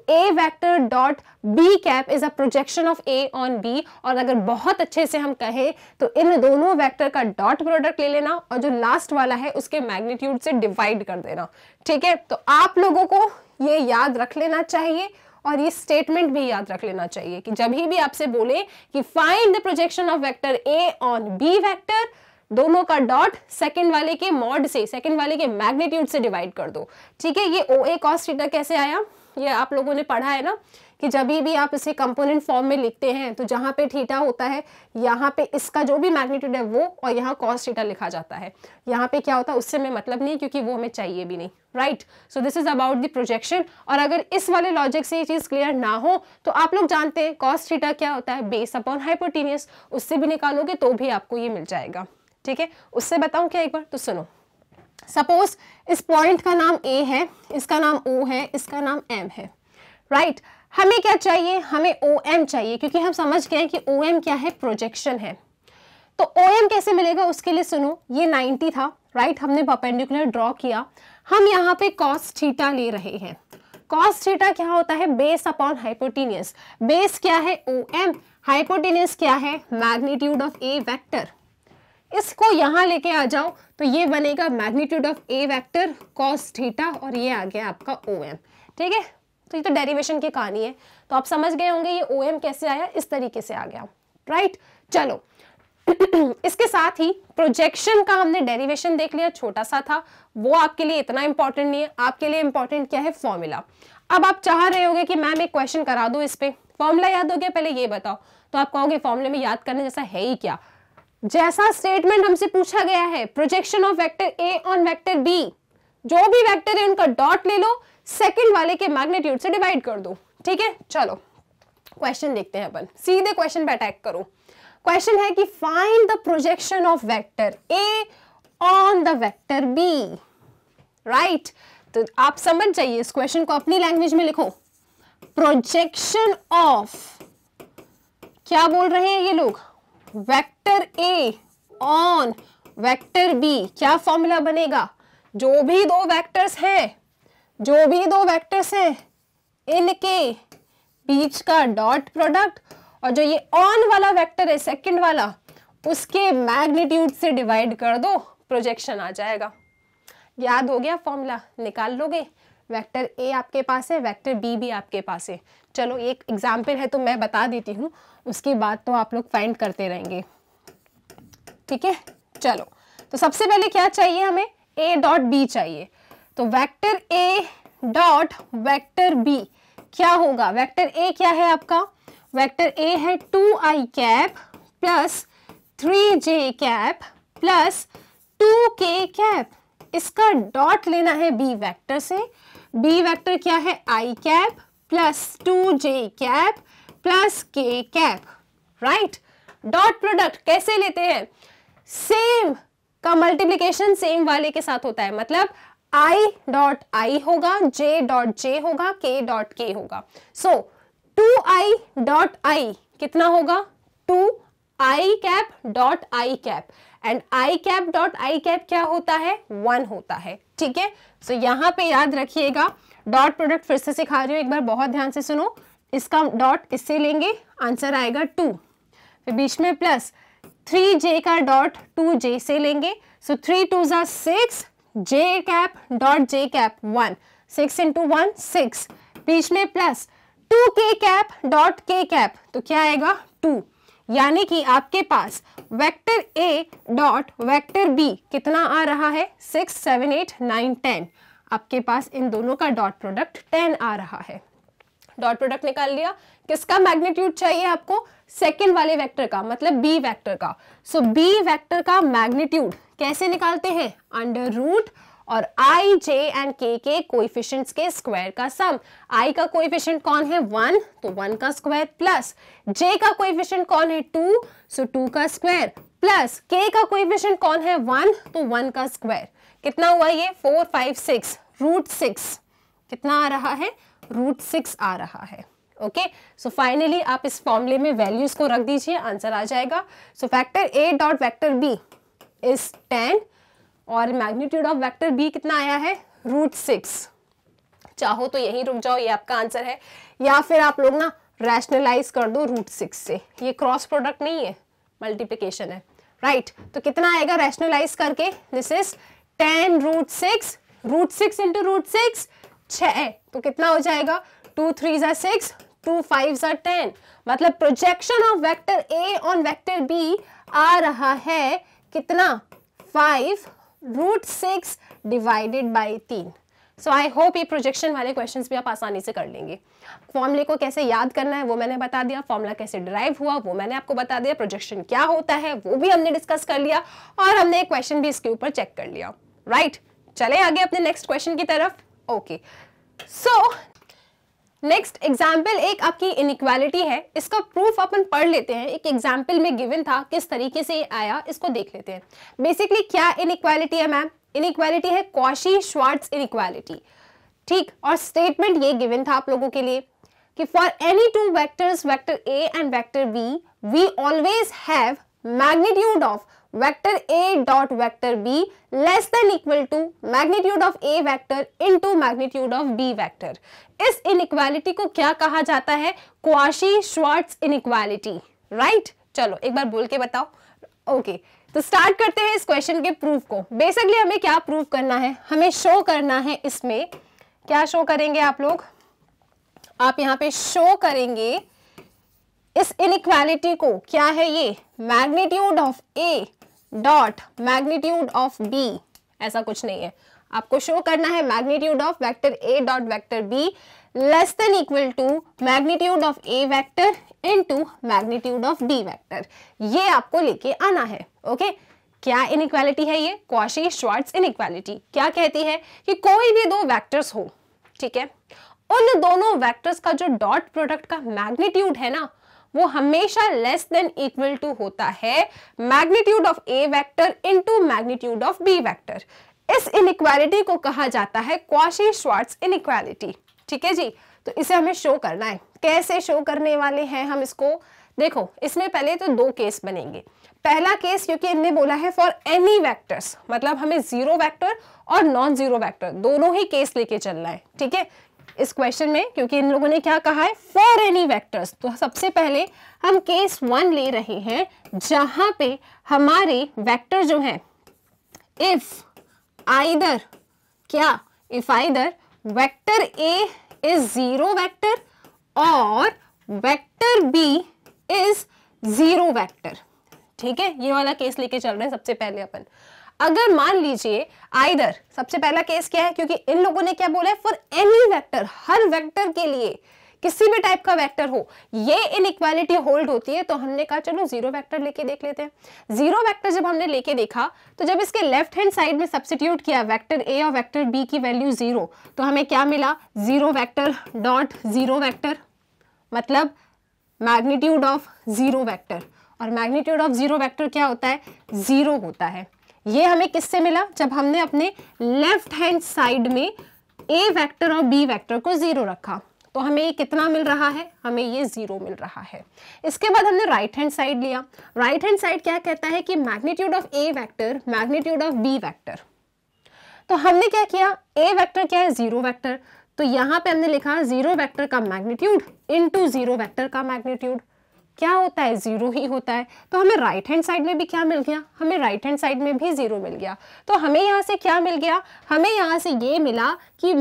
A vector dot B cap is a projection of A on B. और अगर बहुत अच्छे से हम कहें तो इन दोनों वेक्टर का डॉट प्रोडक्ट ले लेना और जो लास्ट वाला है उसके मैग्नीट्यूड से डिवाइड कर देना, ठीक है। तो आप लोगों को ये याद रख लेना चाहिए और ये स्टेटमेंट भी याद रख लेना चाहिए कि जब भी आपसे बोले कि find the projection of vector A on B vector, दोनों का डॉट सेकंड वाले के मॉड से, सेकंड वाले के मैग्नीट्यूड से डिवाइड कर दो, ठीक है। ये ओ ए कॉस थीटा कैसे आया, ये आप लोगों ने पढ़ा है ना कि जब भी आप इसे कंपोनेंट फॉर्म में लिखते हैं तो जहां पे थीटा होता है यहाँ पे इसका जो भी मैग्नीट्यूड है वो, और यहाँ कॉस थीटा लिखा जाता है। यहाँ पे क्या होता है उससे हमें मतलब नहीं, क्योंकि वो हमें चाहिए भी नहीं, right. So this is about the projection. और अगर इस वाले लॉजिक से ये चीज क्लियर ना हो तो आप लोग जानते हैं कॉस थीटा क्या होता है, बेस अपॉन हाइपोटेन्यूज, उससे भी निकालोगे तो भी आपको ये मिल जाएगा, ठीक है। उससे बताऊं क्या एक बार, तो सुनो। सपोज इस पॉइंट का नाम ए है, इसका नाम ओ है, इसका नाम एम है, राइट। हमें क्या चाहिए, हमें ओ एम चाहिए, क्योंकि हम समझ गए कि ओ एम क्या है, प्रोजेक्शन है। तो ओ एम कैसे मिलेगा उसके लिए सुनो, ये 90 था, राइट, हमने परपेंडिकुलर ड्रॉ किया, हम यहाँ पे कॉस थीटा ले रहे हैं। कॉस थीटा क्या होता है, बेस अपॉन हाइपोटेन्यूज। बेस क्या है, ओ एम, हाइपोटेन्यूज क्या है, मैग्नीट्यूड ऑफ ए वेक्टर। इसको यहाँ लेके आ जाओ तो ये बनेगा magnitude of A vector cos theta, और ये आ गया आपका ओ एम, ठीक है। तो ये तो डेरिवेशन की कहानी है, तो आप समझ गए होंगे ये ओ एम कैसे आया, इस तरीके से आ गया, राइट। चलो इसके साथ ही प्रोजेक्शन का हमने डेरिवेशन देख लिया, छोटा सा था, वो आपके लिए इतना इंपॉर्टेंट नहीं है। आपके लिए इंपॉर्टेंट क्या है, फॉर्मूला। अब आप चाह रहे होगे कि मैम एक क्वेश्चन करा दो इस पे, फॉर्मूला याद हो गया, पहले ये बताओ। तो आप कहोगे फॉर्मूले में याद करने जैसा है ही क्या, जैसा स्टेटमेंट हमसे पूछा गया है, projection of vector A on vector B, जो भी वेक्टर है उनका डॉट ले लो, सेकंड वाले के मैग्नीट्यूड से डिवाइड कर दो, ठीक है। चलो क्वेश्चन देखते हैं अपन, सीधे क्वेश्चन पे अटैक करो। क्वेश्चन है कि find the projection of vector A on the vector B, right. तो आप समझ जाइए, इस क्वेश्चन को अपनी लैंग्वेज में लिखो। प्रोजेक्शन ऑफ, क्या बोल रहे हैं ये लोग, vector A on vector B, क्या फॉर्मूला बनेगा, जो भी दो वेक्टर्स हैं, जो भी दो वेक्टर्स हैं इनके बीच का डॉट प्रोडक्ट, और जो ये ऑन वाला वेक्टर है सेकंड वाला, उसके मैग्नीट्यूड से डिवाइड कर दो, प्रोजेक्शन आ जाएगा। याद हो गया फॉर्मूला, निकाल लोगे। वेक्टर ए आपके पास है, वेक्टर बी भी आपके पास है। चलो एक एग्जाम्पल है तो मैं बता देती हूँ, उसके बाद तो आप लोग फाइंड करते रहेंगे, ठीक है। चलो तो सबसे पहले क्या चाहिए हमें, ए डॉट बी चाहिए। तो vector A dot vector B क्या होगा, वेक्टर ए क्या है आपका, वेक्टर ए है 2i cap plus 3j cap plus 2k cap, इसका डॉट लेना है बी वेक्टर से। बी वेक्टर क्या है, i cap plus 2j cap plus k cap, right. Dot product कैसे लेते हैं, सेम का मल्टीप्लिकेशन सेम वाले के साथ होता है, मतलब आई डॉट आई होगा, जे डॉट जे होगा, के डॉट के होगा। सो 2i डॉट आई कितना होगा, 2i cap dot I cap, and I cap dot I cap क्या होता है, 1 होता है। ठीक है, सो यहाँ पे याद रखिएगा, डॉट प्रोडक्ट फिर से सिखा रही हूँ, एक बार बहुत ध्यान से सुनो। इसका डॉट इससे लेंगे, आंसर आएगा 2, फिर बीच में प्लस 3j का डॉट 2j से लेंगे, सो 3 2 ज़ा 6, j cap dot j cap 1, 6 into 1 6, बीच में plus 2k cap dot k cap, तो क्या आएगा 2, यानी कि आपके पास vector a dot vector b कितना आ रहा है, 6 7 8 9 10, आपके पास इन दोनों का डॉट प्रोडक्ट 10 आ रहा है। डॉट प्रोडक्ट निकाल लिया, किसका मैग्नीट्यूड चाहिए आपको, सेकंड वाले वेक्टर का, मतलब बी वेक्टर का। सो बी वेक्टर का मैग्नीट्यूड कैसे निकालते हैं, अंडर रूट और आई जे एंड के कोएफिशिएंट्स के स्क्वायर का सम। आई का कोएफिशिएंट कौन है, 1, तो 1 का स्क्वायर, प्लस जे का कोएफिशिएंट कौन है, 2, सो 2 का स्क्वायर, प्लस के का कोएफिशिएंट कौन है, 1, तो 1 का स्क्वायर। कितना हुआ ये, 4 5 6, रूट 6 कितना आ रहा है, रूट 6 आ रहा है। ओके, सो फाइनली आप इस फॉर्मूले में वैल्यूज को रख दीजिए, आंसर आ जाएगा। So vector A dot vector B is 10 और मैग्नीट्यूड ऑफ वेक्टर बी कितना आया है, रूट 6। चाहो तो यहीं रुक जाओ, ये आपका आंसर है, या फिर आप लोग ना रैशनलाइज कर दो रूट 6 से, ये क्रॉस प्रोडक्ट नहीं है, मल्टीप्लिकेशन है, राइट। तो कितना आएगा रैशनलाइज करके, this is 10 root 6, root 6 into root 6 6, तो कितना हो जाएगा, 2 3 ज़ा 6, 2 5 ज़ा 10, मतलब projection of vector A on vector B आ रहा है कितना, 5 root 6 divided by 3। So I hope ये प्रोजेक्शन वाले क्वेश्चंस भी आप आसानी से कर लेंगे। फॉर्मूले को कैसे याद करना है वो मैंने बता दिया, फॉर्मूला कैसे डिराइव हुआ वो मैंने आपको बता दिया, प्रोजेक्शन क्या होता है वो भी हमने डिस्कस कर लिया, और हमने एक क्वेश्चन भी इसके ऊपर चेक कर लिया, राइट। चले आगे अपने नेक्स्ट क्वेश्चन की तरफ। ओके, सो नेक्स्ट एग्जाम्पल एक आपकी इनइक्वालिटी है, इसका प्रूफ अपन पढ़ लेते हैं। एक एग्जाम्पल में गिवन था, किस तरीके से आया इसको देख लेते हैं। बेसिकली क्या इनइक्वालिटी है मैम, इनइक्वालिटी है कॉशी श्वार्ट्ज इनइक्वालिटी, ठीक। और स्टेटमेंट ये गिवन था आप लोगों के लिए कि for any two vectors vector A and vector B we always have magnitude of vector A dot vector B less than equal to magnitude of A vector into magnitude of B vector. इस inequality को क्या कहा जाता है, quasi Schwarz inequality, right. चलो एक बार बोल के बताओ। ओके, तो स्टार्ट करते हैं इस क्वेश्चन के प्रूफ को। बेसिकली हमें क्या प्रूव करना है, हमें शो करना है, इसमें क्या शो करेंगे आप लोग, आप यहाँ पे शो करेंगे इस इनइक्वालिटी को, क्या है ये, magnitude of A dot magnitude of B, ऐसा कुछ नहीं है, आपको शो करना है magnitude of vector A dot vector B less than equal to magnitude of A vector into magnitude of B vector, ये आपको लेके आना है। ओके, क्या इनइक्वालिटी है ये, क्वाशी श्वार्ट्ज इनइक्वालिटी। क्या कहती है कि कोई भी दो वेक्टर्स हो, ठीक है, उन दोनों वेक्टर्स का जो डॉट प्रोडक्ट का मैग्नीट्यूड है ना, वो हमेशा लेस देन इक्वल टू होता है magnitude of A vector into magnitude of B vector. इस इनइक्वालिटी को कहा जाता है क्वाशी श्वार्ट्ज इनइक्वालिटी, ठीक है जी। तो इसे हमें शो करना है, कैसे शो करने वाले हैं हम इसको, देखो इसमें पहले तो दो केस बनेंगे। पहला केस, क्योंकि इन्होंने बोला है फॉर एनी वेक्टर्स, मतलब हमें जीरो वेक्टर और नॉन जीरो वेक्टर दोनों ही केस लेके चलना है, ठीक है, इस क्वेश्चन में, क्योंकि इन लोगों ने क्या कहा है, फॉर एनी वेक्टर्स। तो सबसे पहले हम केस 1 ले रहे हैं, जहां पे हमारे वेक्टर जो है, इफ आइदर क्या, if either vector A is zero vector और vector B is zero vector, ठीक है, ये वाला केस लेके चल रहे हैं सबसे पहले अपन। अगर मान लीजिए आइदर, सबसे पहला केस क्या है, क्योंकि इन लोगों ने क्या बोला है, for any vector, her vector के लिए, किसी भी टाइप का वेक्टर हो, ये इनइक्वालिटी होल्ड होती है। तो हमने कहा चलो जीरो वेक्टर लेके देख लेते हैं। जीरो वेक्टर जब हमने लेके देखा, तो जब इसके लेफ्ट हैंड साइड में सब्स्टिट्यूट किया वेक्टर ए और वेक्टर बी की वैल्यू 0, तो हमें क्या मिला, zero vector dot zero vector, मतलब मैग्नीट्यूड ऑफ जीरो वेक्टर, और मैग्नीट्यूड ऑफ जीरो वेक्टर क्या होता है, 0 होता है। ये हमें किससे मिला? जब हमने अपने लेफ्ट हैंड साइड में ए वेक्टर और बी वेक्टर को 0 रखा तो हमें ये कितना मिल रहा है? हमें ये 0 मिल रहा है। इसके बाद हमने राइट हैंड साइड लिया। राइट हैंड साइड क्या कहता है कि magnitude of A vector magnitude of B vector. तो हमने क्या किया? ए वेक्टर क्या है? 0 वेक्टर। तो यहाँ पे हमने लिखा 0 वेक्टर का मैग्नीट्यूड इनटू 0 वेक्टर का मैग्नीट्यूड क्या होता है? 0 ही होता है। तो हमें राइट हैंड साइड में भी क्या मिल गया? हमें राइट हैंड साइड में भी 0 मिल गया। तो हमें यहाँ से क्या मिल गया? हमें यहाँ से ये मिला कि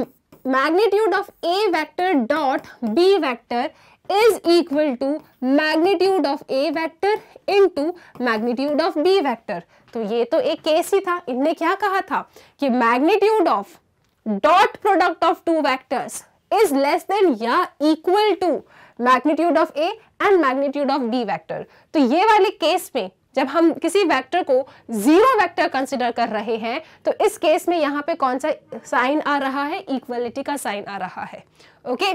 magnitude of A vector dot B vector is equal to magnitude of A vector into magnitude of B vector. तो ये तो एक केस ही था। इनने क्या कहा था कि magnitude of dot product of two vectors is less than या equal to magnitude of A and magnitude of B vector. तो ये वाले केस में जब हम किसी वेक्टर को 0 वेक्टर कंसिडर कर रहे हैं तो इस केस में यहाँ पे कौन सा साइन आ रहा है? इक्वालिटी का साइन आ रहा है। ओके,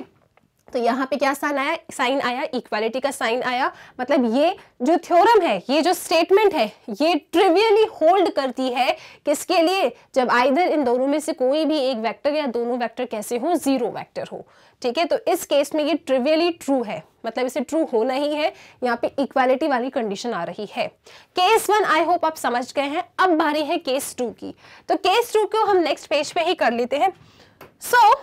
तो यहाँ पे क्या साइन आया? इक्वालिटी का साइन आया। मतलब ये जो थ्योरम है, ये जो स्टेटमेंट है, ये ट्रिवियली होल्ड करती है किसके लिए? जब आइदर इन दोनों में से कोई भी एक वेक्टर या दोनों वेक्टर कैसे हो? 0 वेक्टर हो। ठीक है, तो इस केस में ये ट्रिवियली ट्रू है, मतलब इसे ट्रू होना ही है। यहाँ पे इक्वालिटी वाली कंडीशन आ रही है। केस 1 आई होप आप समझ गए हैं। अब बारी है केस 2 की। तो केस 2 को हम नेक्स्ट पेज पे ही कर लेते हैं। सो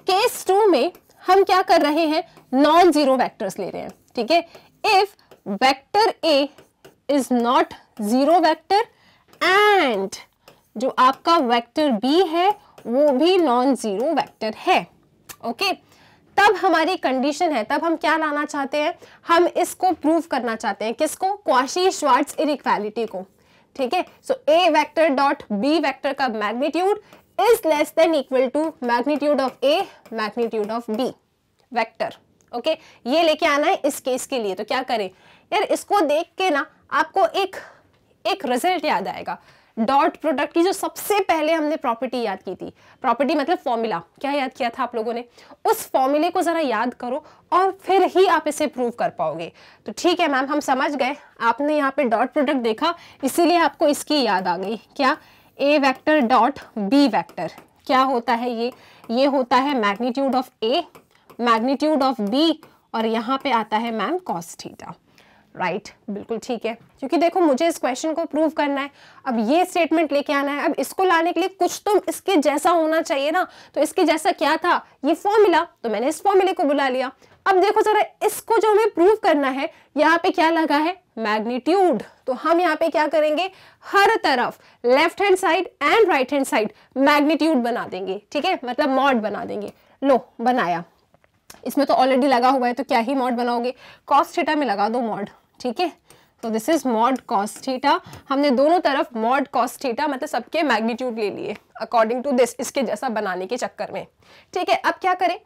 केस 2 में हम क्या कर रहे हैं? नॉन जीरो वेक्टर्स ले रहे हैं। ठीक है, if vector A is not 0 vector and जो आपका वेक्टर बी है वो भी नॉन जीरो वेक्टर है। ओके, तब हमारी कंडीशन है, तब हम क्या लाना चाहते हैं? हम इसको प्रूव करना चाहते हैं। किसको? क्वाशी-श्वार्ट्ज इनइक्वालिटी को। ठीक है, so A vector dot B vector का magnitude is less than equal to magnitude of A magnitude of B vector. Okay, ये लेके आना है इस केस के लिए। तो क्या करें यार, इसको देख के ना आपको एक रिजल्ट याद आएगा। डॉट प्रोडक्ट की जो सबसे पहले हमने प्रॉपर्टी याद की थी, प्रॉपर्टी मतलब फॉर्मूला, क्या याद किया था आप लोगों ने? उस फॉर्मूले को जरा याद करो और फिर ही आप इसे प्रूव कर पाओगे। तो ठीक है मैम, हम समझ गए। आपने यहाँ पे डॉट प्रोडक्ट देखा इसीलिए आपको इसकी याद आ गई। क्या? A vector dot B vector क्या होता है? ये होता है magnitude of A magnitude of B और यहाँ पे आता है मैम कॉस थीटा। राइट, बिल्कुल ठीक है, क्योंकि देखो मुझे इस क्वेश्चन को प्रूव करना है। अब ये स्टेटमेंट लेके आना है। अब इसको लाने के लिए कुछ तो इसके जैसा होना चाहिए ना। तो इसके जैसा क्या था? ये फॉर्मूला। तो मैंने इस फॉर्मूले को बुला लिया। अब देखो जरा, इसको जो हमें प्रूव करना है, यहाँ पे क्या लगा है? मैग्नीट्यूड। तो हम यहाँ पे क्या करेंगे? हर तरफ left hand side and right hand side magnitude बना देंगे। ठीक है, मतलब मॉड बना देंगे। लो, बनाया। इसमें तो ऑलरेडी लगा हुआ है तो क्या ही मॉड बनाओगे? कॉस थीटा में लगा दो मॉड। ठीक है, तो this is mod cos theta. हमने दोनों तरफ मॉड कॉस थीटा मतलब सबके मैग्नीट्यूड ले लिए अकॉर्डिंग टू दिस, इसके जैसा बनाने के चक्कर में। ठीक है, अब क्या करें?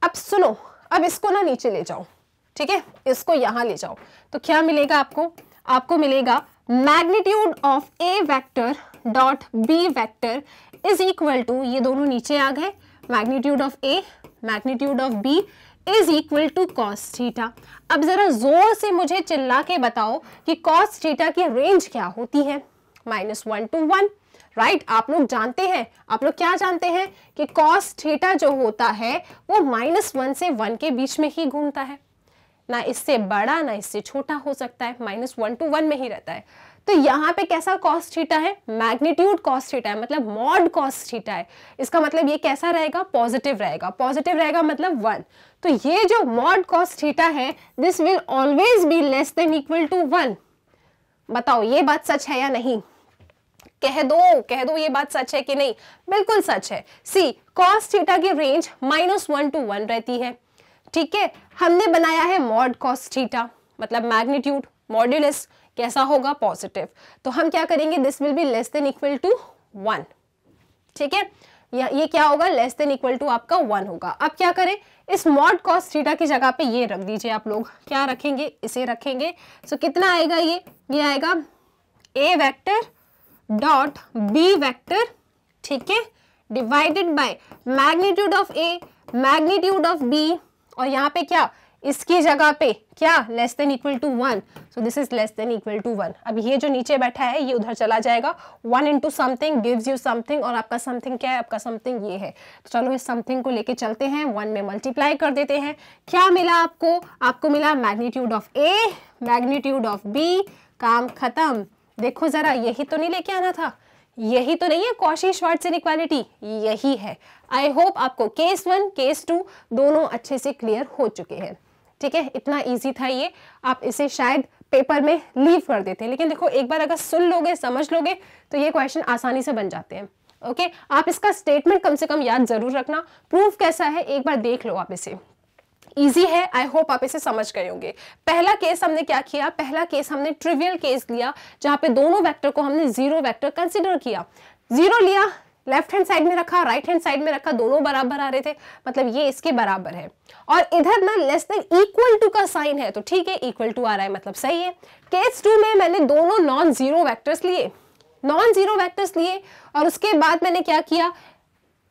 अब सुनो, अब इसको ना नीचे ले जाओ। ठीक है, इसको यहाँ ले जाओ। तो क्या मिलेगा आपको? आपको मिलेगा magnitude of A vector dot B vector is equal to, ये दोनों नीचे आ गए, magnitude of A magnitude of B is equal to cos theta. अब जरा जोर से मुझे चिल्ला के बताओ कि कॉस थीटा की रेंज क्या होती है? -1 to 1। राइट, आप लोग जानते हैं, आप लोग क्या जानते हैं कि कॉस थीटा जो होता है वो -1 से 1 के बीच में ही घूमता है। ना इससे बड़ा ना इससे छोटा हो सकता है, -1 to 1 में ही रहता है। तो यहाँ पे कैसा कॉस थीटा है? मैग्नीट्यूड कॉस थीटा है, मतलब मॉड कॉस थीटा है। इसका मतलब ये कैसा रहेगा? पॉजिटिव रहेगा। पॉजिटिव रहेगा मतलब 1। तो ये जो मॉड कॉस थीटा है this will always be less than equal to 1। बताओ ये बात सच है या नहीं? कह दो ये बात सच है कि नहीं? बिल्कुल सच है। सी, कॉस थीटा की रेंज -1 to 1 रहती है। ठीक है, हमने बनाया है मॉड कॉस थीटा मतलब मैग्नीट्यूड, मॉड्यूलस कैसा होगा? पॉजिटिव। तो हम क्या करेंगे? This will be less than equal to 1। ठीक है, ये क्या होगा? लेस देन इक्वल टू आपका 1 होगा। अब क्या करें? इस मॉड कॉस थीटा की जगह पे ये रख दीजिए। आप लोग क्या रखेंगे? इसे रखेंगे। सो कितना आएगा? ये आएगा A vector dot B vector, ठीक है, divided by magnitude of A magnitude of B और यहाँ पे क्या? इसकी जगह पे क्या less than equal to 1, so this is less than equal to 1। अब ये जो नीचे बैठा है ये उधर चला जाएगा, 1 into something gives you something, और आपका समथिंग क्या है, आपका समथिंग ये है। तो चलो इस समथिंग को लेके चलते हैं, 1 में मल्टीप्लाई कर देते हैं। क्या मिला आपको, आपको मिला magnitude of A, magnitude of B, काम खत्म। देखो जरा, यही तो नहीं लेके आना था, यही तो नहीं है कॉची-श्वार्ट्ज इनइक्वालिटी, यही है। आई होप आपको केस 1 केस 2 दोनों अच्छे से क्लियर हो चुके हैं। ठीक है, इतना इजी था ये, आप इसे शायद पेपर में लीव कर देते हैं, लेकिन देखो एक बार अगर सुन लोगे, समझ लोगे, तो ये क्वेश्चन आसानी से बन जाते हैं। ओके, आप इसका स्टेटमेंट कम से कम याद जरूर रखना। प्रूफ कैसा है एक बार देख लो आप, इसे इजी है। आई होप आप इसे समझ गए होंगे। पहला केस हमने क्या किया, पहला केस हमने ट्रिवियल केस लिया, जहां पे दोनों वेक्टर को हमने जीरो वेक्टर कंसिडर किया। जीरो लिया, लेफ्ट हैंड साइड में रखा, राइट हैंड साइड में रखा, दोनों बराबर आ रहे थे, मतलब ये इसके बराबर है, और इधर ना लेस देन इक्वल टू का साइन है, तो ठीक है इक्वल टू आ रहा है, मतलब सही है। केस 2 में मैंने दोनों नॉन जीरो वेक्टर्स लिए, नॉन जीरो वेक्टर्स लिए, और उसके बाद मैंने क्या किया,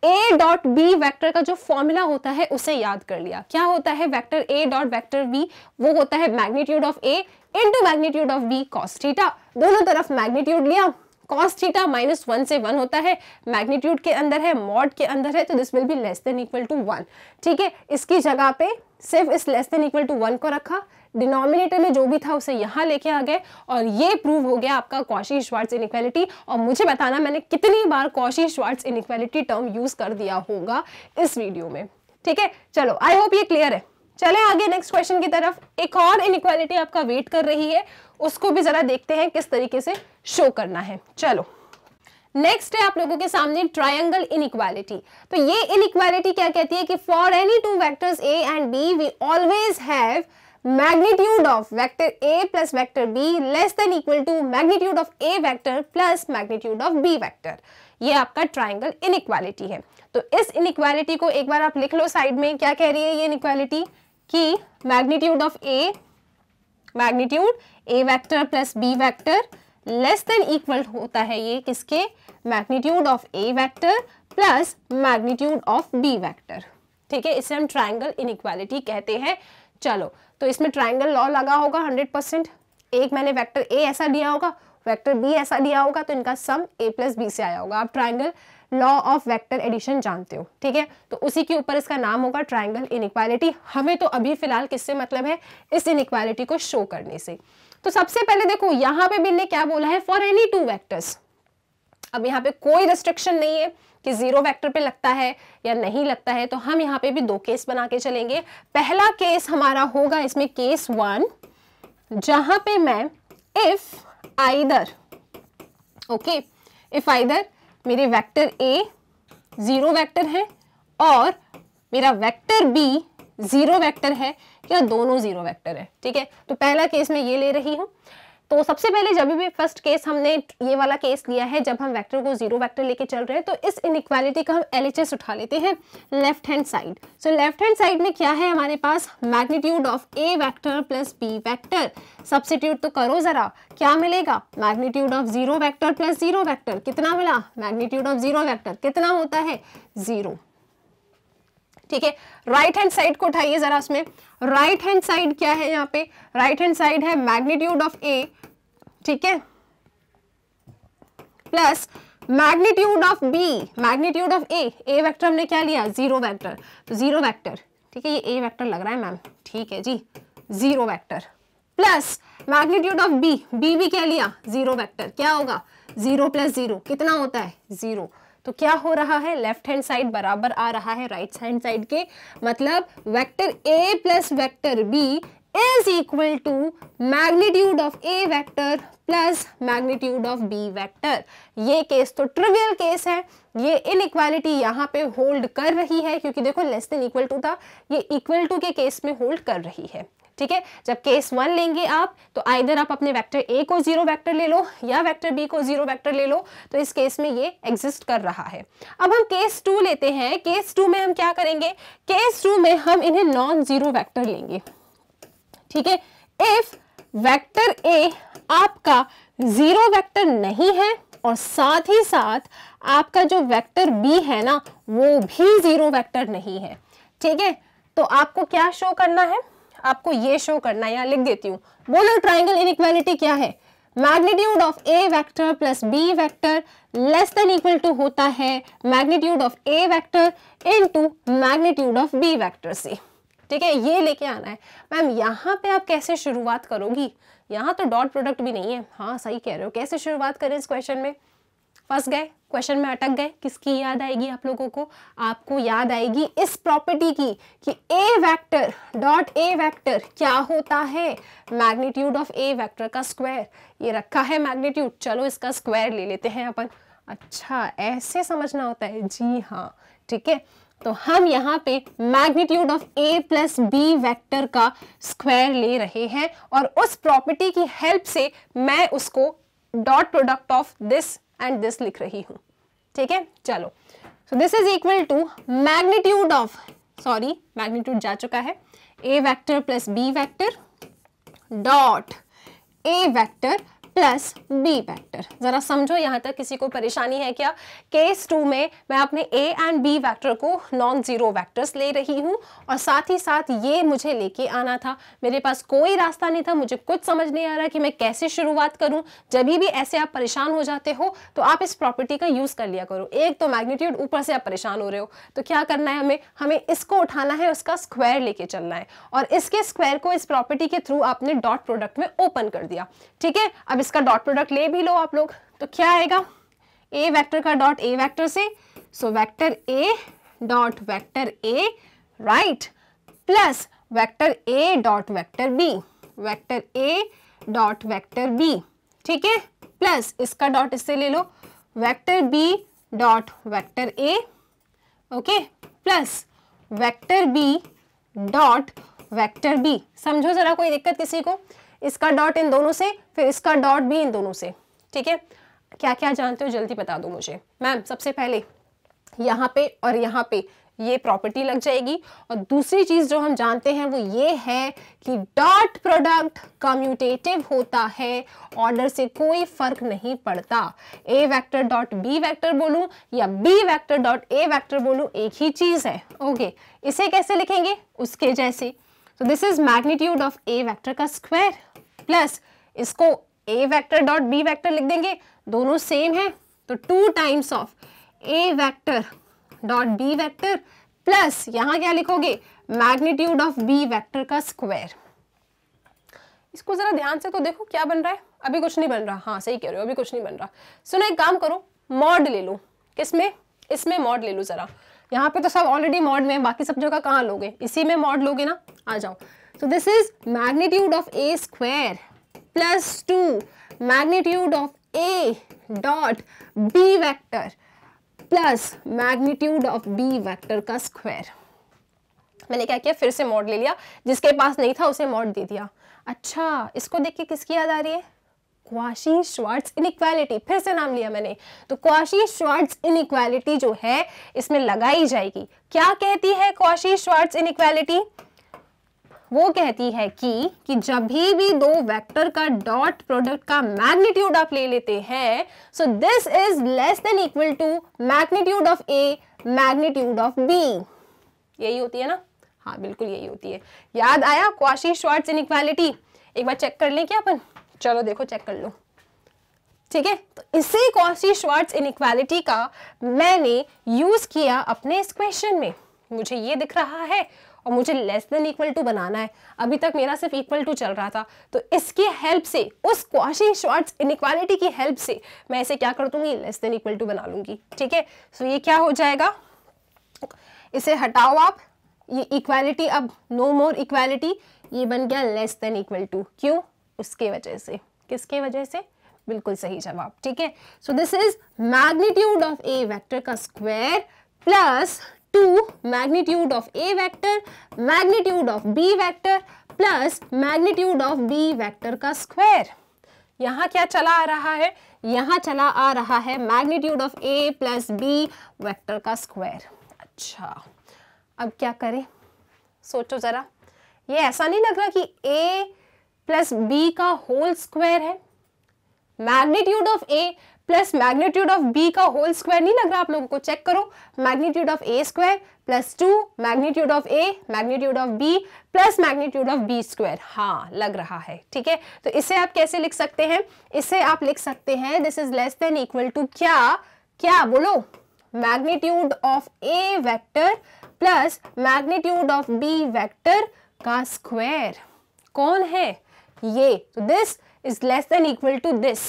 ए डॉट बी वेक्टर का जो फॉर्मूला होता है उसे याद कर लिया। क्या होता है, vector A dot vector B, वो होता है magnitude of A into magnitude of B cos theta. दोनों तरफ मैग्नीट्यूड लिया, cos थीटा -1 से 1 होता है, मैग्नीट्यूड के अंदर है, मॉड के अंदर है, तो this will be less than equal to 1। ठीक है, इसकी जगह पे सिर्फ इस लेस देन इक्वल टू 1 को रखा, डिनोमिनेटर में जो भी था उसे यहाँ लेके आ गए, और ये प्रूव हो गया आपका कॉची-श्वार्ट्ज इनइक्वालिटी। और मुझे बताना मैंने कितनी बार कॉची-श्वार्ट्ज इनइक्वालिटी टर्म यूज कर दिया होगा इस वीडियो में। ठीक है, चलो आई होप ये क्लियर है। चले आगे नेक्स्ट क्वेश्चन की तरफ। एक और इनइक्वालिटी आपका वेट कर रही है, उसको भी जरा देखते हैं किस तरीके से शो करना है। चलो नेक्स्ट है आप लोगों के सामने ट्रायंगल इनइक्वालिटी। तो ये इनइक्वालिटी क्या कहती है कि for any two vectors A and B we always have magnitude of vector a plus vector b less than equal to magnitude of a vector plus magnitude of b vector। ये आपका triangle inequality है। तो इस inequality को एक बार आप लिख लो side में। क्या कह रही है ये इनइक्वालिटी कि magnitude of A, magnitude A vector plus B vector less than equal होता है ये किसके, magnitude of A vector plus magnitude of B vector. ठीक है, इसे हम ट्रायंगल इनइक्वालिटी कहते हैं। चलो, तो इसमें ट्रायंगल लॉ लगा होगा 100%। एक मैंने वेक्टर ए ऐसा दिया होगा, वेक्टर बी ऐसा दिया होगा, तो इनका सम ए प्लस बी से आया होगा। आप triangle law of vector addition जानते हो। ठीक है, तो उसी के ऊपर इसका नाम होगा ट्रायंगल इनइक्वालिटी। हमें तो अभी फिलहाल किससे मतलब है, इस इनइक्वालिटी को शो करने से। तो सबसे पहले देखो यहाँ पे भी ने क्या बोला है, फॉर एनी टू वेक्टर्स। अब यहाँ पे कोई रिस्ट्रिक्शन नहीं है कि जीरो वेक्टर पे लगता है या नहीं लगता है, तो हम यहाँ पे भी दो केस बना के चलेंगे। पहला केस हमारा होगा इसमें केस 1, जहां पे मैं if either, okay, if either मेरे वेक्टर ए जीरो वेक्टर है और मेरा वेक्टर बी जीरो वेक्टर है, या दोनों जीरो वेक्टर है। ठीक है, तो पहला केस मैं ये ले रही हूं। तो सबसे पहले जब भी फर्स्ट केस हमने ये वाला केस लिया है, जब हम वेक्टर को जीरो वेक्टर लेके चल रहे हैं, तो इस इनइक्वालिटी का हम LHS उठा लेते हैं left hand side. So left hand side में क्या है हमारे पास, magnitude of A vector plus B vector. Substitute तो करो जरा, क्या मिलेगा, magnitude of zero vector plus zero vector, कितना मिला, मैग्नीट्यूड ऑफ जीरो वेक्टर कितना होता है, 0। ठीक है, राइट हैंड साइड को उठाइए जरा। उसमें राइट हैंड साइड क्या है, यहाँ पे राइट हैंड साइड है मैग्नीट्यूड ऑफ ए, ठीक है, plus magnitude of B, magnitude of A vector हमने क्या लिया, जीरो वेक्टर, तो जीरो वेक्टर, ठीक है, ये ए वेक्टर लग रहा है मैम, ठीक है जी, zero vector plus magnitude of B, B भी क्या लिया, जीरो वेक्टर, क्या होगा, 0 प्लस 0 कितना होता है, 0। तो क्या हो रहा है, लेफ्ट हैंड साइड बराबर आ रहा है राइट हैंड साइड के, मतलब vector A plus vector B is equal to magnitude of A vector plus magnitude of B vector. ये केस तो ट्रिवियल केस है, ये इनइक्वालिटी यहाँ पे होल्ड कर रही है, क्योंकि देखो लेस देन इक्वल टू था, ये इक्वल टू के केस में होल्ड कर रही है। ठीक है, जब केस 1 लेंगे आप, तो आइदर आप अपने वेक्टर ए को जीरो वेक्टर ले लो या वेक्टर बी को जीरो वेक्टर ले लो, तो इस केस में ये एग्जिस्ट कर रहा है। अब हम केस 2 लेते हैं। केस 2 में हम क्या करेंगे, केस 2 में हम इन्हें नॉन जीरो वेक्टर लेंगे। ठीक है, इफ वेक्टर ए आपका जीरो वेक्टर नहीं है और साथ ही साथ आपका जो वेक्टर बी है ना, वो भी जीरो वेक्टर नहीं है। ठीक है, तो आपको क्या शो करना है, आपको ये शो करना है, यहाँ लिख देती हूँ। बोलो ट्राइंगल इनइक्वालिटी क्या है? Magnitude of A vector plus B vector less than equal to होता है magnitude of A vector into magnitude of B vector से। ठीक है, ये लेके आना है। मैम यहाँ पे आप कैसे शुरुआत करोगी? यहाँ तो डॉट प्रोडक्ट भी नहीं है। हाँ सही कह रहे हो, कैसे शुरुआत करें इस क्वेश्चन में? फंस गए, क्वेश्चन में अटक गए। किसकी याद आएगी आप लोगों को? आपको याद आएगी इस प्रॉपर्टी की कि ए वेक्टर डॉट ए वेक्टर क्या होता है? मैग्नीट्यूड ऑफ ए वेक्टर का स्क्वायर। ये रखा है मैग्नीट्यूड, चलो इसका स्क्वायर ले लेते हैं अपन। अच्छा ऐसे समझना होता है, जी हाँ ठीक है। तो हम यहाँ पे magnitude of A plus B vector का स्क्वायर ले रहे हैं और उस प्रॉपर्टी की हेल्प से मैं उसको dot product of this and this लिख रही हूं। ठीक है, चलो। So this is equal to magnitude of, sorry magnitude जा चुका है, A vector plus B vector dot A vector plus B vector. जरा समझो यहाँ तक किसी को परेशानी है क्या? केस 2 में मैं अपने ए एंड बी वेक्टर को नॉन जीरो वेक्टर्स ले रही हूँ और साथ ही साथ ये मुझे लेके आना था। मेरे पास कोई रास्ता नहीं था, मुझे कुछ समझ नहीं आ रहा कि मैं कैसे शुरुआत करूँ। जब भी ऐसे आप परेशान हो जाते हो तो आप इस प्रॉपर्टी का यूज कर लिया करो। एक तो मैग्नीट्यूड, ऊपर से आप परेशान हो रहे हो, तो क्या करना है हमें इसको उठाना है, उसका स्क्वायर लेके चलना है और इसके स्क्वायर को इस प्रॉपर्टी के थ्रू आपने डॉट प्रोडक्ट में ओपन कर दिया। ठीक है, अब इसका डॉट प्रोडक्ट ले भी लो आप लोग, तो क्या आएगा? ए वेक्टर का डॉट ए वेक्टर से, so vector A dot vector A right plus vector A dot vector B, vector A dot vector B. ठीक है, प्लस इसका डॉट इससे ले लो, vector B dot vector A, okay, plus vector B dot vector B. समझो जरा, कोई दिक्कत किसी को? इसका डॉट इन दोनों से, फिर इसका डॉट भी इन दोनों से। ठीक है, क्या क्या जानते हो जल्दी बता दो मुझे। मैम सबसे पहले यहाँ पे और यहाँ पे ये प्रॉपर्टी लग जाएगी और दूसरी चीज जो हम जानते हैं वो ये है कि डॉट प्रोडक्ट कम्यूटेटिव होता है, ऑर्डर से कोई फर्क नहीं पड़ता। A vector dot B vector बोलूं या B vector dot A vector बोलूं, एक ही चीज है। ओके, इसे कैसे लिखेंगे? उसके जैसे। तो this is magnitude of A vector का स्क्वायर प्लस इसको A vector dot B vector लिख देंगे, दोनों सेम है तो 2 times of A vector dot B vector plus यहाँ क्या लिखोगे? मैग्नीट्यूड ऑफ बी वेक्टर का स्क्वायर। इसको जरा ध्यान से तो देखो क्या बन रहा है। अभी कुछ नहीं बन रहा। हाँ सही कह रहे हो, अभी कुछ नहीं बन रहा। सुनो एक काम करो, मॉड ले लो। किसमें? इसमें मॉड ले लो जरा। यहाँ पे तो सब ऑलरेडी मॉड में, बाकी सब जगह कहाँ लोगे? इसी में मॉड लोगे ना। आ जाओ। So this is magnitude of a square plus 2 magnitude of a dot b vector plus magnitude of b vector का square। मैंने क्या किया? फिर से मॉड ले लिया, जिसके पास नहीं था उसे मॉड दे दिया। अच्छा, इसको देख के किसकी याद आ रही है? Quasi-Schwarz inequality. फिर से नाम लिया मैंने। तो क्वाशी-श्वार्ट्ज इनइक्वालिटी जो है इसमें लगाई जाएगी। क्या कहती है क्वाशी-श्वार्ट्ज इनइक्वालिटी? वो कहती है कि जब भी दो वेक्टर का डॉट प्रोडक्ट का मैग्नीट्यूड आप ले लेते हैं, so this is less than equal to magnitude of A magnitude of B. यही होती है ना? हाँ बिल्कुल यही होती है। याद आया क्वाशी-श्वार्ट्ज इनइक्वालिटी? एक बार चेक कर लें क्या अपन? चलो देखो चेक कर लो। ठीक है, तो इसी क्वाशी-श्वार्ट्ज इनइक्वालिटी का मैंने यूज किया अपने इस क्वेश्चन में। मुझे ये दिख रहा है और मुझे लेस देन इक्वल टू बनाना है। अभी तक मेरा सिर्फ इक्वल टू चल रहा था, तो इसकी हेल्प से, उस क्वाशी-श्वार्ट्ज इनइक्वालिटी की हेल्प से मैं इसे क्या कर दूंगी? लेस देन इक्वल टू बना लूंगी। ठीक है, सो ये क्या हो जाएगा? इसे हटाओ आप, ये इक्वालिटी अब नो मोर इक्वालिटी, ये बन गया लेस देन इक्वल टू। क्यों? उसके वजह से। किसके वजह से? बिल्कुल सही जवाब। ठीक है, so this is magnitude of A vector का square plus 2 magnitude of a vector magnitude of b vector plus magnitude of b vector का स्क्वायर। यहाँ क्या चला आ रहा है? यहाँ चला आ रहा है magnitude of a plus b vector का स्क्वायर। अच्छा, अब क्या करें? सोचो जरा। ये ऐसा नहीं लग रहा कि a plus b का होल स्क्वायर है? Magnitude of A plus magnitude of B का होल स्क्वायर नहीं लग रहा आप लोगों को? चेक करो, magnitude of A square plus 2 magnitude of A magnitude of B plus magnitude of B square, हाँ लग रहा है, ठीक है। तो इसे आप कैसे लिख सकते हैं? इसे आप लिख सकते हैं this is less than equal to क्या, क्या बोलो, magnitude of A vector plus magnitude of B vector का स्क्वायर। कौन है ये? तो this is less than equal to this,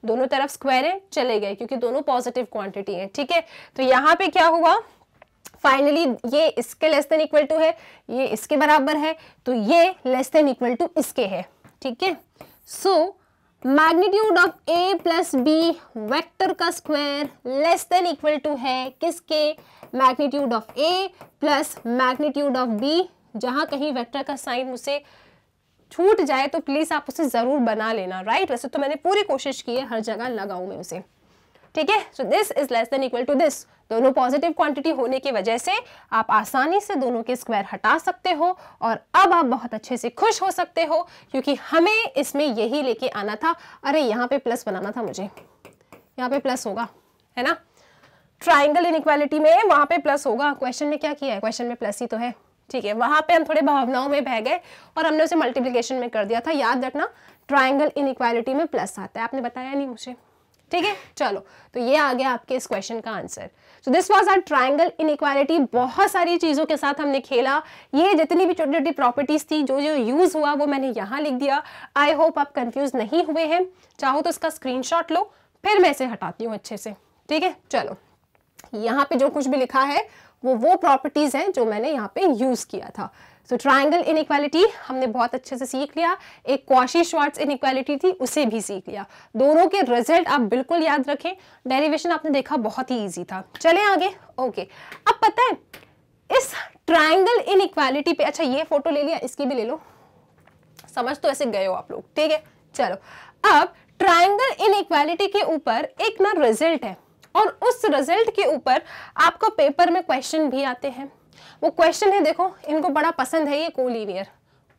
दोनों तरफ स्क्वायर है, चले गए क्योंकि दोनों पॉजिटिव क्वांटिटी है, ठीक है। तो यहाँ पे क्या हुआ, फाइनली ये इसके लेस देन इक्वल टू है, ये इसके बराबर है, तो ये लेस देन इक्वल टू इसके है, ठीक है। So magnitude of A plus B vector का square less than equal to है किसके? Magnitude of A plus magnitude of B. जहां कहीं वेक्टर का साइन मुझसे छूट जाए तो प्लीज आप उसे जरूर बना लेना, राइट? वैसे तो मैंने पूरी कोशिश की है हर जगह लगाऊं मैं उसे, ठीक है। So this is less than equal to this, दोनों पॉजिटिव क्वांटिटी होने की वजह से आप आसानी से दोनों के स्क्वायर हटा सकते हो और अब आप बहुत अच्छे से खुश हो सकते हो क्योंकि हमें इसमें यही लेके आना था। अरे यहाँ पे प्लस बनाना था मुझे, यहाँ पे प्लस होगा, है ना? ट्राइंगल इनइक्वालिटी में वहां पे प्लस होगा, क्वेश्चन में क्या किया है? क्वेश्चन में प्लस ही तो है, ठीक है। वहां पे हम थोड़े भावनाओं में बह गए और हमने उसे मल्टीप्लिकेशन में कर दिया था। याद रखना ट्राइंगल इनइक्वालिटी में प्लस आता है, आपने बताया नहीं मुझे, ठीक है। चलो, तो ये आ गया आपके इस क्वेश्चन का answer. So this was our triangle inequality. बहुत सारी चीजों के साथ हमने खेला, ये जितनी भी छोटी छोटी प्रॉपर्टीज थी जो जो यूज हुआ वो मैंने यहाँ लिख दिया। आई होप आप कंफ्यूज नहीं हुए हैं। चाहो तो इसका स्क्रीनशॉट लो, फिर मैं इसे हटाती हूँ अच्छे से, ठीक है। चलो, यहाँ पे जो कुछ भी लिखा है वो प्रॉपर्टीज हैं जो मैंने यहाँ पे यूज किया था। सो ट्राइंगल इनइक्वालिटी हमने बहुत अच्छे से सीख लिया, एक क्वाशी-श्वार्ट्ज इनइक्वालिटी थी उसे भी सीख लिया। दोनों के रिजल्ट आप बिल्कुल याद रखें, डेरिवेशन आपने देखा बहुत ही इजी था। चलें आगे, ओके। अब पता है इस ट्राइंगल इनइक्वालिटी पे, अच्छा ये फोटो ले लिया, इसकी भी ले लो, समझ तो ऐसे गए हो आप लोग, ठीक है। चलो, अब ट्राइंगल इनइक्वालिटी के ऊपर एक ना रिजल्ट है और उस रिजल्ट के ऊपर आपको पेपर में क्वेश्चन भी आते हैं। वो क्वेश्चन है, देखो इनको बड़ा पसंद है ये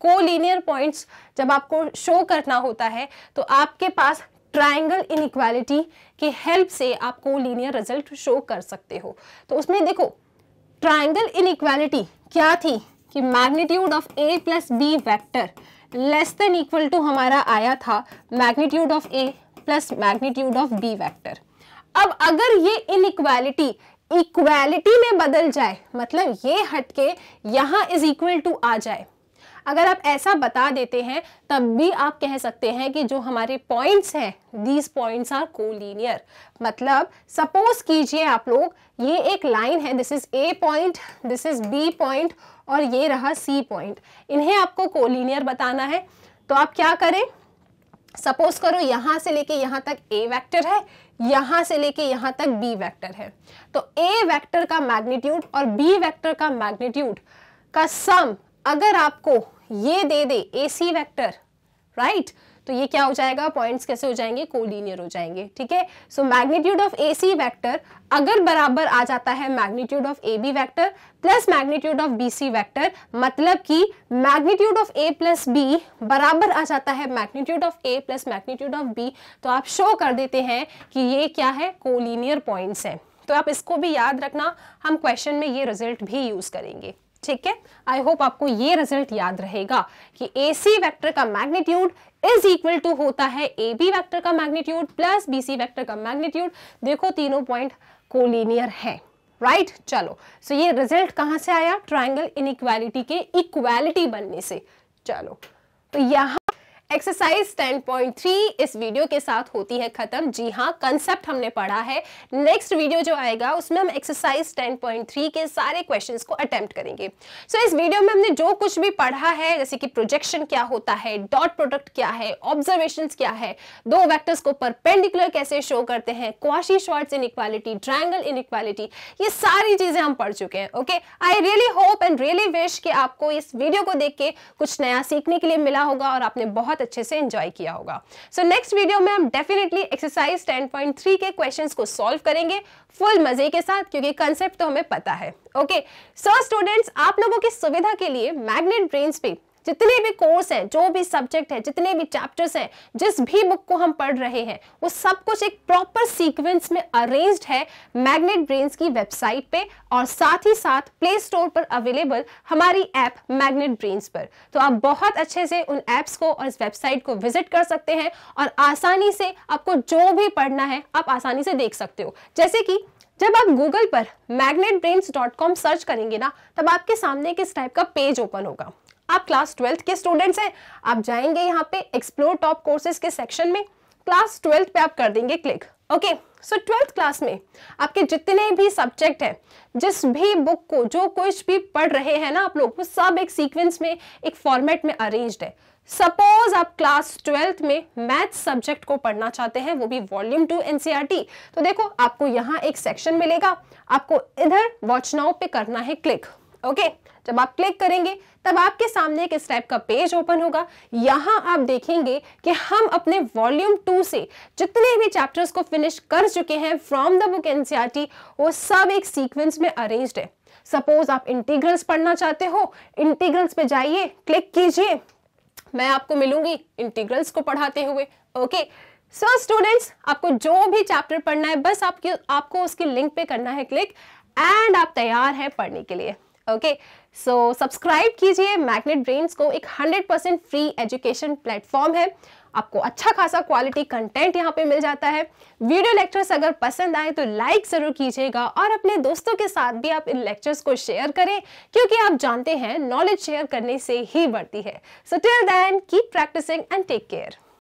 कोलीनियर पॉइंट्स। जब आपको शो करना होता है तो आपके पास ट्राइंगल इनइक्वालिटी की हेल्प से आप कोलीनियर रिजल्ट शो कर सकते हो। तो उसमें देखो ट्राइंगल इनइक्वालिटी क्या थी कि magnitude of A plus B vector less than equal to हमारा आया था magnitude of A plus magnitude of B vector. अब अगर ये इनइक्वालिटी इक्वालिटी में बदल जाए, मतलब ये हटके यहां इज इक्वल टू आ जाए, अगर आप ऐसा बता देते हैं तब भी आप कह सकते हैं कि जो हमारे पॉइंट्स हैं दीज पॉइंट्स आर कोलीनियर। मतलब सपोज कीजिए आप लोग ये एक लाइन है, this is A point, this is B point और ये रहा सी पॉइंट, इन्हें आपको कोलीनियर बताना है। तो आप क्या करें, सपोज करो यहां से लेके यहां तक ए वेक्टर है, यहां से लेके यहां तक बी वेक्टर है, तो ए वेक्टर का मैग्नीट्यूड और बी वेक्टर का मैग्नीट्यूड का सम अगर आपको ये दे दे ए सी वेक्टर, राइट, तो ये क्या हो जाएगा, पॉइंट्स कैसे हो जाएंगे, कोलीनियर हो जाएंगे, ठीक है। So magnitude of A C vector अगर बराबर आ जाता है magnitude of A B vector plus magnitude of B C vector, मतलब कि magnitude of A plus B बराबर आ जाता है magnitude of A plus magnitude of B, तो आप शो कर देते हैं कि ये क्या है, कोलीनियर पॉइंट्स हैं। तो आप इसको भी याद रखना, हम क्वेश्चन में ये रिजल्ट भी यूज करेंगे, ठीक है। आई होप आपको ये रिजल्ट याद रहेगा कि ए सी वेक्टर का मैग्नीट्यूड इज इक्वल टू होता है ए बी वेक्टर का magnitude plus B C vector का मैग्नीट्यूड। देखो तीनों पॉइंट कोलीनियर है, राइट। चलो, सो ये रिजल्ट कहां से आया, ट्राइंगल इनइक्वालिटी के इक्वालिटी बनने से। चलो, तो यहाँ एक्सरसाइज 10.3 इस वीडियो के साथ होती है खत्म। जी हाँ, कंसेप्ट हमने पढ़ा है। नेक्स्ट वीडियो जो आएगा उसमें हम एक्सरसाइज 10.3 के सारे क्वेश्चंस को अटेम्प्ट करेंगे। सो इस वीडियो में हमने जो कुछ भी पढ़ा है, जैसे कि प्रोजेक्शन क्या होता है, डॉट प्रोडक्ट क्या है, ऑब्जर्वेशंस क्या है, दो वेक्टर्स को परपेंडिकुलर कैसे शो करते हैं, क्वाशी-श्वार्ट्ज इनइक्वालिटी, ट्रायंगल इनइक्वालिटी, ये सारी चीजें हम पढ़ चुके हैं। Okay, I really hope and really wish कि आपको इस वीडियो को देख के कुछ नया सीखने के लिए मिला होगा और आपने बहुत अच्छे से एंजॉय किया होगा। सो नेक्स्ट वीडियो में हम डेफिनेटली एक्सरसाइज 10.3 के क्वेश्चंस को सॉल्व करेंगे फुल मजे के साथ, क्योंकि कंसेप्ट तो हमें पता है। ओके, सो स्टूडेंट्स, आप लोगों की सुविधा के लिए मैग्नेट ब्रेन्स पे जितने भी कोर्स हैं, जो भी सब्जेक्ट है, जितने भी चैप्टर्स हैं, जिस भी बुक को हम पढ़ रहे हैं, वो सब कुछ एक प्रॉपर सीक्वेंस में अरेंज्ड है मैग्नेट ब्रेन्स की वेबसाइट पे और साथ ही साथ प्ले स्टोर पर अवेलेबल हमारी ऐप मैग्नेट ब्रेन्स पर। तो आप बहुत अच्छे से उन ऐप्स को और इस वेबसाइट को विजिट कर सकते हैं और आसानी से आपको जो भी पढ़ना है आप आसानी से देख सकते हो। जैसे कि जब आप गूगल पर magnetbrains.com सर्च करेंगे ना, तब आपके सामने किस टाइप का पेज ओपन होगा। आप क्लास 12th के स्टूडेंट्स हैं, आप जाएंगे यहाँ पे एक्सप्लोर टॉप कोर्सेज के सेक्शन में, क्लास 12th पे आप कर देंगे क्लिक। ओके, सो 12th क्लास में आपके जितने भी सब्जेक्ट हैं, जिस भी बुक को, जो कुछ भी पढ़ रहे हैं ना आप लोग, वो सब एक सीक्वेंस में, एक फॉर्मेट में अरेंज्ड है। सपोज आप क्लास 12th में मैथ्स सब्जेक्ट को पढ़ना चाहते हैं, वो भी वॉल्यूम 2 एनसीईआरटी, तो देखो आपको यहाँ एक सेक्शन मिलेगा, आपको इधर वॉच नाउ पे करना है क्लिक। ओके, जब आप क्लिक करेंगे तब आपके सामने किस टाइप का पेज ओपन होगा। यहाँ आप देखेंगे कि हम अपने वॉल्यूम 2 से जितने भी चैप्टर्स को फिनिश कर चुके हैं फ्रॉम द बुक एनसीईआरटी, वो सब एक सीक्वेंस में अरेंज्ड है। सपोज आप इंटीग्रल्स पढ़ना चाहते हो, इंटीग्रल्स पे जाइए, क्लिक कीजिए, मैं आपको मिलूंगी इंटीग्रल्स को पढ़ाते हुए। ओके, सो स्टूडेंट्स, आपको जो भी चैप्टर पढ़ना है बस आपको उसकी लिंक पे करना है क्लिक एंड आप तैयार हैं पढ़ने के लिए। ओके, सो सब्सक्राइब कीजिए मैग्नेट ब्रेन्स को, एक 100% फ्री एजुकेशन प्लेटफॉर्म है। आपको अच्छा खासा क्वालिटी कंटेंट यहाँ पे मिल जाता है। वीडियो लेक्चर्स अगर पसंद आए तो लाइक जरूर कीजिएगा और अपने दोस्तों के साथ भी आप इन लेक्चर्स को शेयर करें, क्योंकि आप जानते हैं नॉलेज शेयर करने से ही बढ़ती है। So till then keep practicing and take care.